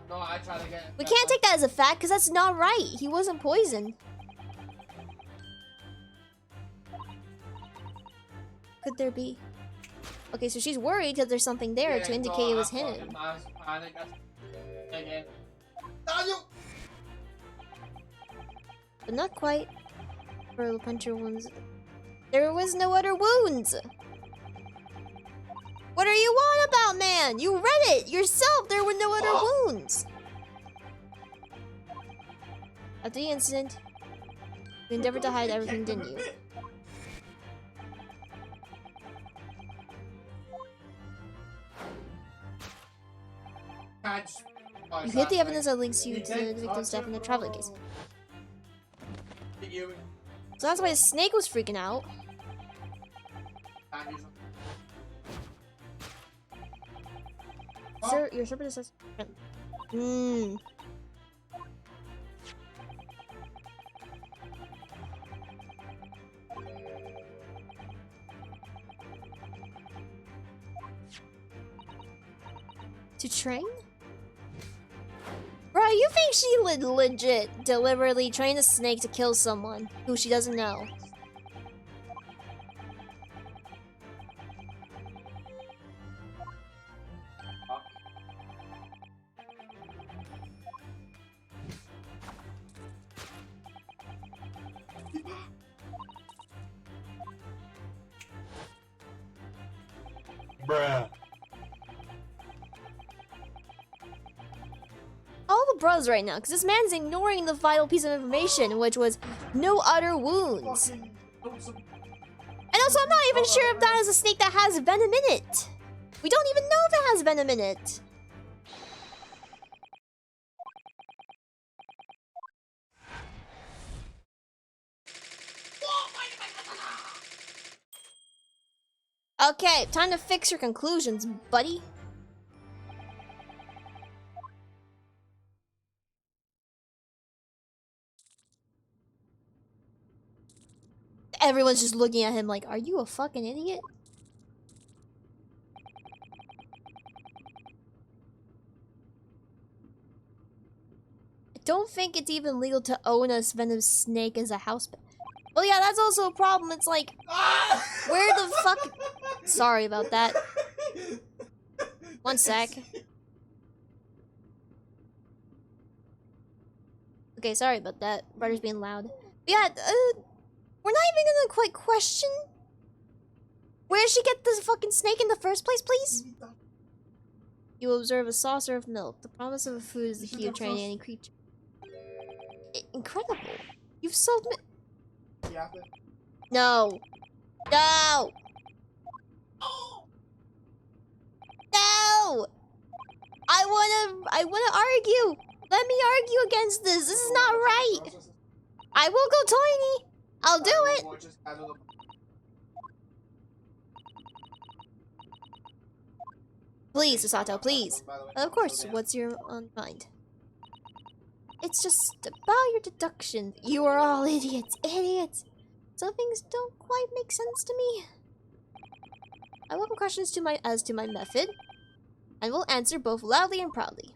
No, I try to get. We can't take that as a fact, because that's not right. He wasn't poisoned. Could there be? Okay, so she's worried that there's something there to indicate it was him. But not quite. For puncture wounds. There was no other wounds! What are you on about, man? You read it yourself! There were no other wounds! After the incident, you endeavored to hide everything, didn't you? You hid the evidence that links you to the victim's death in the traveling case. So that's why Snake was freaking out. Sir, your serpent is... To train? Bro, you think she would legit deliberately train a snake to kill someone who she doesn't know? Bruh. All the bros right now, because this man's ignoring the vital piece of information, which was no other wounds. And also, I'm not even sure if that is a snake that has venom in it. We don't even know if it has venom in it. Okay, time to fix your conclusions, buddy. Everyone's just looking at him like, are you a fucking idiot? I don't think it's even legal to own a venomous snake as a house pet. Well, yeah, that's also a problem. It's like, where the fuck... Sorry about that. One sec. Okay, sorry about that. Brother's being loud. But yeah, we're not even gonna quite question where did she get this fucking snake in the first place, please? You observe a saucer of milk. The promise of a food is the key of training any creature. Incredible. You've sold me. No. No! I wanna argue. Let me argue against this. This is not right. I will go tiny. I'll do it. Please, Sato, please. Of course, what's your on mind? It's just about your deduction. You are all idiots, idiots. Some things don't quite make sense to me. I welcome questions as to my method, and will answer both loudly and proudly.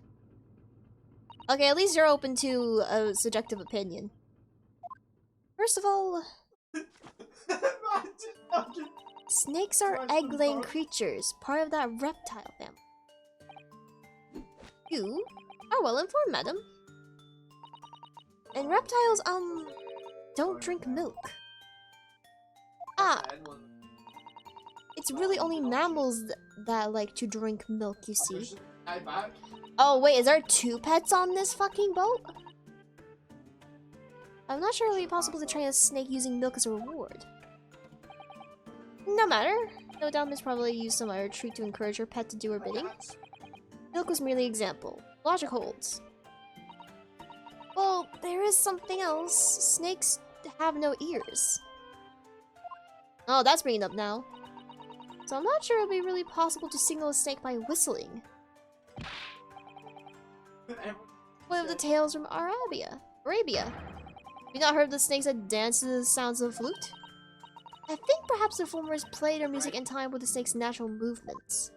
Okay, at least you're open to a subjective opinion. First of all, snakes are egg-laying creatures, part of that reptile family. You are well informed, madam. And reptiles, don't drink milk. Ah, it's really only mammals that like to drink milk, you see. Oh wait, is there 2 pets on this fucking boat? I'm not sure it would be possible to train a snake using milk as a reward. No matter. No doubt Miss probably used some other treat to encourage her pet to do her bidding. Milk was merely example. Logic holds. Well, there is something else. Snakes have no ears. Oh, that's bringing up now. So I'm not sure it would be really possible to signal a snake by whistling. What of the tales from Arabia? Have you not heard of the snakes that dance to the sounds of a flute? I think perhaps the performers play their music in time with the snake's natural movements.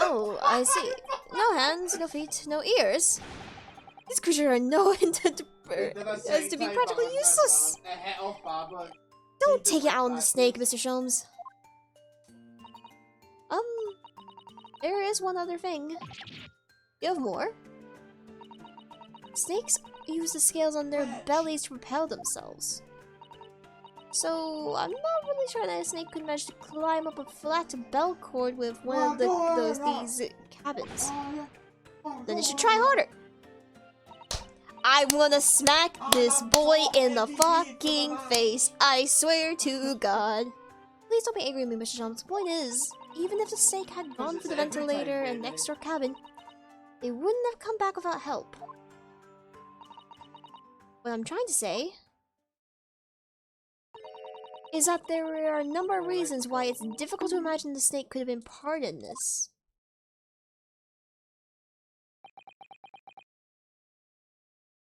Oh, I see. No hands, no feet, no ears. These creatures are known as to be practically useless. Don't take it out on the snake, Mr. Sholmes. There is one other thing. You have more? Snakes use the scales on their bellies to propel themselves. So, I'm not really sure that a snake could manage to climb up a flat bell cord with one of these cabins. Then it should try harder. I wanna smack this boy in the fucking face. I swear to God. Please don't be angry with me, Mr. Sholmes. The point is, even if the snake had gone for the ventilator and next door cabin, they wouldn't have come back without help. What I'm trying to say is that there are a number of reasons why it's difficult to imagine the snake could have been part in this.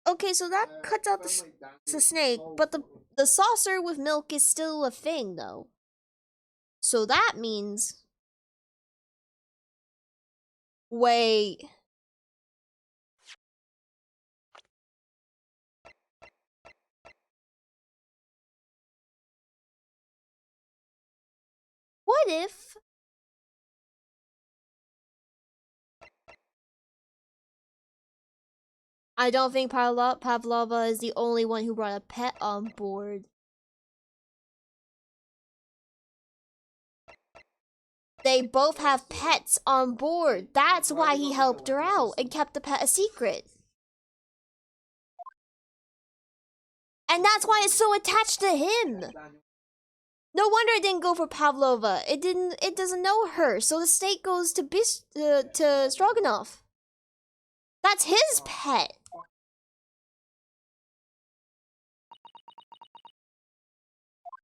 Okay, so that cuts out the snake, but the saucer with milk is still a thing, though. So that means... Wait... What if... I don't think Pavlova is the only one who brought a pet on board. They both have pets on board. That's why he helped her out and kept the pet a secret. And that's why it's so attached to him. No wonder it didn't go for Pavlova. It doesn't know her, so the snake goes to Stroganoff. That's his pet.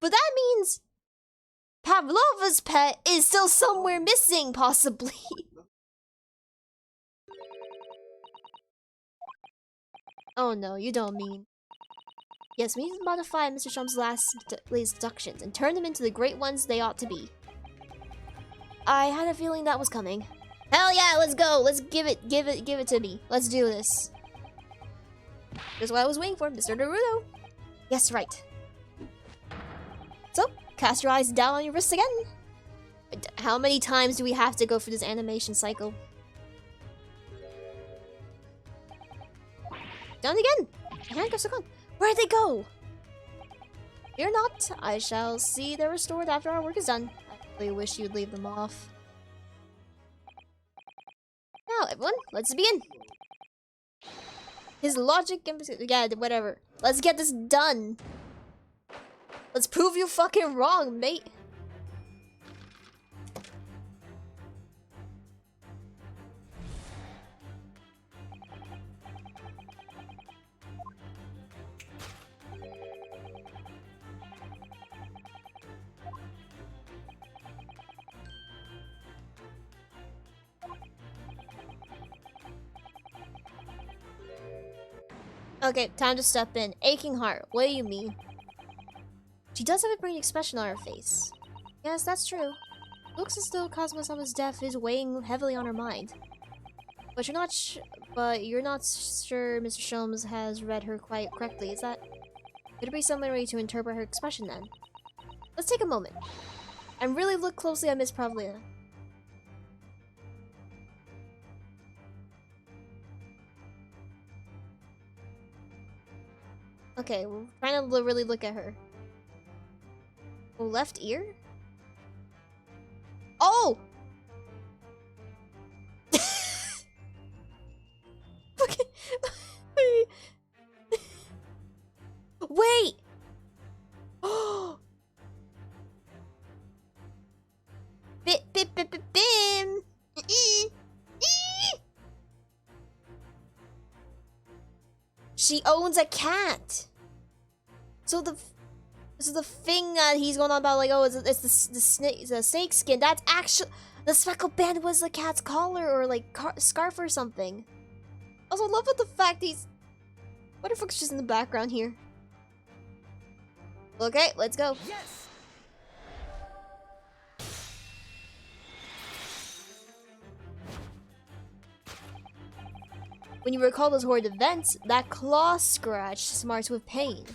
But that means Pavlova's pet is still somewhere missing, possibly. Oh no, you don't mean. Yes, we need to modify Mr. Shum's latest deductions and turn them into the great ones they ought to be. I had a feeling that was coming. Hell yeah, let's go. Let's give it to me. Let's do this. That's what I was waiting for, Mr. Naruto. Yes, right. So, cast your eyes down on your wrists again. How many times do we have to go through this animation cycle? Down again. Handcuffs are gone. Where'd they go? Fear not. I shall see they're restored after our work is done. I really wish you'd leave them off. Now, everyone, let's begin. His logic and... yeah, whatever. Let's get this done. Let's prove you fucking wrong, mate. Okay, time to step in. Aching heart, what do you mean? She does have a pretty expression on her face. Yes, that's true. Looks as though Cosmo-sama's death is weighing heavily on her mind. But you're not sure Mr. Sholmes has read her quite correctly, is that? Could it be some way to interpret her expression then? Let's take a moment and really look closely at Miss Pavlina. Okay, we're trying to really look at her. Oh, left ear? Oh! Okay. Wait! Oh! Bim! She owns a cat! So the thing that he's going on about, like, oh, it's the snake skin. That's actually the speckled band was the cat's collar or like scarf or something. Also, I love the fact he's what the fuck's just in the background here. Okay, let's go. Yes. When you recall those horrid events, that claw scratch smarts with pain.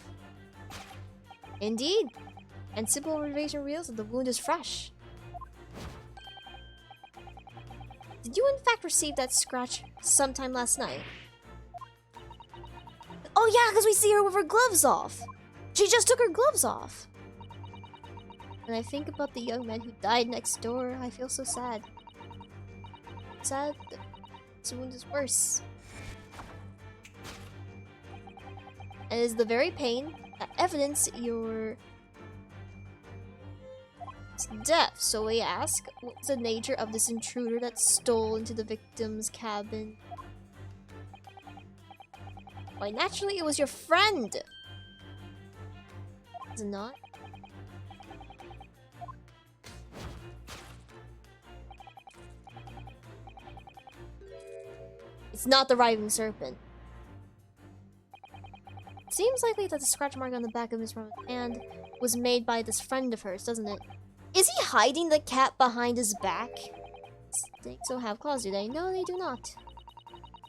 Indeed. And simple observation reveals that the wound is fresh. Did you in fact receive that scratch sometime last night? Oh yeah, because we see her with her gloves off. She just took her gloves off. When I think about the young man who died next door, I feel so sad. Sad that this wound is worse. And it is the very pain that evidence your death. So we ask, what's the nature of this intruder that stole into the victim's cabin? Why, naturally it was your friend! Is it not? It's not the writhing serpent. Seems likely that the scratch mark on the back of his hand was made by this friend of hers, doesn't it? Is he hiding the cat behind his back? Snakes don't have claws, do they? No, they do not.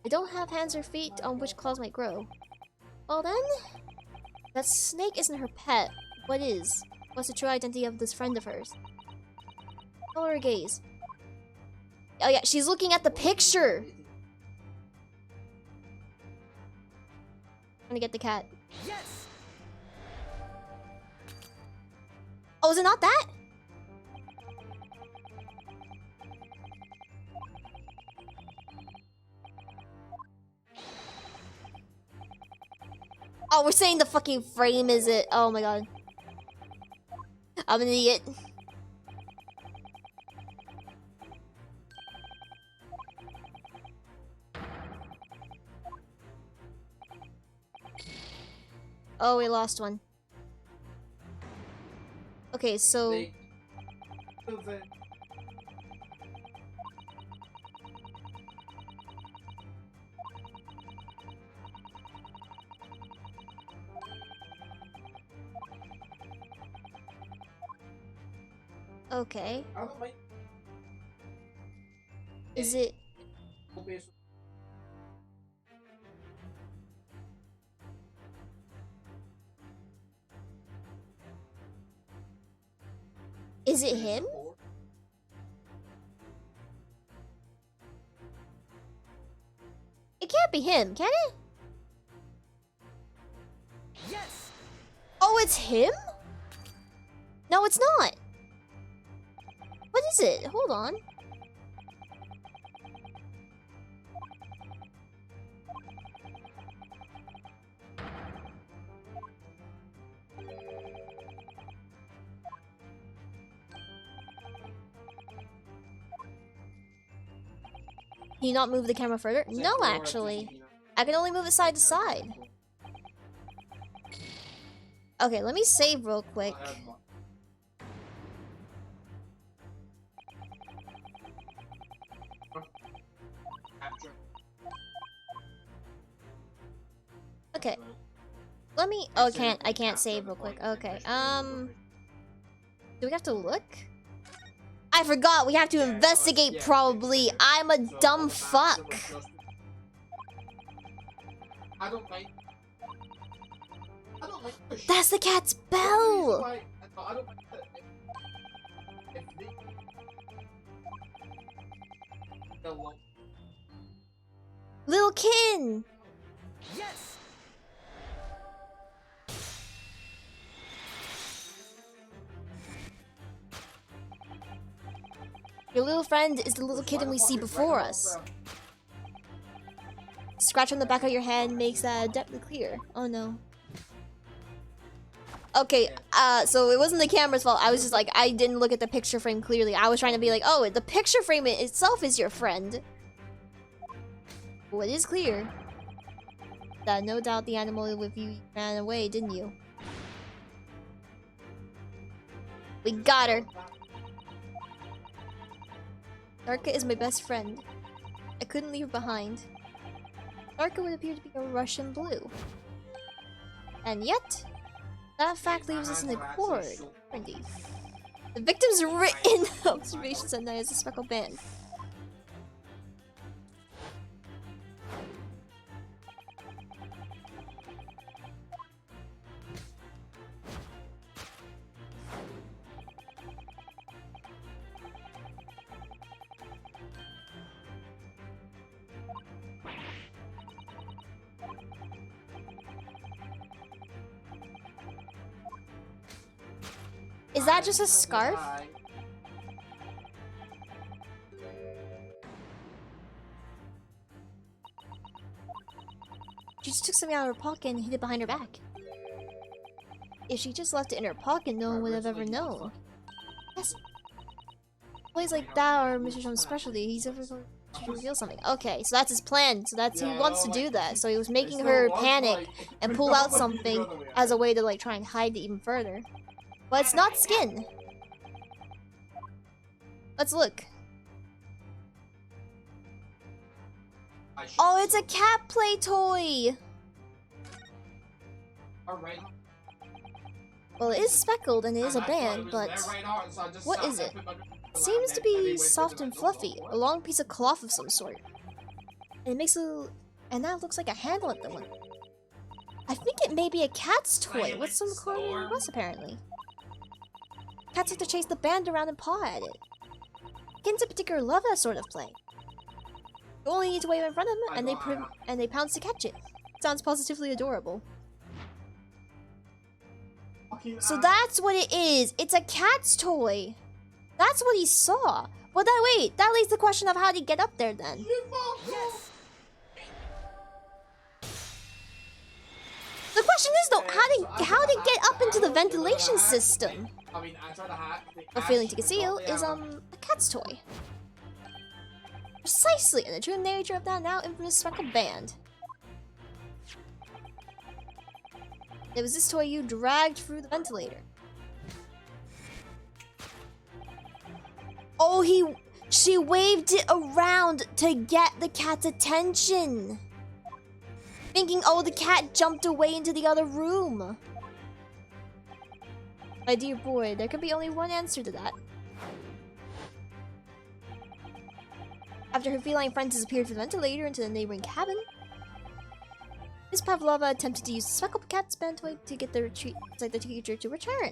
They don't have hands or feet on which claws might grow. Well then, that snake isn't her pet. What is? What's the true identity of this friend of hers? Follow her gaze. Oh yeah, she's looking at the picture! Trying to get the cat. Yes. Oh, is it not that? Oh, we're saying the fucking frame is it. Oh my god. I'm an idiot. Oh, we lost one. Okay, so... Snake. Kills it. Okay. I don't mind. Is it... Is it him? It can't be him, can it? Yes. Oh, it's him? No, it's not. What is it? Hold on. Can you not move the camera further? No, actually. I can only move it side to side. Okay, let me save real quick. Okay. Let me. Oh, I can't save real quick. Okay. Do we have to look? I forgot. We have to investigate. Probably. I'm a dumb fuck. I don't like. I don't like the That's the cat's The only reason bell. why I don't like if the Little kin. Yes! Your little friend is the little kitten we see before us. Scratch on the back of your hand makes that definitely clear. Oh no. Okay, so it wasn't the camera's fault. I was just like, I didn't look at the picture frame clearly. I was trying to be like, oh, the picture frame itself is your friend. Well, it is clear that no doubt the animal with you ran away, didn't you? We got her. Darka is my best friend. I couldn't leave her behind. Darka would appear to be a Russian blue. And yet, that fact leaves us in accord. Indeed. The victim's written observations at night as a speckled band. Is that just a scarf? She just took something out of her pocket and hid it behind her back. If she just left it in her pocket, no one would have ever known. Yes. Plays like that are Mr. Jones' specialty. He's ever going to reveal something. Okay, so that's his plan. So that's he wants to do that. So he was making her panic and pull out something as a way to like try and hide it even further. But it's not skin. Let's look. Oh, it's a cat play toy! Alright. Well, it is speckled and it is a band, but what is it? It seems to be soft and fluffy, a long piece of cloth of some sort. And it makes a... and that looks like a handle at the one. I think it may be a cat's toy with some corny bus, apparently. Cats like to chase the band around and paw at it. Kittens in particular love that sort of play. You only need to wave in front of them, and they pounce to catch it. Sounds positively adorable. So that's what it is. It's a cat's toy. That's what he saw. Well, wait, that leaves the question of how did he get up there then? Yes! The question is though, how did get up into the ventilation system? But failing to conceal is a cat's toy. Precisely, and the true nature of that now infamous speckled band. It was this toy you dragged through the ventilator. Oh, she waved it around to get the cat's attention. Thinking, oh, the cat jumped away into the other room. My dear boy, there could be only one answer to that. After her feline friend disappeared from the ventilator into the neighboring cabin, Miss Pavlova attempted to use the speckled cat's band toy to get the creature to return.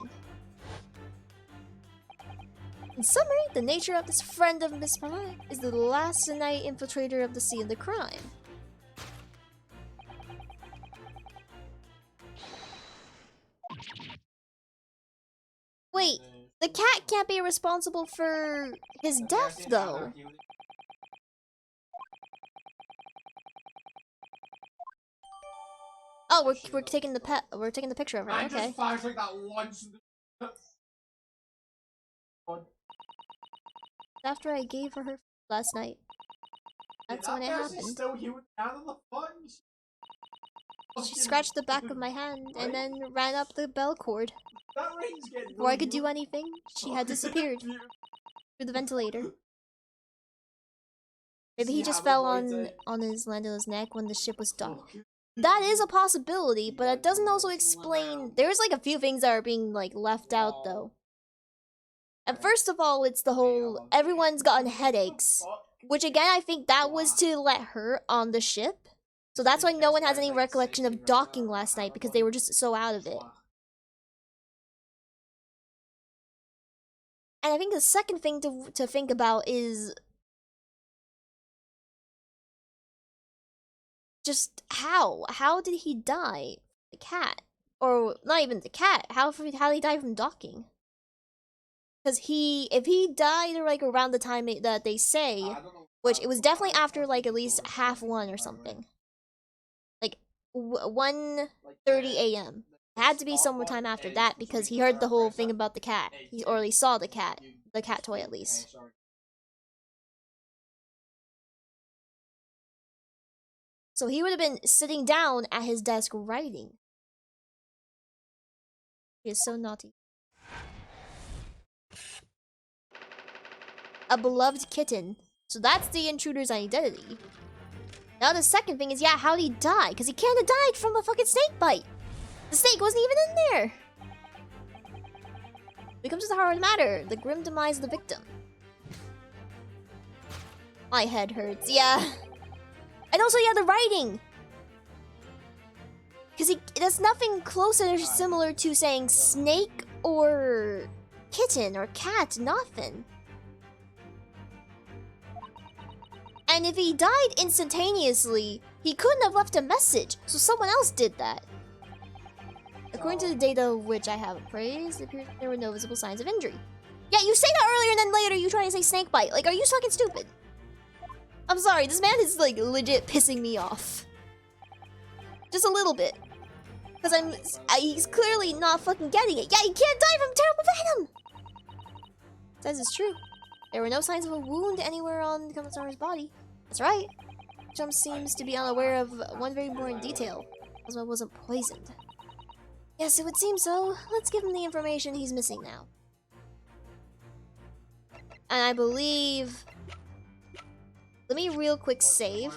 In summary, the nature of this friend of Miss Pavlova is the last night infiltrator of the scene of the crime. Wait, the cat can't be responsible for his death, though. Oh, we're taking the picture of her. I Okay. just fired like that once. After I gave her last night. That's when it happened. Still human out of the funds. She scratched the back of my hand and then ran up the bell cord. That rain's getting Before I could do anything, she had disappeared through the ventilator. Maybe he just fell on his land on his neck when the ship was docked. That is a possibility, but that doesn't also explain. There's like a few things that are being like left out though. And first of all, it's the whole everyone's gotten headaches, which again I think that was to let her on the ship. So that's why no one has any recollection of docking last night because they were just so out of it. And I think the second thing to think about is just how? How did he die? The cat. Or not even the cat. How did he die from docking? Because if he died like around the time that they say, which it was definitely after like at least half one or something. Like 1:30 a.m. It had to be somewhere time after that because he heard the whole thing about the cat. Or he saw the cat toy at least. So he would have been sitting down at his desk writing. He is so naughty. A beloved kitten. So that's the intruder's identity. Now the second thing is, yeah, how did he die? Because he can't have died from a fucking snake bite. The snake wasn't even in there. Becomes the heart of the matter. The grim demise of the victim. My head hurts, yeah. And also, yeah, the writing. Because that's nothing closer or similar to saying snake or kitten or cat, nothing. And if he died instantaneously, he couldn't have left a message, so someone else did that. According to the data which I have appraised, it appears there were no visible signs of injury. Yeah, you say that earlier and then later you try to say snake bite. Like, are you fucking stupid? I'm sorry, this man is like legit pissing me off. Just a little bit. Because he's clearly not fucking getting it. Yeah, he can't die from terrible venom! Says it's true. There were no signs of a wound anywhere on the Commissar's body. That's right. Chum seems to be unaware of one very important detail. Ozma wasn't poisoned. Yes, it would seem so. Let's give him the information he's missing now. And I believe... Let me real quick save.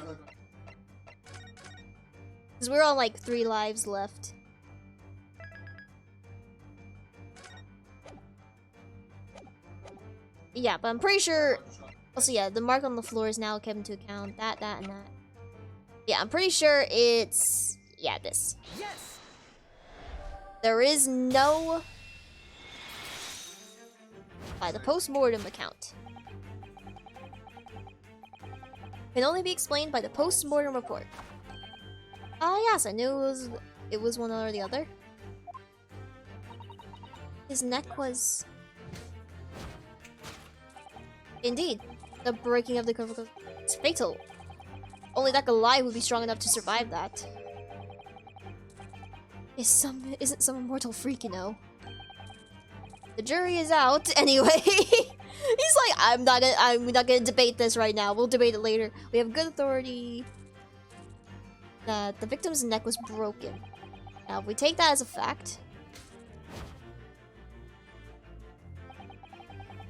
Because we're on like 3 lives left. Yeah, but I'm pretty sure... Also, yeah, the mark on the floor is now kept into account. That, and that. Yeah, I'm pretty sure it's... Yeah, this. Yes. There is no... By the post-mortem account. Can only be explained by the post-mortem report. Ah, yes, I knew it was one or the other. His neck was... Indeed, the breaking of the clavicle is fatal. Only that Goliath would be strong enough to survive that. Isn't some immortal freak, you know. The jury is out anyway. He's like, I'm not gonna debate this right now. We'll debate it later. We have good authority that the victim's neck was broken. Now, if we take that as a fact,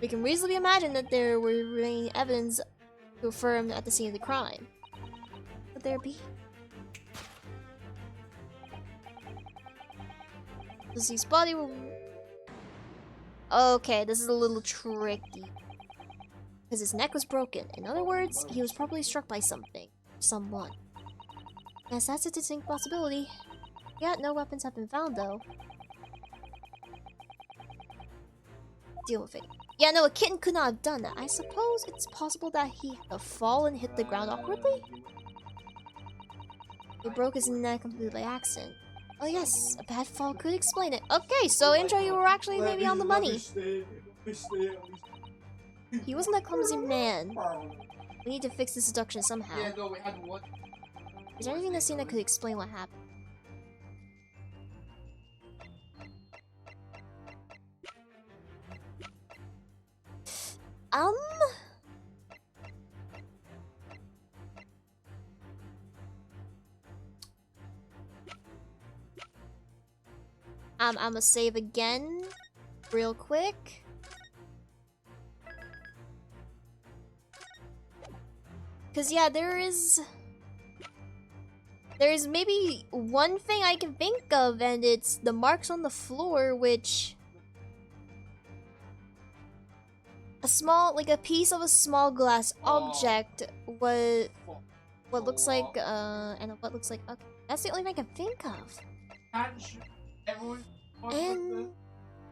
we can reasonably imagine that there were remaining evidence to affirm at the scene of the crime. Would there be? Deceased body will... Okay, this is a little tricky. Because his neck was broken. In other words, he was probably struck by something. Someone. Yes, that's a distinct possibility. Yeah, no weapons have been found, though. Deal with it. Yeah, no, a kitten could not have done that. I suppose it's possible that he had to fall and hit the ground awkwardly? He broke his neck completely by accident. Oh yes, a bad fall could explain it. Okay, so Intro, you were actually maybe on the money. He wasn't a clumsy man. We need to fix this deduction somehow. Is there anything in the scene that could explain what happened? I'ma save again, real quick. Cause yeah, there is... There's maybe one thing I can think of, and it's the marks on the floor, which a piece of a small glass object was what looks like and what looks like, okay, that's the only thing I can think of. Everyone. And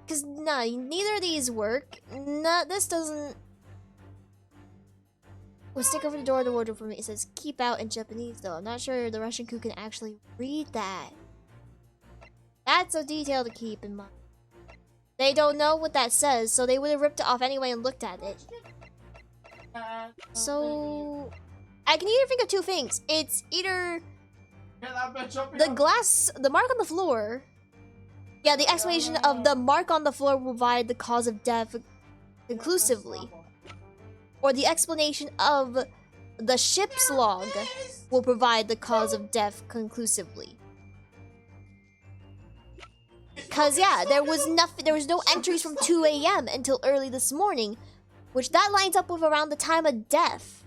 because nah, neither of these work. Nah, this doesn't. We'll stick over the door of the wardrobe for me. It says keep out in Japanese though. I'm not sure the Russian crew can actually read that. That's a detail to keep in mind. They don't know what that says, so they would have ripped it off anyway and looked at it. So I can either think of two things. It's either the glass, the mark on the floor. Yeah, the explanation of the mark on the floor will provide the cause of death conclusively. Or the explanation of the ship's log will provide the cause of death conclusively. Cause yeah, there was no entries from 2 a.m. until early this morning, which that lines up with around the time of death.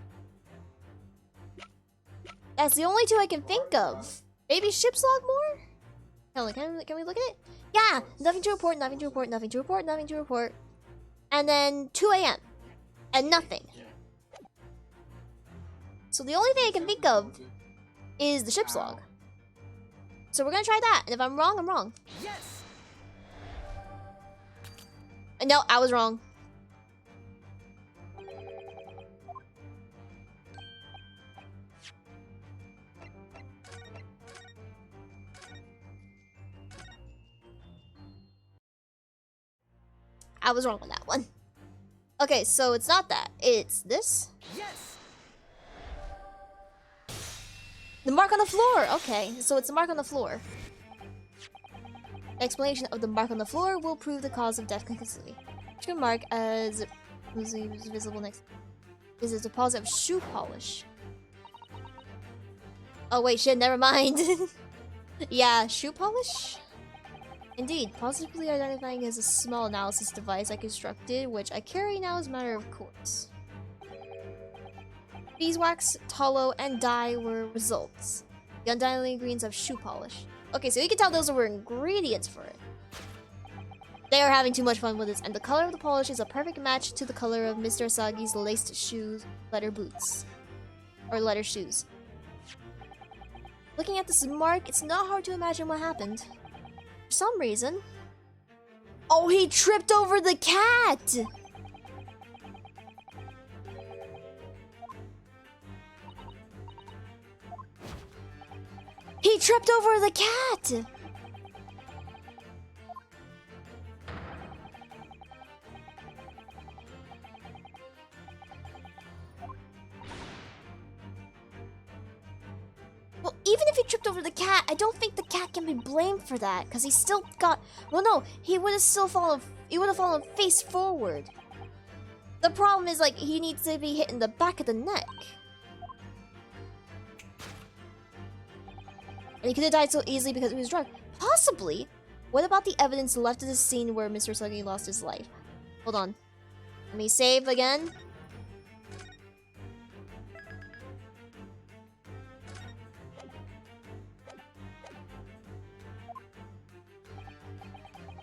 That's the only two I can think of. Maybe ship's log more? Hell, can we look at it? Yeah, nothing to report, nothing to report, nothing to report, nothing to report. And then 2 a.m. and nothing. So the only thing I can think of is the ship's log. So we're gonna try that, and if I'm wrong, I'm wrong. Yes. No, I was wrong. I was wrong on that one. Okay, so it's not that. It's this. Yes. The mark on the floor! Okay, so it's the mark on the floor. Explanation of the mark on the floor will prove the cause of death conclusively. Which can mark as visible next is a deposit of shoe polish. Oh wait, shit, never mind. Yeah, shoe polish? Indeed, positively identifying as a small analysis device I constructed, which I carry now as a matter of course. Beeswax, tallow, and dye were results. The undying ingredients of shoe polish. Okay, so you can tell those were ingredients for it. They are having too much fun with this, and the color of the polish is a perfect match to the color of Mr. Asagi's laced shoes, leather boots. Or leather shoes. Looking at this mark, it's not hard to imagine what happened. For some reason... Oh, he tripped over the cat! He tripped over the cat! Well, even if he tripped over the cat, I don't think the cat can be blamed for that, because he still got... Well, no, he would have still fallen... He would have fallen face forward. The problem is, like, he needs to be hit in the back of the neck. And he could have died so easily because he was drunk. Possibly. What about the evidence left at the scene where Mr. Suggy lost his life? Hold on. Let me save again.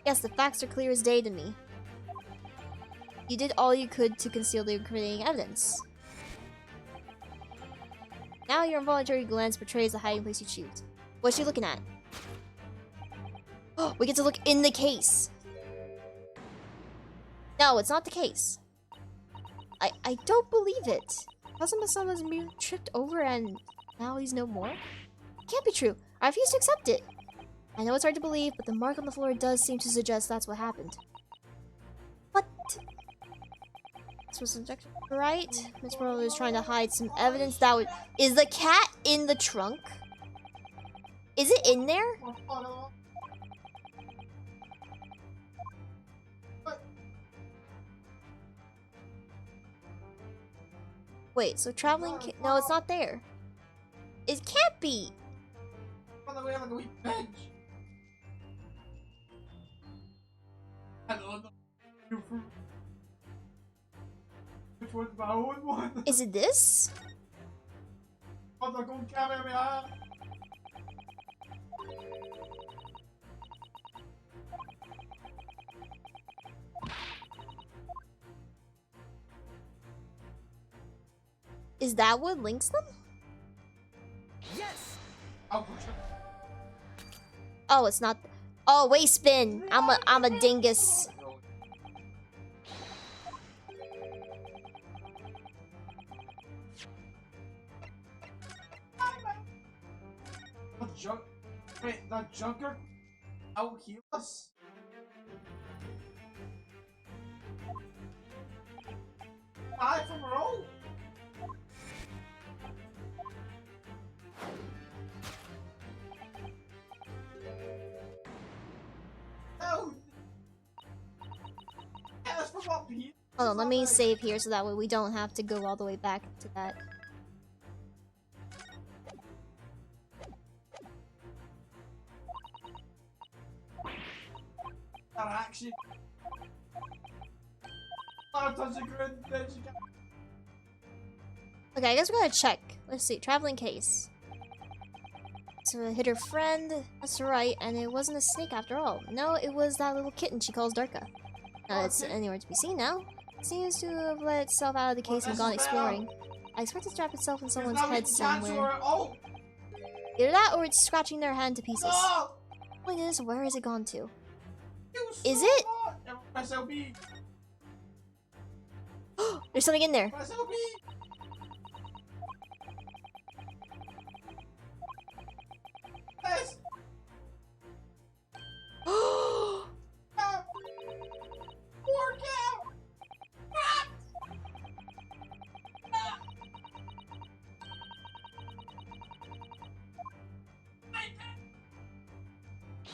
Yes, the facts are clear as day to me. You did all you could to conceal the incriminating evidence. Now your involuntary glance betrays the hiding place you choose. What's she looking at? Oh, we get to look in the case. No, it's not the case. I don't believe it. Kazuma-san was merely tripped over and now he's no more? It can't be true. I refuse to accept it. I know it's hard to believe, but the mark on the floor does seem to suggest that's what happened. What? This was subjective, right? Miss Pearl is trying to hide some evidence that would... Is the cat in the trunk? Is it in there? Wait, so traveling... No, it's not there. It can't be. Is it this? Is that what links them? Yes. Oh, Oh, it's not. Oh, waist spin. I'm a dingus. Wait, the Junker out heal us? 5 from a row? No! Yeah, that's from up here. Hold on, let me save here so that way we don't have to go all the way back to that. That action. Oh, touch a grid, then she got. Okay, I guess we gotta check. Let's see, traveling case. So I hit her friend, that's right, and it wasn't a snake after all. No, it was that little kitten she calls Darka. It's anywhere to be seen now. It seems to have let itself out of the case and gone exploring. I expect it to trap itself in someone's head somewhere. Oh! Either that or it's scratching their hand to pieces. No! Point is, where has it gone to? You Is so it? hot. Press LB. There's something in there. Press LB. Yes. Ah. Work out. Ah. Ah.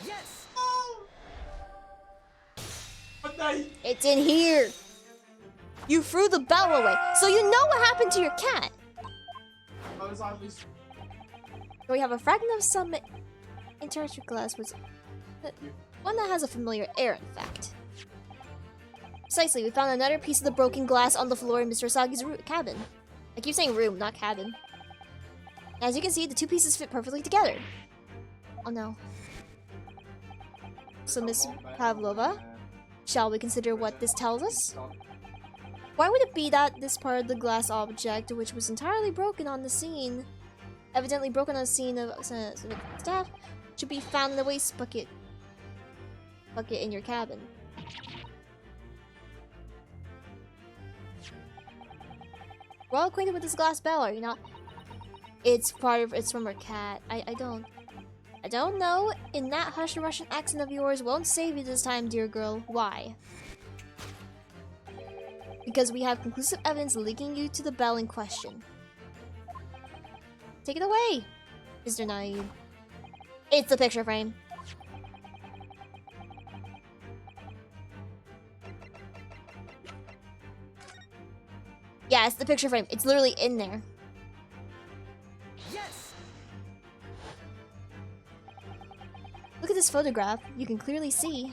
Yes. Oh. But they. It's in here. You threw the bell away, so you know what happened to your cat. I was obviously. We have a fragment of some interactive glass with one that has a familiar air, in fact. Precisely, we found another piece of the broken glass on the floor in Mr. Asagi's cabin. I keep saying room, not cabin. As you can see, the two pieces fit perfectly together. Oh no. So, Miss Pavlova, shall we consider what this tells us? Why would it be that this part of the glass object, which was entirely broken on the scene, evidently broken on the scene of staff, should be found in the waste bucket in your cabin? We're all acquainted with this glass bell, are you not? It's from her cat. I don't know. In that hushed Russian accent of yours won't save you this time, dear girl. Why? Because we have conclusive evidence linking you to the bell in question. Take it away, Mr. Naive. It's the picture frame. Yeah, it's the picture frame. It's literally in there. Yes. Look at this photograph. You can clearly see,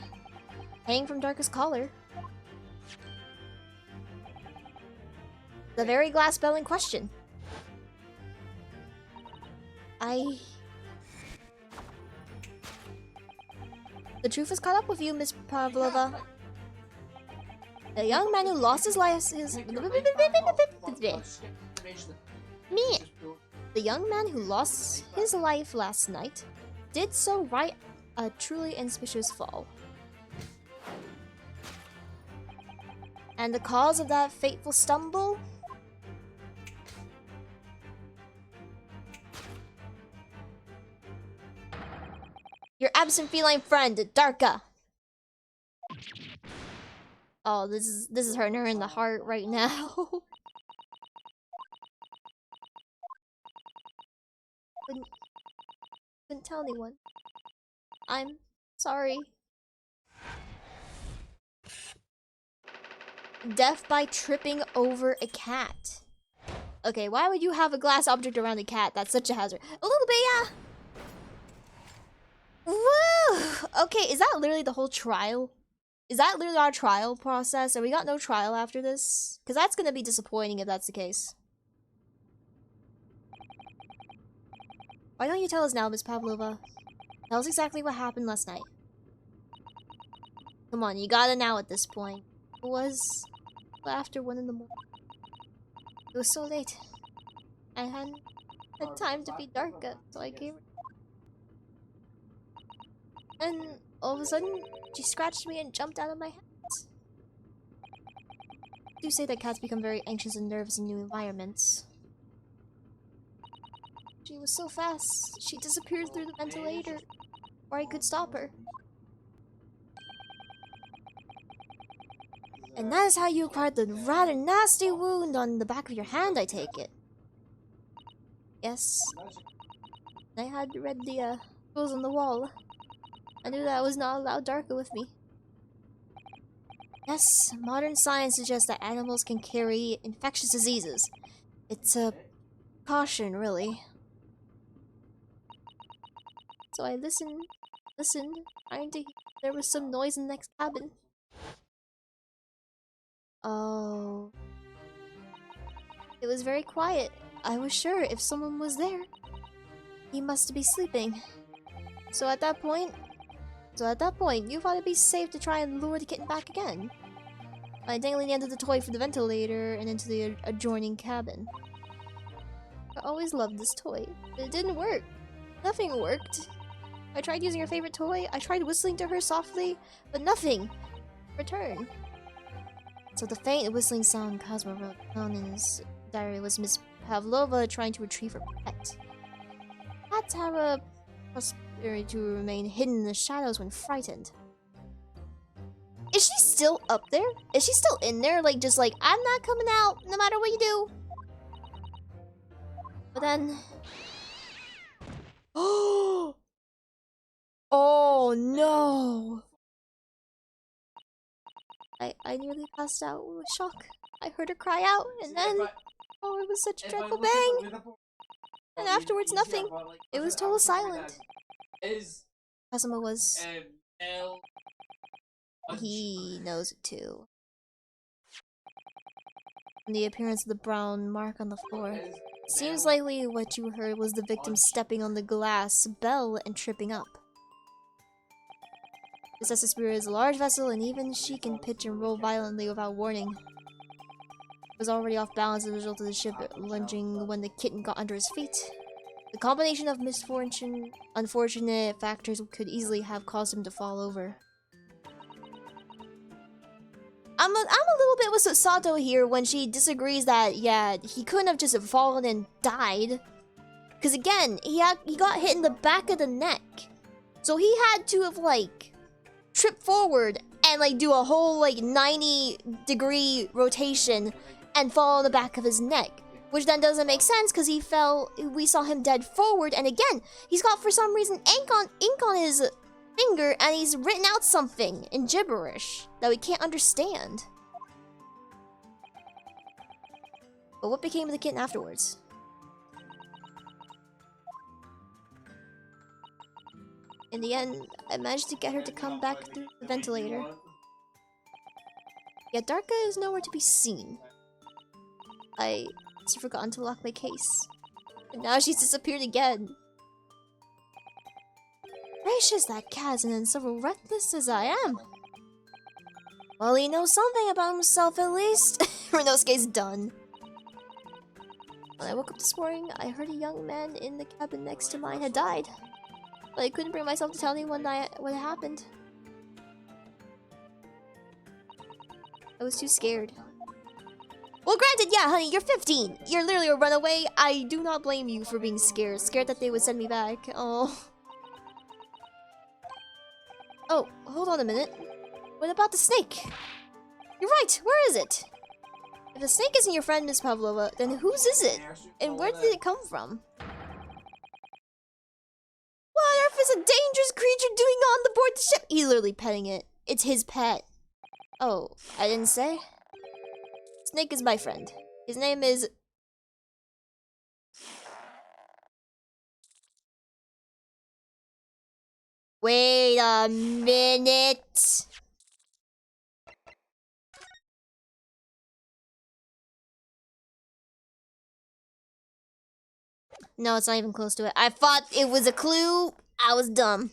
hanging from Darka's collar, the very glass bell in question. The truth has caught up with you, Miss Pavlova. The young man who lost his life The young man who lost his life last night did so right a truly inauspicious fall. And the cause of that fateful stumble? Your absent feline friend, Darka. Oh, this is hurting her in the heart right now. Couldn't tell anyone. I'm sorry. Death by tripping over a cat. Okay, why would you have a glass object around a cat? That's such a hazard. A little bit, yeah. Woo! Okay, is that literally the whole trial? Is that literally our trial process? And we got no trial after this? Because that's gonna be disappointing if that's the case. Why don't you tell us now, Miss Pavlova? Tell us exactly what happened last night. Come on, you gotta now at this point. It was after 1 in the morning. It was so late. I hadn't had time to feed Darka, so I gave her. And all of a sudden, she scratched me and jumped out of my hands. I do say that cats become very anxious and nervous in new environments. She was so fast, she disappeared through the ventilator, or I could stop her. And that is how you acquired the rather nasty wound on the back of your hand, I take it. Yes. I had read the rules on the wall. I knew that I was not allowed Darka with me. Yes, modern science suggests that animals can carry infectious diseases. It's a caution, really. So I listened, trying to hear if there was some noise in the next cabin. Oh. It was very quiet. I was sure if someone was there, he must be sleeping. So at that point, you thought it'd be safe to try and lure the kitten back again. By dangling the end of the toy from the ventilator and into the adjoining cabin. I always loved this toy, but it didn't work. Nothing worked. I tried using her favorite toy, I tried whistling to her softly, but returned. So the faint whistling sound Cosmo wrote down in his diary was Miss Pavlova trying to retrieve her pet. Cats have a prosperity to remain hidden in the shadows when frightened. Is she still up there? Is she still in there? Like, just like, I'm not coming out no matter what you do. But then... Oh! Oh no! I nearly passed out with shock. I heard her cry out, and then... Oh, it was such a dreadful bang! And afterwards, nothing. It was total silent. Kazuma was... He knows it too. And the appearance of the brown mark on the floor. Seems likely what you heard was the victim stepping on the glass bell and tripping up. The Cessa Spirit is a large vessel, and even she can pitch and roll violently without warning. It was already off balance as a result of the ship lunging when the kitten got under his feet. The combination of unfortunate factors could easily have caused him to fall over. I'm a little bit with Sato here when she disagrees that, yeah, he couldn't have just fallen and died. Because again, he got hit in the back of the neck. So he had to have, like, tripped forward and, like, do a whole, like, 90-degree rotation and fall on the back of his neck. Which then doesn't make sense because he fell, we saw him dead forward, and again, he's got, for some reason, ink on his finger, and he's written out something in gibberish that we can't understand. But what became of the kitten afterwards? In the end, I managed to get her to come back through the ventilator. Yet Darka is nowhere to be seen. I had forgotten to lock my case. And now she's disappeared again. Gracious, that cat isn't as reckless as I am. Well, he knows something about himself at least. Renosuke's done. When I woke up this morning, I heard a young man in the cabin next to mine had died. But I couldn't bring myself to tell anyone what had happened. I was too scared. Well, granted, yeah, honey, you're 15. You're literally a runaway. I do not blame you for being scared. Scared that they would send me back. Oh. Oh, hold on a minute. What about the snake? You're right, where is it? If the snake isn't your friend, Miss Pavlova, then whose is it? And where did it come from? What on earth is a dangerous creature doing on the board the ship? He's literally petting it. It's his pet. Oh, I didn't say? Snake is my friend. His name is... Wait a minute! No, it's not even close to it. I thought it was a clue. I was dumb.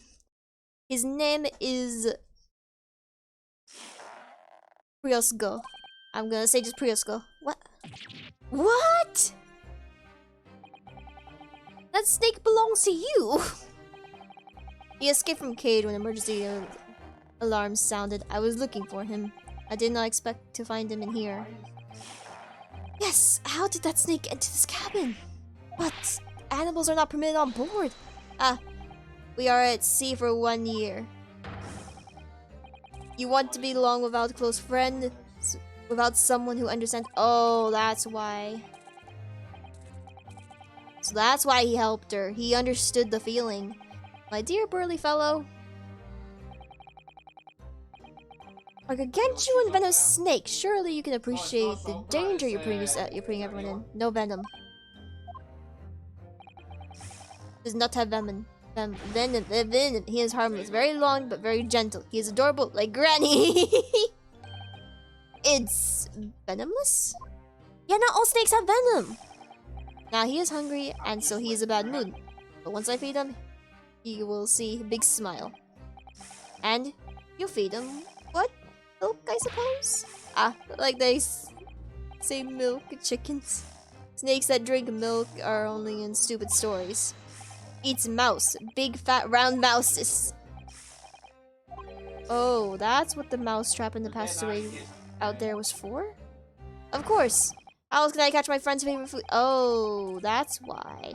His name is... Priosco. I'm gonna say just Priosco. What? What? That snake belongs to you! He escaped from cage when emergency alarms sounded. I was looking for him. I did not expect to find him in here. Yes, how did that snake enter this cabin? But animals are not permitted on board. Ah, we are at sea for 1 year. You want to be long without a close friend? Without someone who understands? Oh, that's why. So that's why he helped her. He understood the feeling. My dear burly fellow. A gargantuan venomous snake. Surely you can appreciate the danger you're putting everyone in. No venom. Does not have venom. Venom. He is harmless. Very long, but very gentle. He is adorable, like Granny. It's venomless? Yeah, not all snakes have venom. Now he is hungry, and so he is a bad mood. But once I feed him, he will see a big smile. And you feed him what? Milk, I suppose? Ah, like they say milk chickens. Snakes that drink milk are only in stupid stories. Eats mouse. Big fat round mouses. Oh, that's what the mouse trap in the passageway out there was for? Of course. How else can I catch my friend's favorite food? Oh, that's why.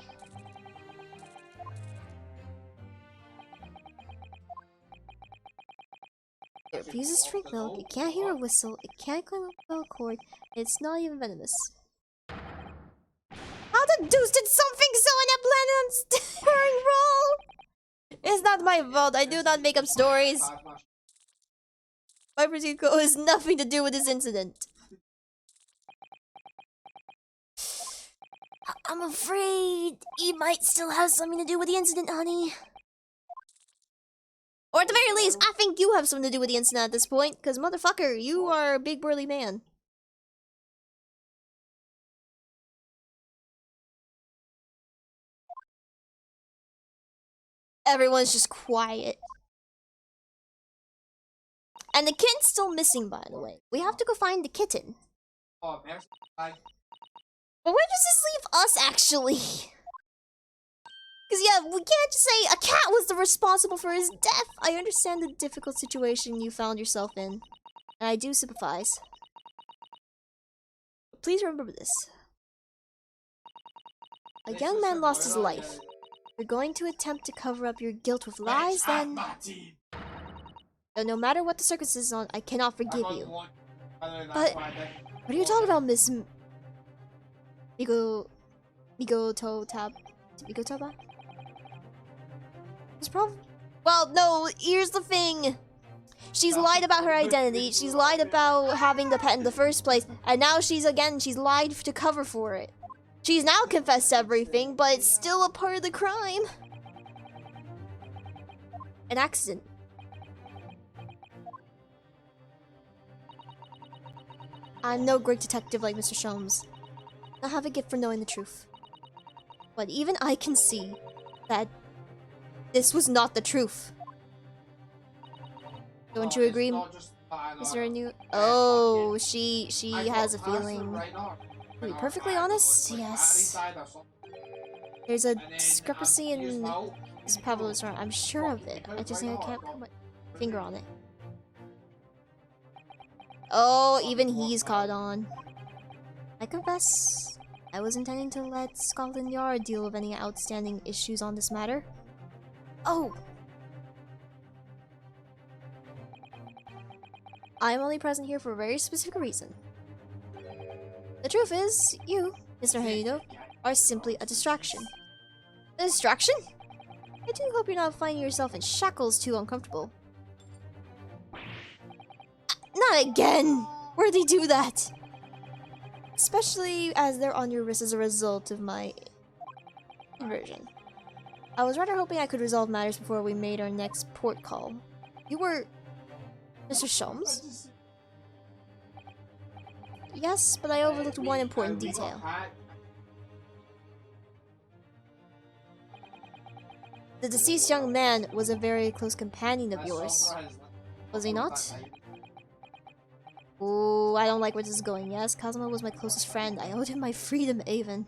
It refuses to drink milk, it can't hear a whistle, it can't climb up a cord, it's not even venomous. How the deuce did something so unpleasant starring role? It's not my fault, I do not make up stories. My pursuit goal has nothing to do with this incident. I'm afraid it might still have something to do with the incident, honey. Or at the very least, I think you have something to do with the incident at this point, because motherfucker, you are a big burly man. Everyone's just quiet. And the kitten's still missing, by the way. We have to go find the kitten. Oh, man. But where does this leave us, actually? Because, yeah, we can't just say a cat was the responsible for his death. I understand the difficult situation you found yourself in. And I do sympathize. But please remember this. A young man lost his life. If you're going to attempt to cover up your guilt with lies, then... No matter what the circumstances on, I cannot forgive you. But, what are you talking about, Miss... Migotaba? It's probably... Well, no, here's the thing. She's lied about her identity, she's lied about having the pet in the first place, and now she's lied to cover for it. She's now confessed everything, but it's still a part of the crime. An accident. I'm no great detective like Mr. Sholmes. I have a gift for knowing the truth. But even I can see that this was not the truth. Don't you agree? Is there a new... Oh, she has a feeling. To be perfectly honest, yes. There's a discrepancy in Miss Pavlov's arm. I'm sure of it. I just think I can't put my finger on it. Oh, even he's caught on. I confess, I was intending to let Scotland Yard deal with any outstanding issues on this matter. Oh! I am only present here for a very specific reason. The truth is, you, Mr. Haydo, are simply a distraction. A distraction? I do hope you're not finding yourself in shackles too uncomfortable. Not again! Where'd they do that? Especially as they're on your wrist as a result of my inversion. I was rather hoping I could resolve matters before we made our next port call. You were... Mr. Sholmes? Yes, but I overlooked one important detail. The deceased young man was a very close companion of yours. Was he not? Ooh, I don't like where this is going. Yes, Kazuma was my closest friend. I owed him my freedom, even.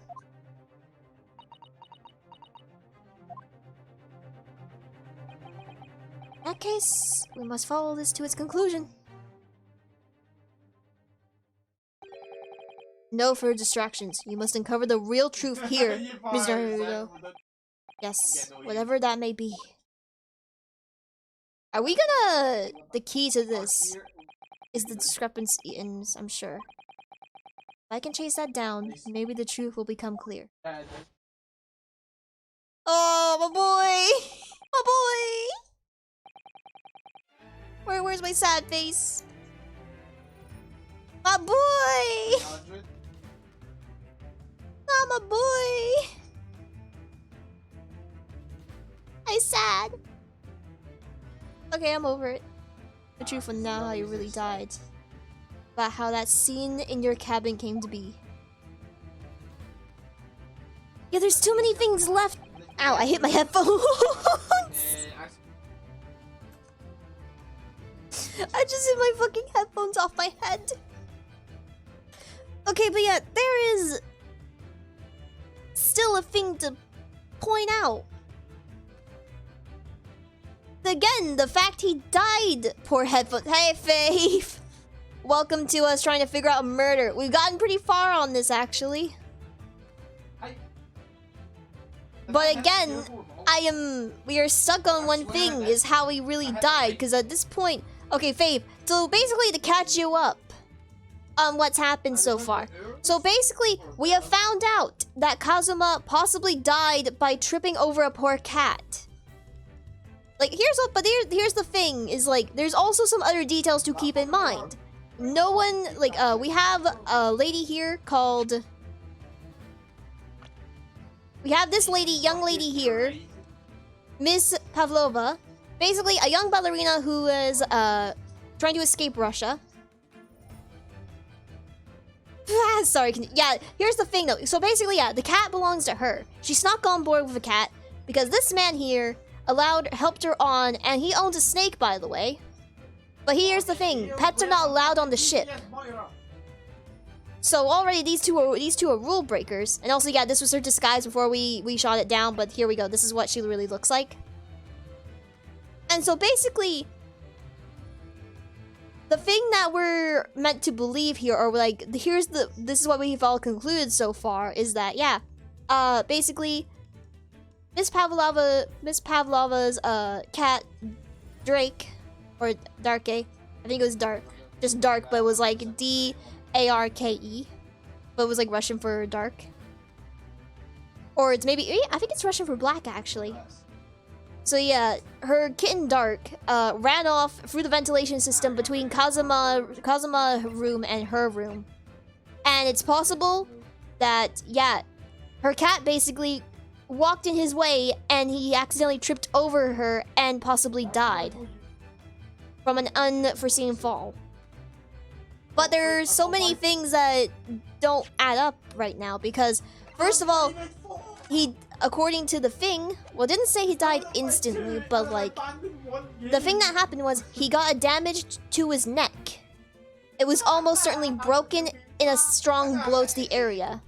case, we must follow this to its conclusion. No further distractions. You must uncover the real truth here, Mr. Haruto. Yes, whatever that may be. Are we gonna... The key to this is the discrepancy, and I'm sure. If I can chase that down, maybe the truth will become clear. Oh, my boy! My boy! Where's my sad face? My boy! Oh, my boy! I'm sad. Okay, I'm over it. The truth of now how you really died. About how that scene in your cabin came to be. Yeah, there's too many things left. Ow, I hit my headphones. I just hit my fucking headphones off my head. Okay, but yeah, there is still a thing to point out. Again, the fact he died. Poor headphones. Hey, Faith. Welcome to us trying to figure out a murder. We've gotten pretty far on this, actually. But again, we are stuck on one thing, is how he really died. Because at this point, okay, Faith. So basically, to catch you up on what's happened so far. So basically, we have found out that Kazuma possibly died by tripping over a poor cat. Like, here's the thing, is like, there's also some other details to keep in mind. No one, like, we have a lady here called... We have this young lady here, Miss Pavlova. Basically, a young ballerina who is, trying to escape Russia. Sorry, yeah, here's the thing, though. So basically, yeah, the cat belongs to her. She snuck on board with a cat, because this man here helped her on, and he owns a snake, by the way. But here's the thing, pets are not allowed on the ship. So already these two are rule breakers. And also, yeah, this was her disguise before we shot it down, but here we go. This is what she really looks like. And so basically, the thing that we're meant to believe here, or like, this is what we've all concluded so far, is that, yeah, basically, Miss Pavlova's cat, Drake, or Darke, I think it was Dark, just Dark, but it was like D-A-R-K-E, but it was like Russian for dark. Or it's maybe, I think it's Russian for black, actually. So yeah, her kitten Dark ran off through the ventilation system between Kazuma room and her room. And it's possible that, yeah, her cat basically walked in his way and he accidentally tripped over her and possibly died from an unforeseen fall. But there's so many things that don't add up right now, because first of all, he, according to the thing, well, didn't say he died instantly, but like, the thing that happened was he got a damage to his neck. It was almost certainly broken in a strong blow to the area.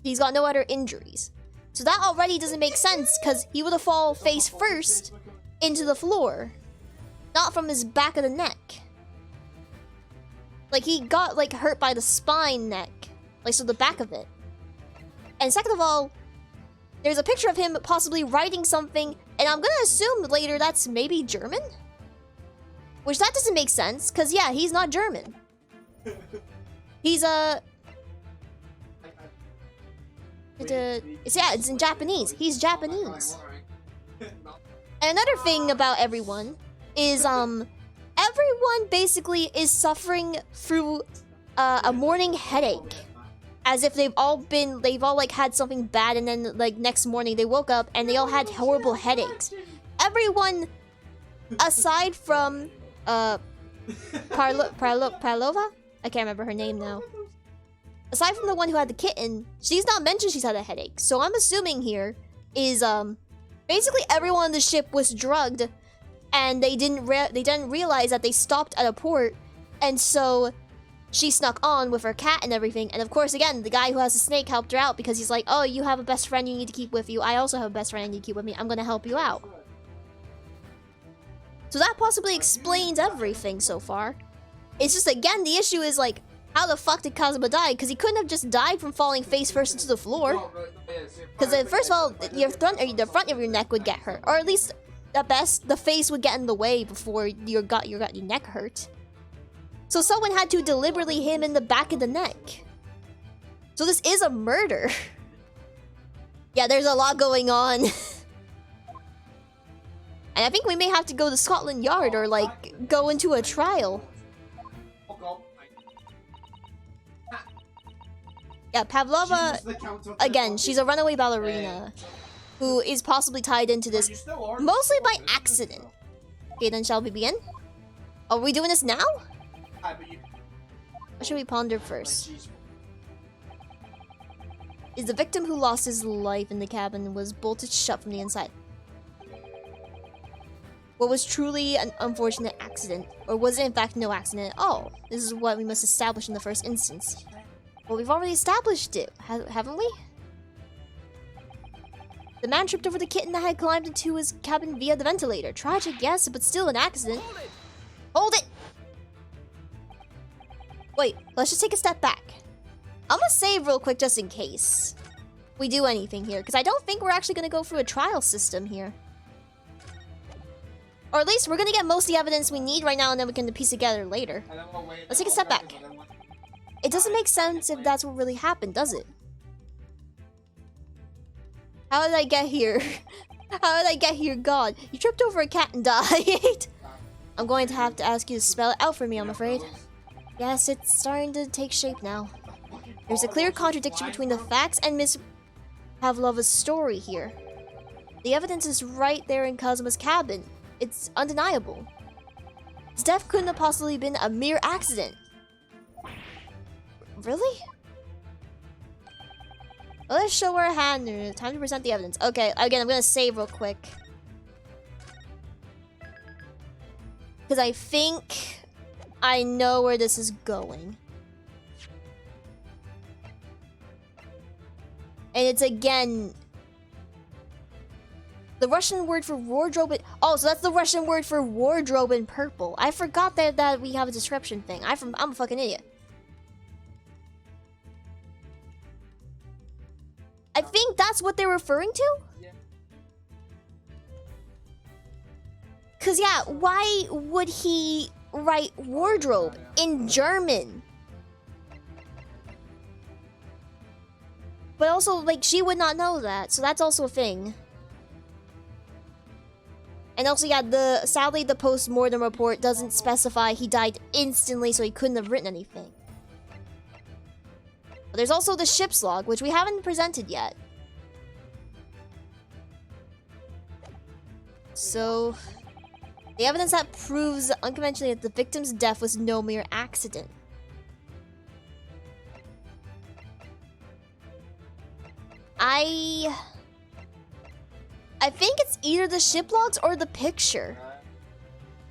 He's got no other injuries. So that already doesn't make sense, because he would have fallen face first into the floor, not from his back of the neck. Like, he got, like, hurt by the spine neck, like, so the back of it. And second of all, there's a picture of him possibly writing something, and I'm gonna assume later that's maybe German? Which that doesn't make sense, because yeah, he's not German. He's it's in Japanese. He's Japanese. And another thing about everyone is, everyone basically is suffering through a morning headache. As if they've all like had something bad, and then like next morning they woke up and they all had horrible headaches. Everyone, aside from Parlova? I can't remember her name now. Aside from the one who had the kitten, she's not mentioned she's had a headache. So I'm assuming here is basically everyone on the ship was drugged, and they didn't realize that they stopped at a port, and so she snuck on with her cat and everything. And of course, again, the guy who has the snake helped her out, because he's like, oh, you have a best friend you need to keep with you. I also have a best friend I need to keep with me. I'm gonna help you out. So that possibly explains everything so far. It's just, again, the issue is, like, how the fuck did Kazuma die? Because he couldn't have just died from falling face first into the floor. Because first of all, your front, or the front of your neck would get hurt. Or at least, at best, the face would get in the way before your neck hurt. So someone had to deliberately hit him in the back of the neck. So this is a murder. Yeah, there's a lot going on. And I think we may have to go to Scotland Yard or, like, go into a trial. Yeah, Pavlova, again, she's a runaway ballerina who is possibly tied into this, mostly by accident. Okay, then shall we begin? Are we doing this now? What should we ponder first? Is the victim who lost his life in the cabin was bolted shut from the inside? What was truly an unfortunate accident? Or was it in fact no accident at all? This is what we must establish in the first instance. Well, we've already established it, haven't we? The man tripped over the kitten that had climbed into his cabin via the ventilator. Tragic, yes, but still an accident. Hold it! Wait, let's just take a step back. I'm gonna save real quick just in case we do anything here, because I don't think we're actually gonna go through a trial system here. Or at least we're gonna get most of the evidence we need right now, and then we can piece together later. Let's take a step back. It doesn't make sense if that's what really happened, does it? How did I get here? How did I get here, God? You tripped over a cat and died. I'm going to have to ask you to spell it out for me, I'm afraid. Yes, it's starting to take shape now. There's a clear contradiction between the facts and Miss Pavlova's story here. The evidence is right there in Kazuma's cabin. It's undeniable. His death couldn't have possibly been a mere accident. Really? Well, let's show our hand. Time to present the evidence. Okay, again, I'm gonna save real quick. Because I think I know where this is going. And it's again the Russian word for wardrobe. Oh, so that's the Russian word for wardrobe in purple. I forgot that we have a description thing. I'm a fucking idiot. I think that's what they're referring to? Cause yeah, why would he write wardrobe in German? But also, like, she would not know that, so that's also a thing. And also, yeah, sadly the post-mortem report doesn't specify he died instantly, so he couldn't have written anything. But there's also the ship's log, which we haven't presented yet. So, the evidence that proves unconventionally that the victim's death was no mere accident. I think it's either the ship logs or the picture.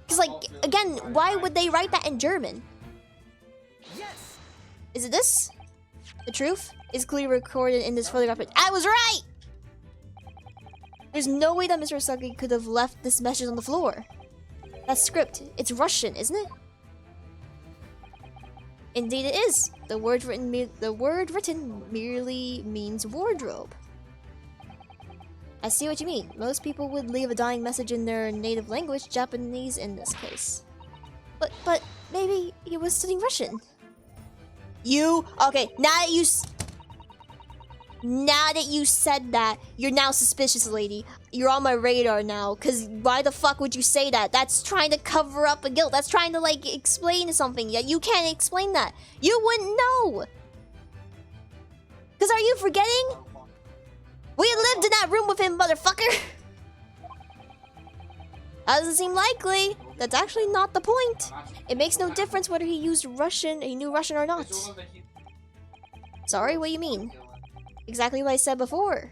Because, like, again, why would they write that in German? Yes. Is it this? The truth is clearly recorded in this photograph. I was right! There's no way that Mr. Osaki could have left this message on the floor. That script, it's Russian, isn't it? Indeed it is. The word written merely means wardrobe. I see what you mean. Most people would leave a dying message in their native language, Japanese in this case. But maybe he was studying Russian. Okay, now that you said that, you're now suspicious, lady. You're on my radar now, cause why the fuck would you say that? That's trying to cover up a guilt. That's trying to, like, explain something. Yeah, you can't explain that. You wouldn't know. Cause are you forgetting? We lived in that room with him, motherfucker. That doesn't seem likely. That's actually not the point. It makes no difference whether he knew Russian or not. Sorry, what do you mean? Exactly what I said before.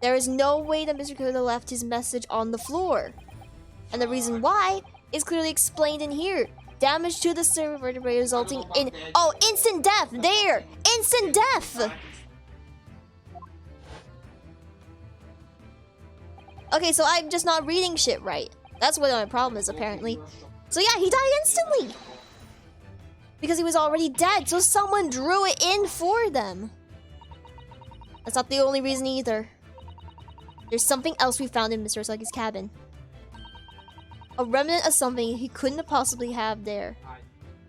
There is no way that Mr. could have left his message on the floor. And the reason why is clearly explained in here. Damage to the cerebral vertebrae resulting in... Oh, instant death! There! Instant death! Okay, so I'm just not reading shit right. That's what my problem is, apparently. So yeah, he died instantly! Because he was already dead, so someone drew it in for them. That's not the only reason either. There's something else we found in Mr. Usagi's cabin. A remnant of something he couldn't have possibly have there.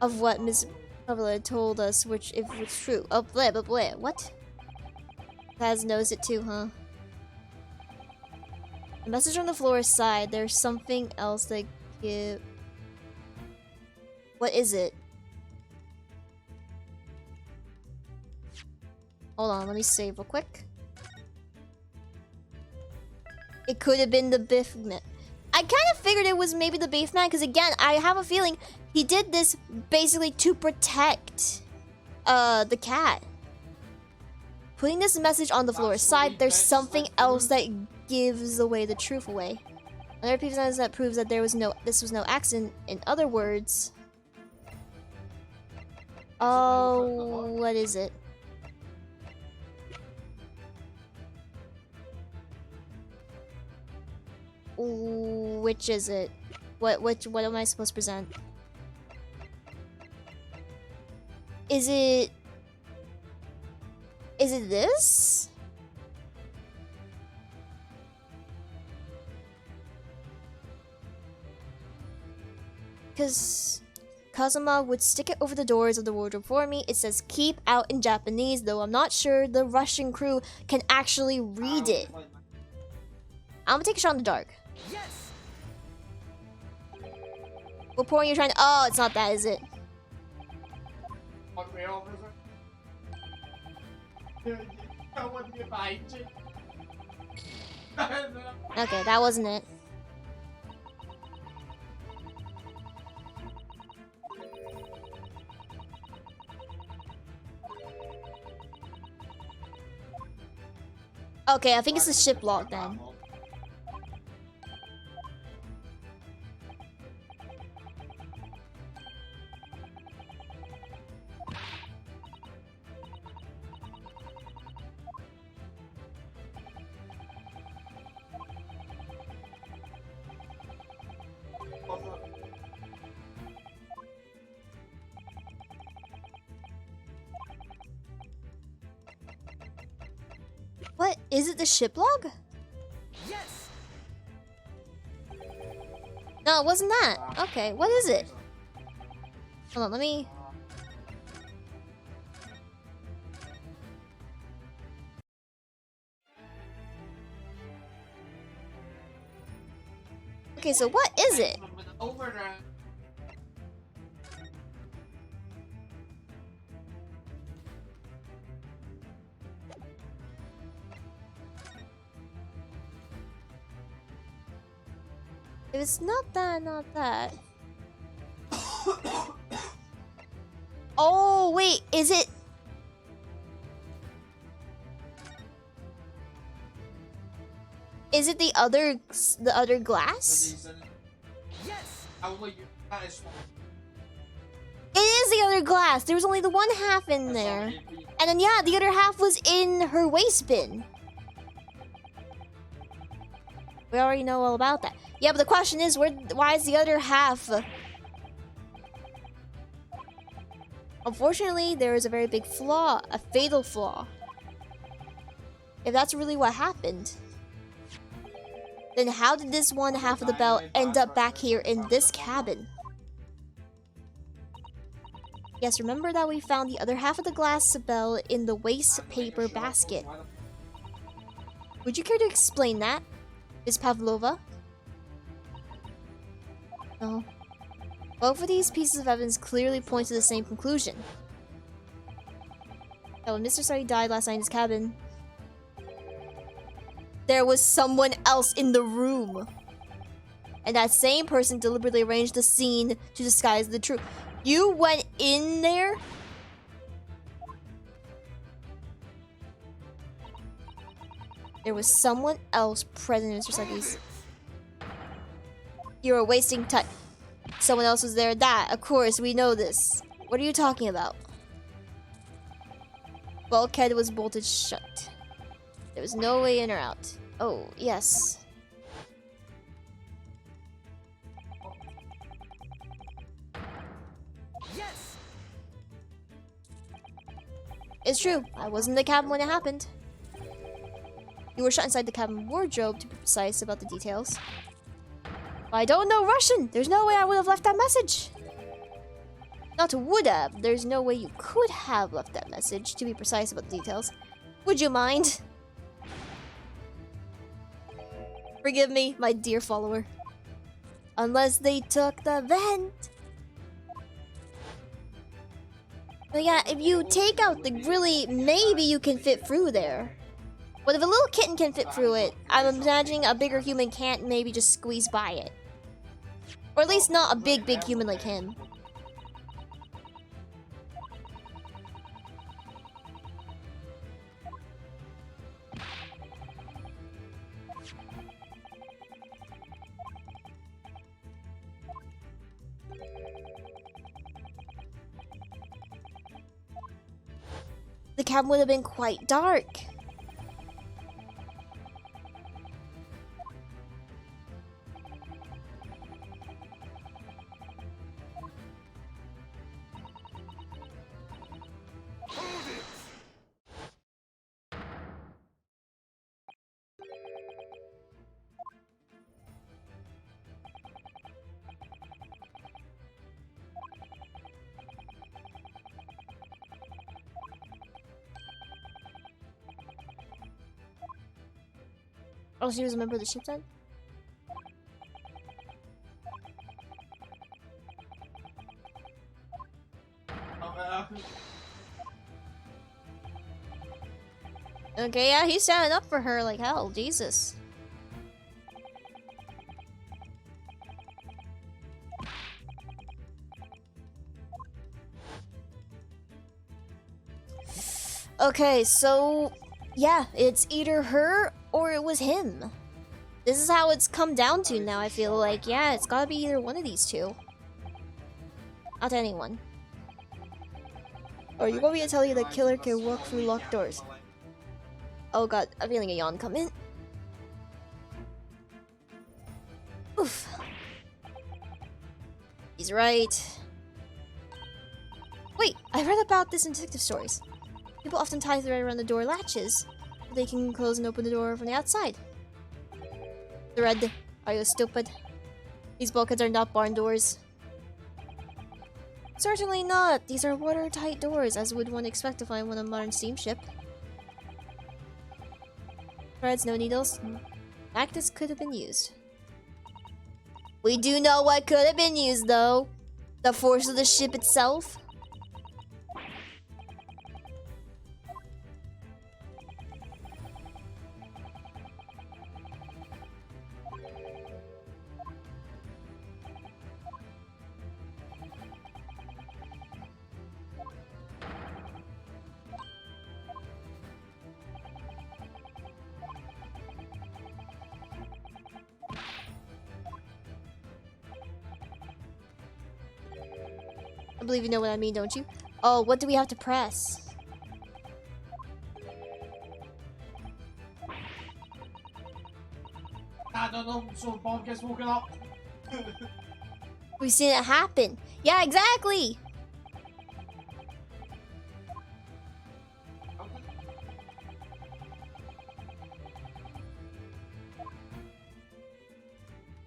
Of what Miss Pavla told us, which if it's true. Oh, blah, blah, blah. What? Kaz knows it too, huh? The message on the floor aside, there's something else that give... What is it? Hold on, let me save real quick. It could have been the Biff Man. I kind of figured it was maybe the Beef Man, because again, I have a feeling he did this basically to protect the cat. Putting this message on the floor aside, there's something else that gives away the truth away. Another piece of evidence that proves that this was no accident. In other words... Oh, what is it? Which is it? What am I supposed to present? Is it this? Because Kazuma would stick it over the doors of the wardrobe for me. It says keep out in Japanese, though I'm not sure the Russian crew can actually read it. I'm gonna take a shot in the dark. Yes. What point are you trying to... Oh, it's not that, is it? Okay, that wasn't it. Okay, I think it's the ship log then. What? Is it the ship log? Yes. No, it wasn't that. Okay, what is it? Hold on, let me... Okay, so what is it? If it's not that, not that. Oh, wait, is it... Is it the other glass? Yes. It is the other glass. There was only the one half in there. And then, yeah, the other half was in her waste bin. We already know all about that. Yeah, but the question is, why is the other half... Unfortunately, there is a very big flaw. A fatal flaw. If that's really what happened, then how did this one half of the bell end up back here in this cabin? Yes, remember that we found the other half of the glass bell in the waste paper basket. Would you care to explain that, Miss Pavlova? No. Both of these pieces of evidence clearly point to the same conclusion. That when Mr. Sari died last night in his cabin, there was someone else in the room. And that same person deliberately arranged the scene to disguise the truth. You went in there? There was someone else present in Mr. Saki's. You were wasting time. Someone else was there. That, of course, we know this. What are you talking about? Bulkhead was bolted shut. There was no way in or out. Oh, yes. true. I wasn't in the cabin when it happened. You were shut inside the cabin wardrobe, to be precise about the details. I don't know Russian. There's no way I would have left that message. Not would have. There's no way you could have left that message, to be precise about the details. Would you mind? Forgive me, my dear follower. Unless they took the vent. But yeah, if you take out the grilly, maybe you can fit through there. But if a little kitten can fit through it, I'm imagining a bigger human can't maybe just squeeze by it. Or at least not a big human like him. The cabin would have been quite dark. Oh, she was a member of the ship then? Okay, yeah, he's standing up for her like hell, Jesus. Okay, so yeah, it's either her or it was him. This is how it's come down to now, I feel like. Yeah, it's gotta be either one of these two. Not anyone. Or you want me to tell you the killer can walk through locked doors? Oh god, I'm feeling a yawn come in. Oof. He's right. Wait, I read about this in detective stories. People often tie thread around the door latches, so they can close and open the door from the outside. Thread, are you stupid? These bulkheads are not barn doors. Certainly not. These are watertight doors, as would one expect to find on a modern steamship. Threads, no needles. Magnets could have been used. We do know what could have been used, though. The force of the ship itself. I believe you know what I mean, don't you? Oh, what do we have to press? I don't know, so Bob gets woken up. We've seen it happen. Yeah, exactly!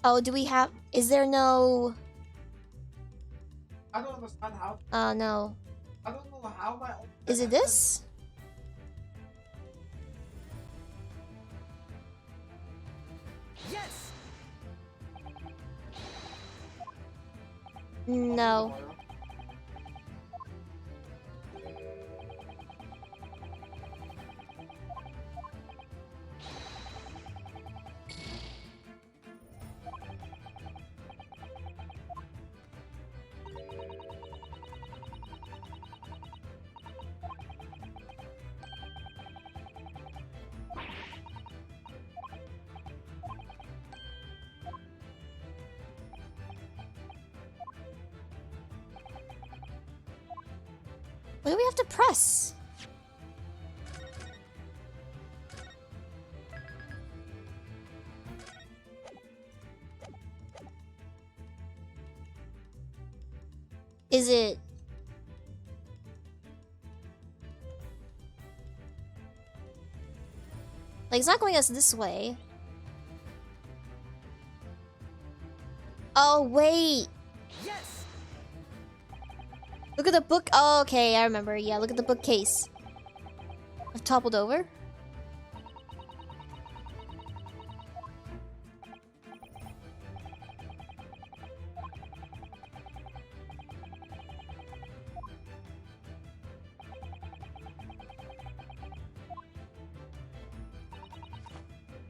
Oh, do we have... Is there no... I don't understand how. No. I don't know how my. Is it this? Yes. No. What do we have to press? Is it... Like, it's not going us this way. Oh, wait. Yes. Look at the book. Oh, okay, I remember. Yeah, look at the bookcase. I've toppled over.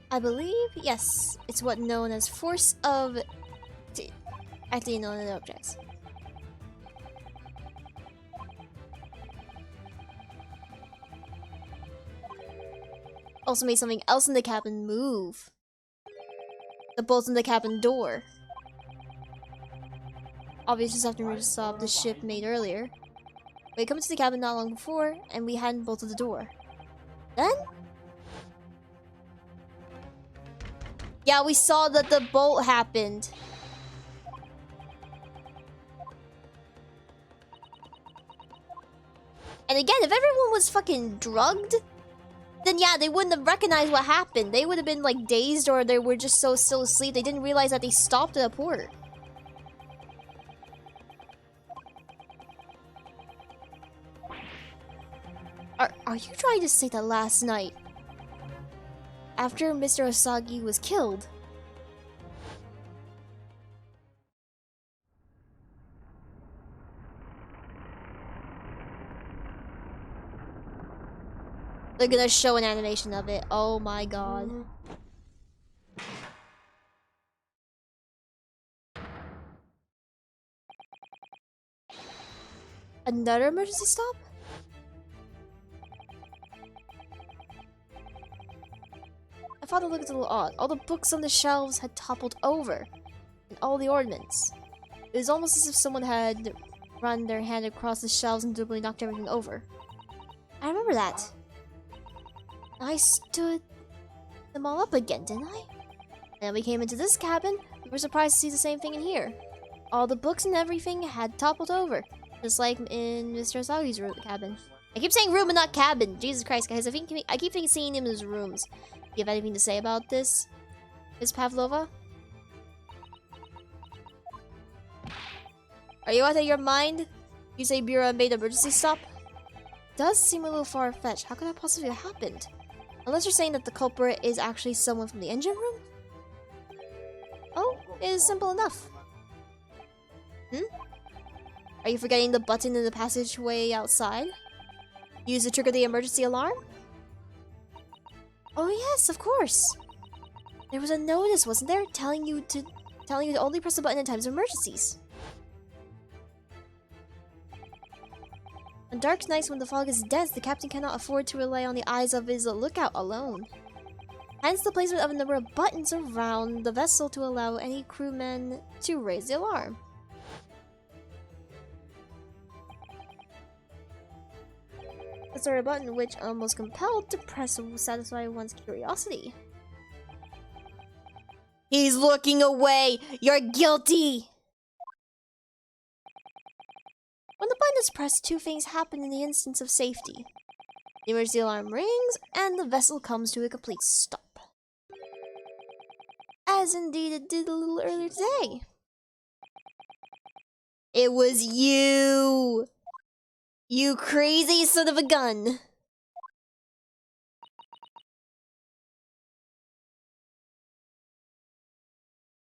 I believe, yes, it's what known as force of actually known as objects. Also made something else in the cabin move. The bolts in the cabin door. Obviously, after we stopped the ship made earlier. We had come into the cabin not long before, and we hadn't bolted the door. Then? Yeah, we saw that the bolt happened. And again, if everyone was fucking drugged, then yeah, they wouldn't have recognized what happened. They would have been like dazed, or they were just so still asleep they didn't realize that they stopped at a port. Are you trying to say that last night, after Mr. Osagi was killed, they're gonna show an animation of it? Oh my god. Another emergency stop? I thought it looked a little odd. All the books on the shelves had toppled over, and all the ornaments. It was almost as if someone had run their hand across the shelves and deliberately knocked everything over. I remember that. I stood them all up again, didn't I? And then we came into this cabin. We were surprised to see the same thing in here. All the books and everything had toppled over, just like in Mr. Osagi's cabin. I keep saying room and not cabin. Jesus Christ, guys! I keep thinking seeing him in his rooms. Do you have anything to say about this, Ms. Pavlova? Are you out of your mind? You say Bureau made an emergency stop? Does seem a little far-fetched. How could that possibly have happened? Unless you're saying that the culprit is actually someone from the engine room? Oh, it is simple enough. Are you forgetting the button in the passageway outside? Use to trigger the emergency alarm? Oh yes, of course. There was a notice, wasn't there, telling you to only press the button in times of emergencies. On dark nights when the fog is dense, the captain cannot afford to rely on the eyes of his lookout alone. Hence the placement of a number of buttons around the vessel to allow any crewmen to raise the alarm. The sort of button which almost compelled to press will satisfy one's curiosity. He's looking away! You're guilty! When the button is pressed, two things happen in the instance of safety. The emergency alarm rings, and the vessel comes to a complete stop. As indeed it did a little earlier today. It was you! You crazy son of a gun!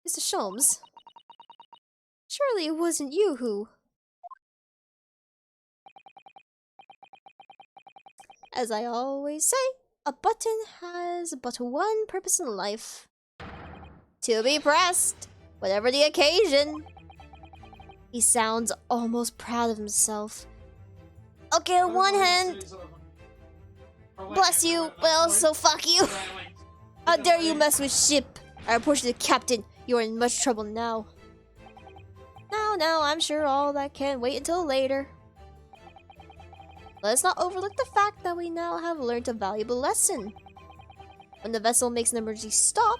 Mr. Sholmes, surely it wasn't you who... As I always say, a button has but one purpose in life. To be pressed, whatever the occasion. He sounds almost proud of himself. Okay, on one hand, bless you, but also fuck you. How dare you mess with ship? I report to the captain. You are in much trouble now. No, I'm sure all that can wait until later. Let's not overlook the fact that we now have learned a valuable lesson. When the vessel makes an emergency stop,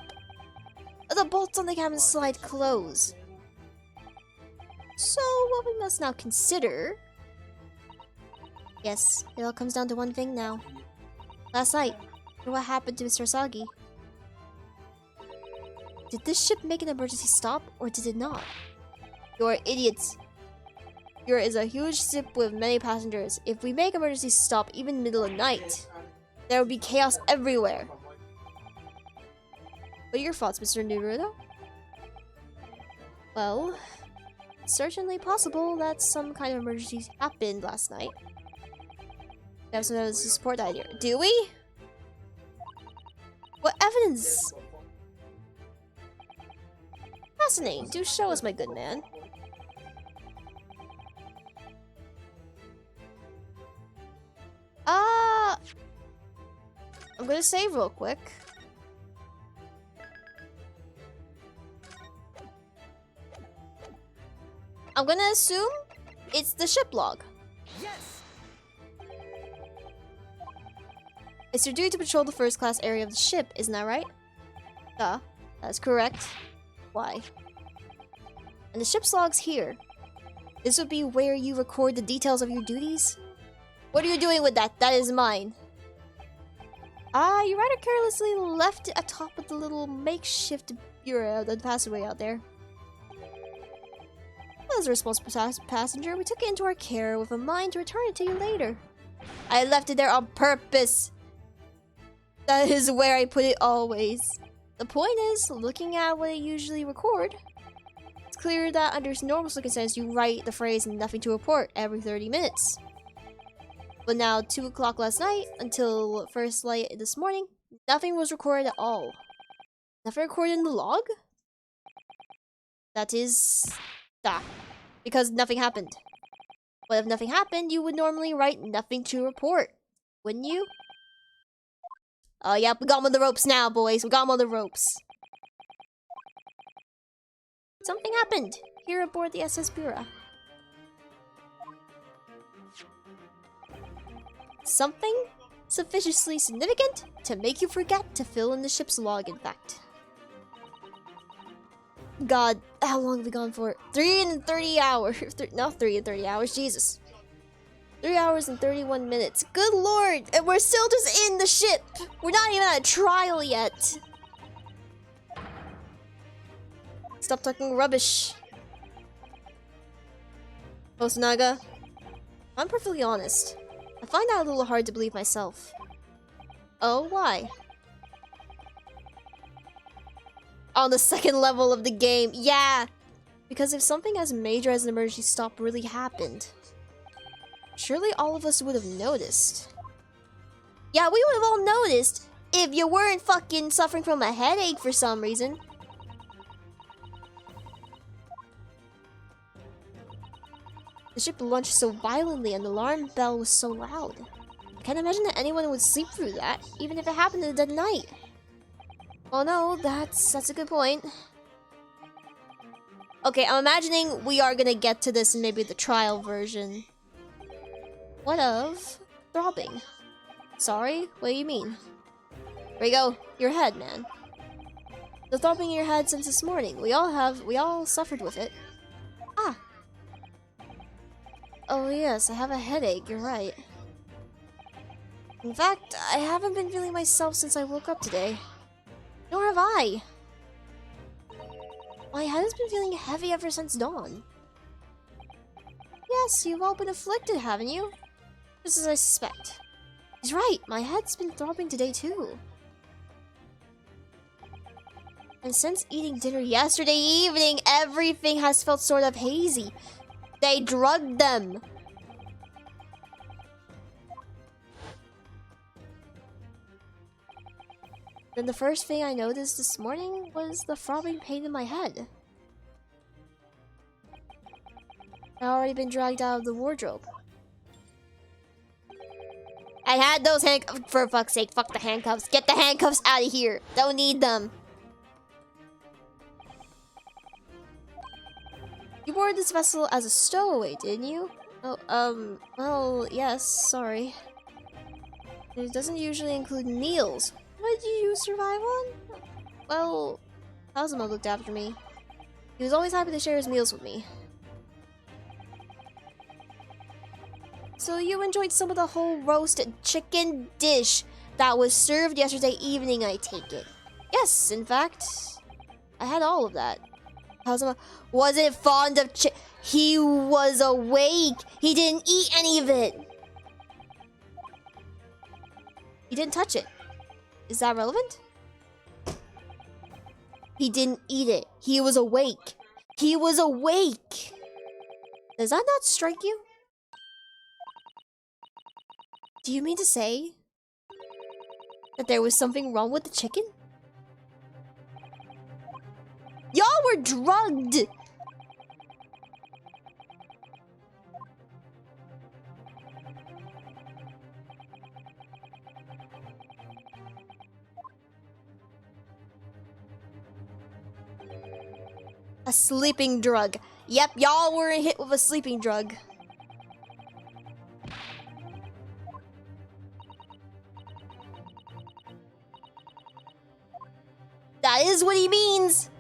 the bolts on the cabin slide close. So what we must now consider... Yes, it all comes down to one thing now. Last night, What happened to Mr. Sagi? Did this ship make an emergency stop, or did it not? You're idiots. Here is a huge ship with many passengers. If we make emergency stop even middle of night, there will be chaos everywhere. What are your thoughts, Mr. Naruto? Well, it's certainly possible that some kind of emergency happened last night. We have some evidence to support that idea. Do we? What evidence? Fascinating. Do show us, my good man. I'm gonna save real quick. I'm gonna assume it's the ship log. Yes. It's your duty to patrol the first class area of the ship, isn't that right? That's correct. Why? And the ship's log's here. This would be where you record the details of your duties? What are you doing with that? That is mine. You rather carelessly left it atop of the little makeshift bureau that passed away out there. As a responsible passenger, we took it into our care with a mind to return it to you later. I left it there on purpose. That is where I put it always. The point is, looking at what I usually record, it's clear that under normal circumstances you write the phrase "nothing to report" every 30 minutes. But now, 2 o'clock last night until first light this morning, nothing was recorded at all. Nothing recorded in the log? That is... because nothing happened. But if nothing happened, you would normally write "nothing to report," wouldn't you? Oh, yeah, we got him on the ropes now, boys. We got him on the ropes. Something happened here aboard the SS Bura. Something sufficiently significant to make you forget to fill in the ship's log, in fact. God, how long have we gone for? 3 and 30 hours. Not 3 and 30 hours, Jesus. 3 hours and 31 minutes. Good lord! And we're still just in the ship! We're not even at a trial yet! Stop talking rubbish. Osanaga, I'm perfectly honest. I find that a little hard to believe myself. Oh, why? On the second level of the game, yeah! Because if something as major as an emergency stop really happened, surely all of us would have noticed. Yeah, we would have all noticed if you weren't fucking suffering from a headache for some reason. The ship launched so violently and the alarm bell was so loud. I can't imagine that anyone would sleep through that, even if it happened in the dead of night. Oh no, that's a good point. Okay, I'm imagining we are gonna get to this in maybe the trial version. What of throbbing? Sorry, what do you mean? There you go, your head, man. The throbbing in your head since this morning. We all suffered with it. Ah. Oh yes, I have a headache, you're right. In fact, I haven't been feeling myself since I woke up today. Nor have I. My head has been feeling heavy ever since dawn. Yes, you've all been afflicted, haven't you? Just as I suspect. He's right, my head's been throbbing today too. And since eating dinner yesterday evening, everything has felt sort of hazy. They drugged them. Then the first thing I noticed this morning was the throbbing pain in my head. I'd already been dragged out of the wardrobe. I had those handcuffs. For fuck's sake, fuck the handcuffs. Get the handcuffs out of here. Don't need them. You boarded this vessel as a stowaway, didn't you? Oh, well, yes, sorry. It doesn't usually include meals. What did you survive on? Well, Kazuma looked after me. He was always happy to share his meals with me. So you enjoyed some of the whole roasted chicken dish That was served yesterday evening, I take it. Yes, in fact, I had all of that. Wasn't fond of he was awake. He didn't eat any of it. He didn't touch it. Is that relevant? He didn't eat it. He was awake. He was awake. Does that not strike you? Do you mean to say that there was something wrong with the chicken? Y'all were drugged! A sleeping drug. Yep, y'all were hit with a sleeping drug. That is what he means.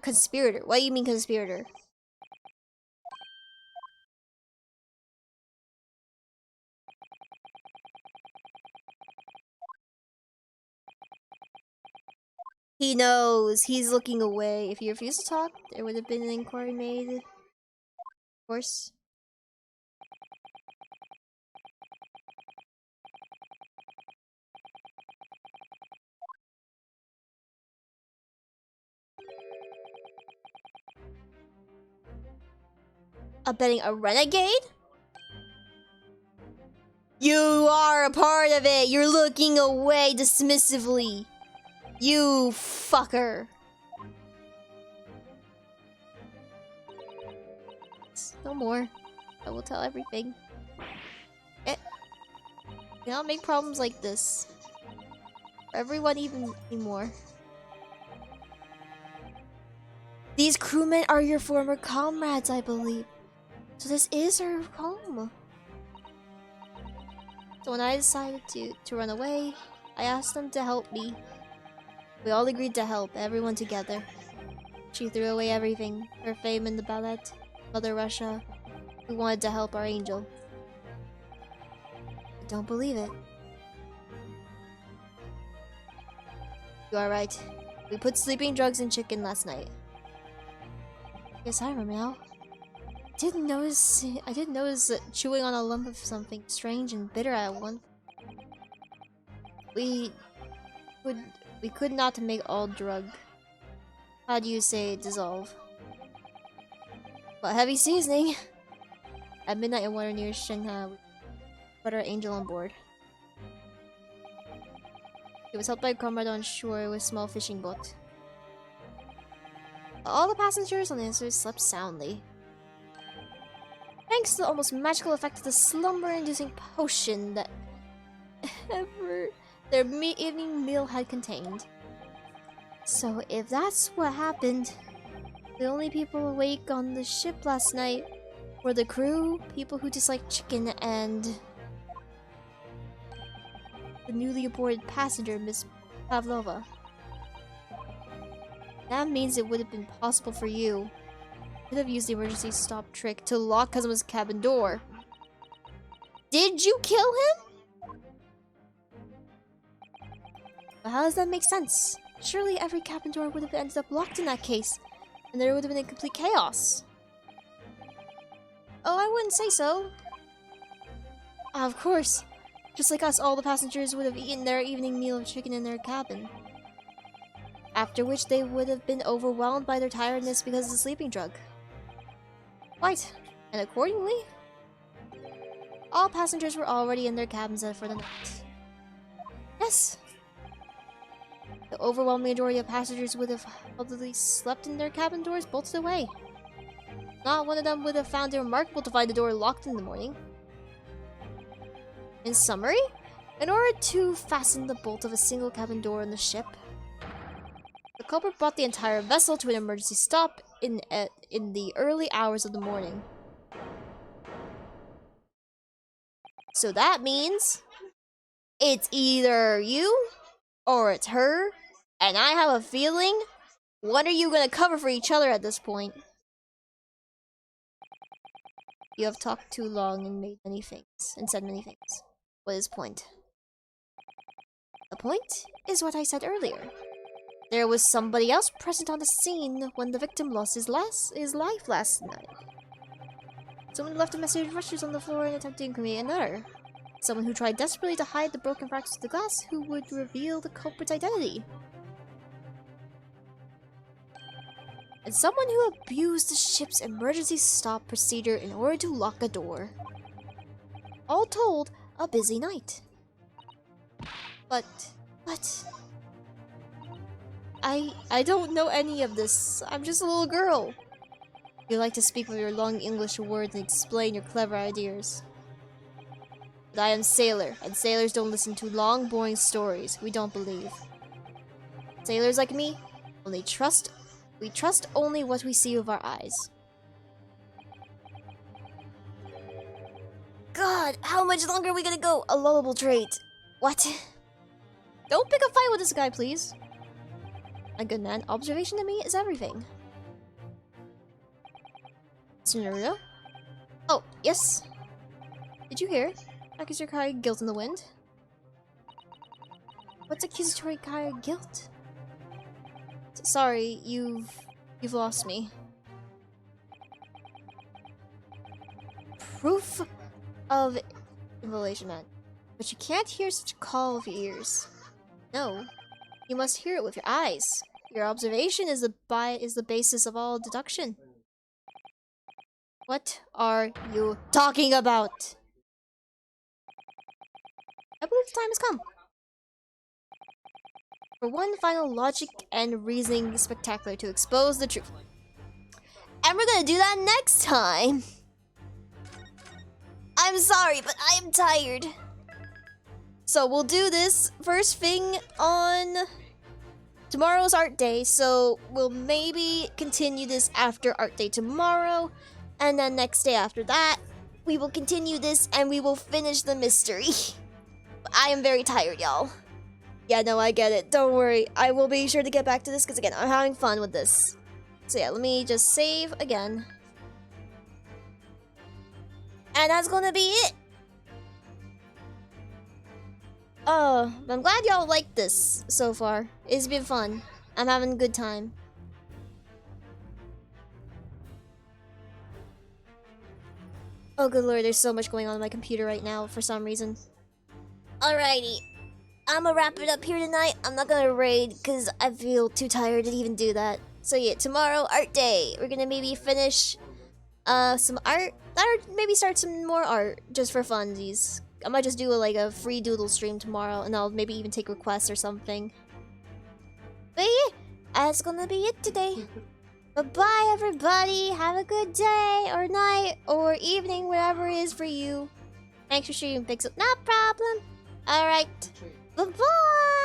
Conspirator. What do you mean conspirator? He knows. He's looking away. If he refused to talk, there would have been an inquiry made. Of course. Abetting a renegade? You are a part of it. You're looking away dismissively. You fucker. No more. I will tell everything. You don't make problems like this. For everyone even more. These crewmen are your former comrades, I believe. So this is her home. So when I decided to run away, I asked them to help me. We all agreed to help, everyone together. She threw away everything, her fame in the ballet, Mother Russia. We wanted to help our angel. I don't believe it. You are right. We put sleeping drugs in chicken last night. Yes, I remember now. I did notice that chewing on a lump of something strange and bitter at once. We could not make all drug. How do you say dissolve? But heavy seasoning. At midnight in water near Shanghai, we put our angel on board. He was helped by a comrade on shore with a small fishing boat. All the passengers on the Answer slept soundly. Thanks to the almost magical effect of the slumber-inducing potion that their evening meal had contained. So if that's what happened, the only people awake on the ship last night were the crew, people who dislike chicken, and the newly aborted passenger, Miss Pavlova. That means it would have been possible for you. Could have used the emergency stop trick to lock Kazuma's cabin door. Did you kill him? But how does that make sense? Surely every cabin door would have ended up locked in that case, and there would have been a complete chaos. Oh, I wouldn't say so. Of course. Just like us, all the passengers would have eaten their evening meal of chicken in their cabin. After which they would have been overwhelmed by their tiredness because of the sleeping drug. Right. And accordingly, all passengers were already in their cabins for the night. Yes. The overwhelming majority of passengers would have probably slept in their cabin doors bolted away. Not one of them would have found it remarkable to find the door locked in the morning. In summary, in order to fasten the bolt of a single cabin door on the ship, the culprit brought the entire vessel to an emergency stop in the early hours of the morning. So that means it's either you or it's her, and I have a feeling, what are you gonna cover for each other at this point? You have talked too long and made many things, and said many things. What is point? The point is what I said earlier. There was somebody else present on the scene when the victim lost his life last night. Someone who left a message with rushes on the floor and attempted to incriminate another. Someone who tried desperately to hide the broken fragments of the glass who would reveal the culprit's identity. And someone who abused the ship's emergency stop procedure in order to lock a door. All told, a busy night. But... I don't know any of this. I'm just a little girl. You like to speak with your long English words and explain your clever ideas. But I am Sailor, and sailors don't listen to long, boring stories we don't believe. Sailors like me, we trust only what we see with our eyes. God, how much longer are we gonna go? A lovable trait. What? Don't pick a fight with this guy, please. A good man, observation to me is everything. Scenario? Oh, yes. Did you hear? Accusatory guilt in the wind? What's accusatory guilt? Sorry, you've lost me. Proof of invalidation, man. But you can't hear such a call with your ears. No, you must hear it with your eyes. Your observation is the basis of all deduction. What are you talking about? I believe the time has come. For one final logic and reasoning spectacular to expose the truth. And we're gonna do that next time. I'm sorry, but I am tired. So we'll do this first thing on tomorrow's art day. So we'll maybe continue this after art day tomorrow. And then next day after that, we will continue this and we will finish the mystery. I am very tired, y'all. Yeah, no, I get it. Don't worry. I will be sure to get back to this because, again, I'm having fun with this. So yeah, let me just save again. And that's gonna be it. I'm glad y'all liked this so far. It's been fun. I'm having a good time. Oh, good lord, there's so much going on my computer right now for some reason. Alrighty. I'm gonna wrap it up here tonight. I'm not gonna raid because I feel too tired to even do that. So yeah, tomorrow, art day. We're gonna maybe finish some art, or maybe start some more art just for funsies. I might just do a free doodle stream tomorrow, and I'll maybe even take requests or something. But yeah, that's gonna be it today. Bye-bye, everybody. Have a good day, or night, or evening, whatever it is for you. Thanks for streaming, Pixel. No problem. Alright. Bye-bye.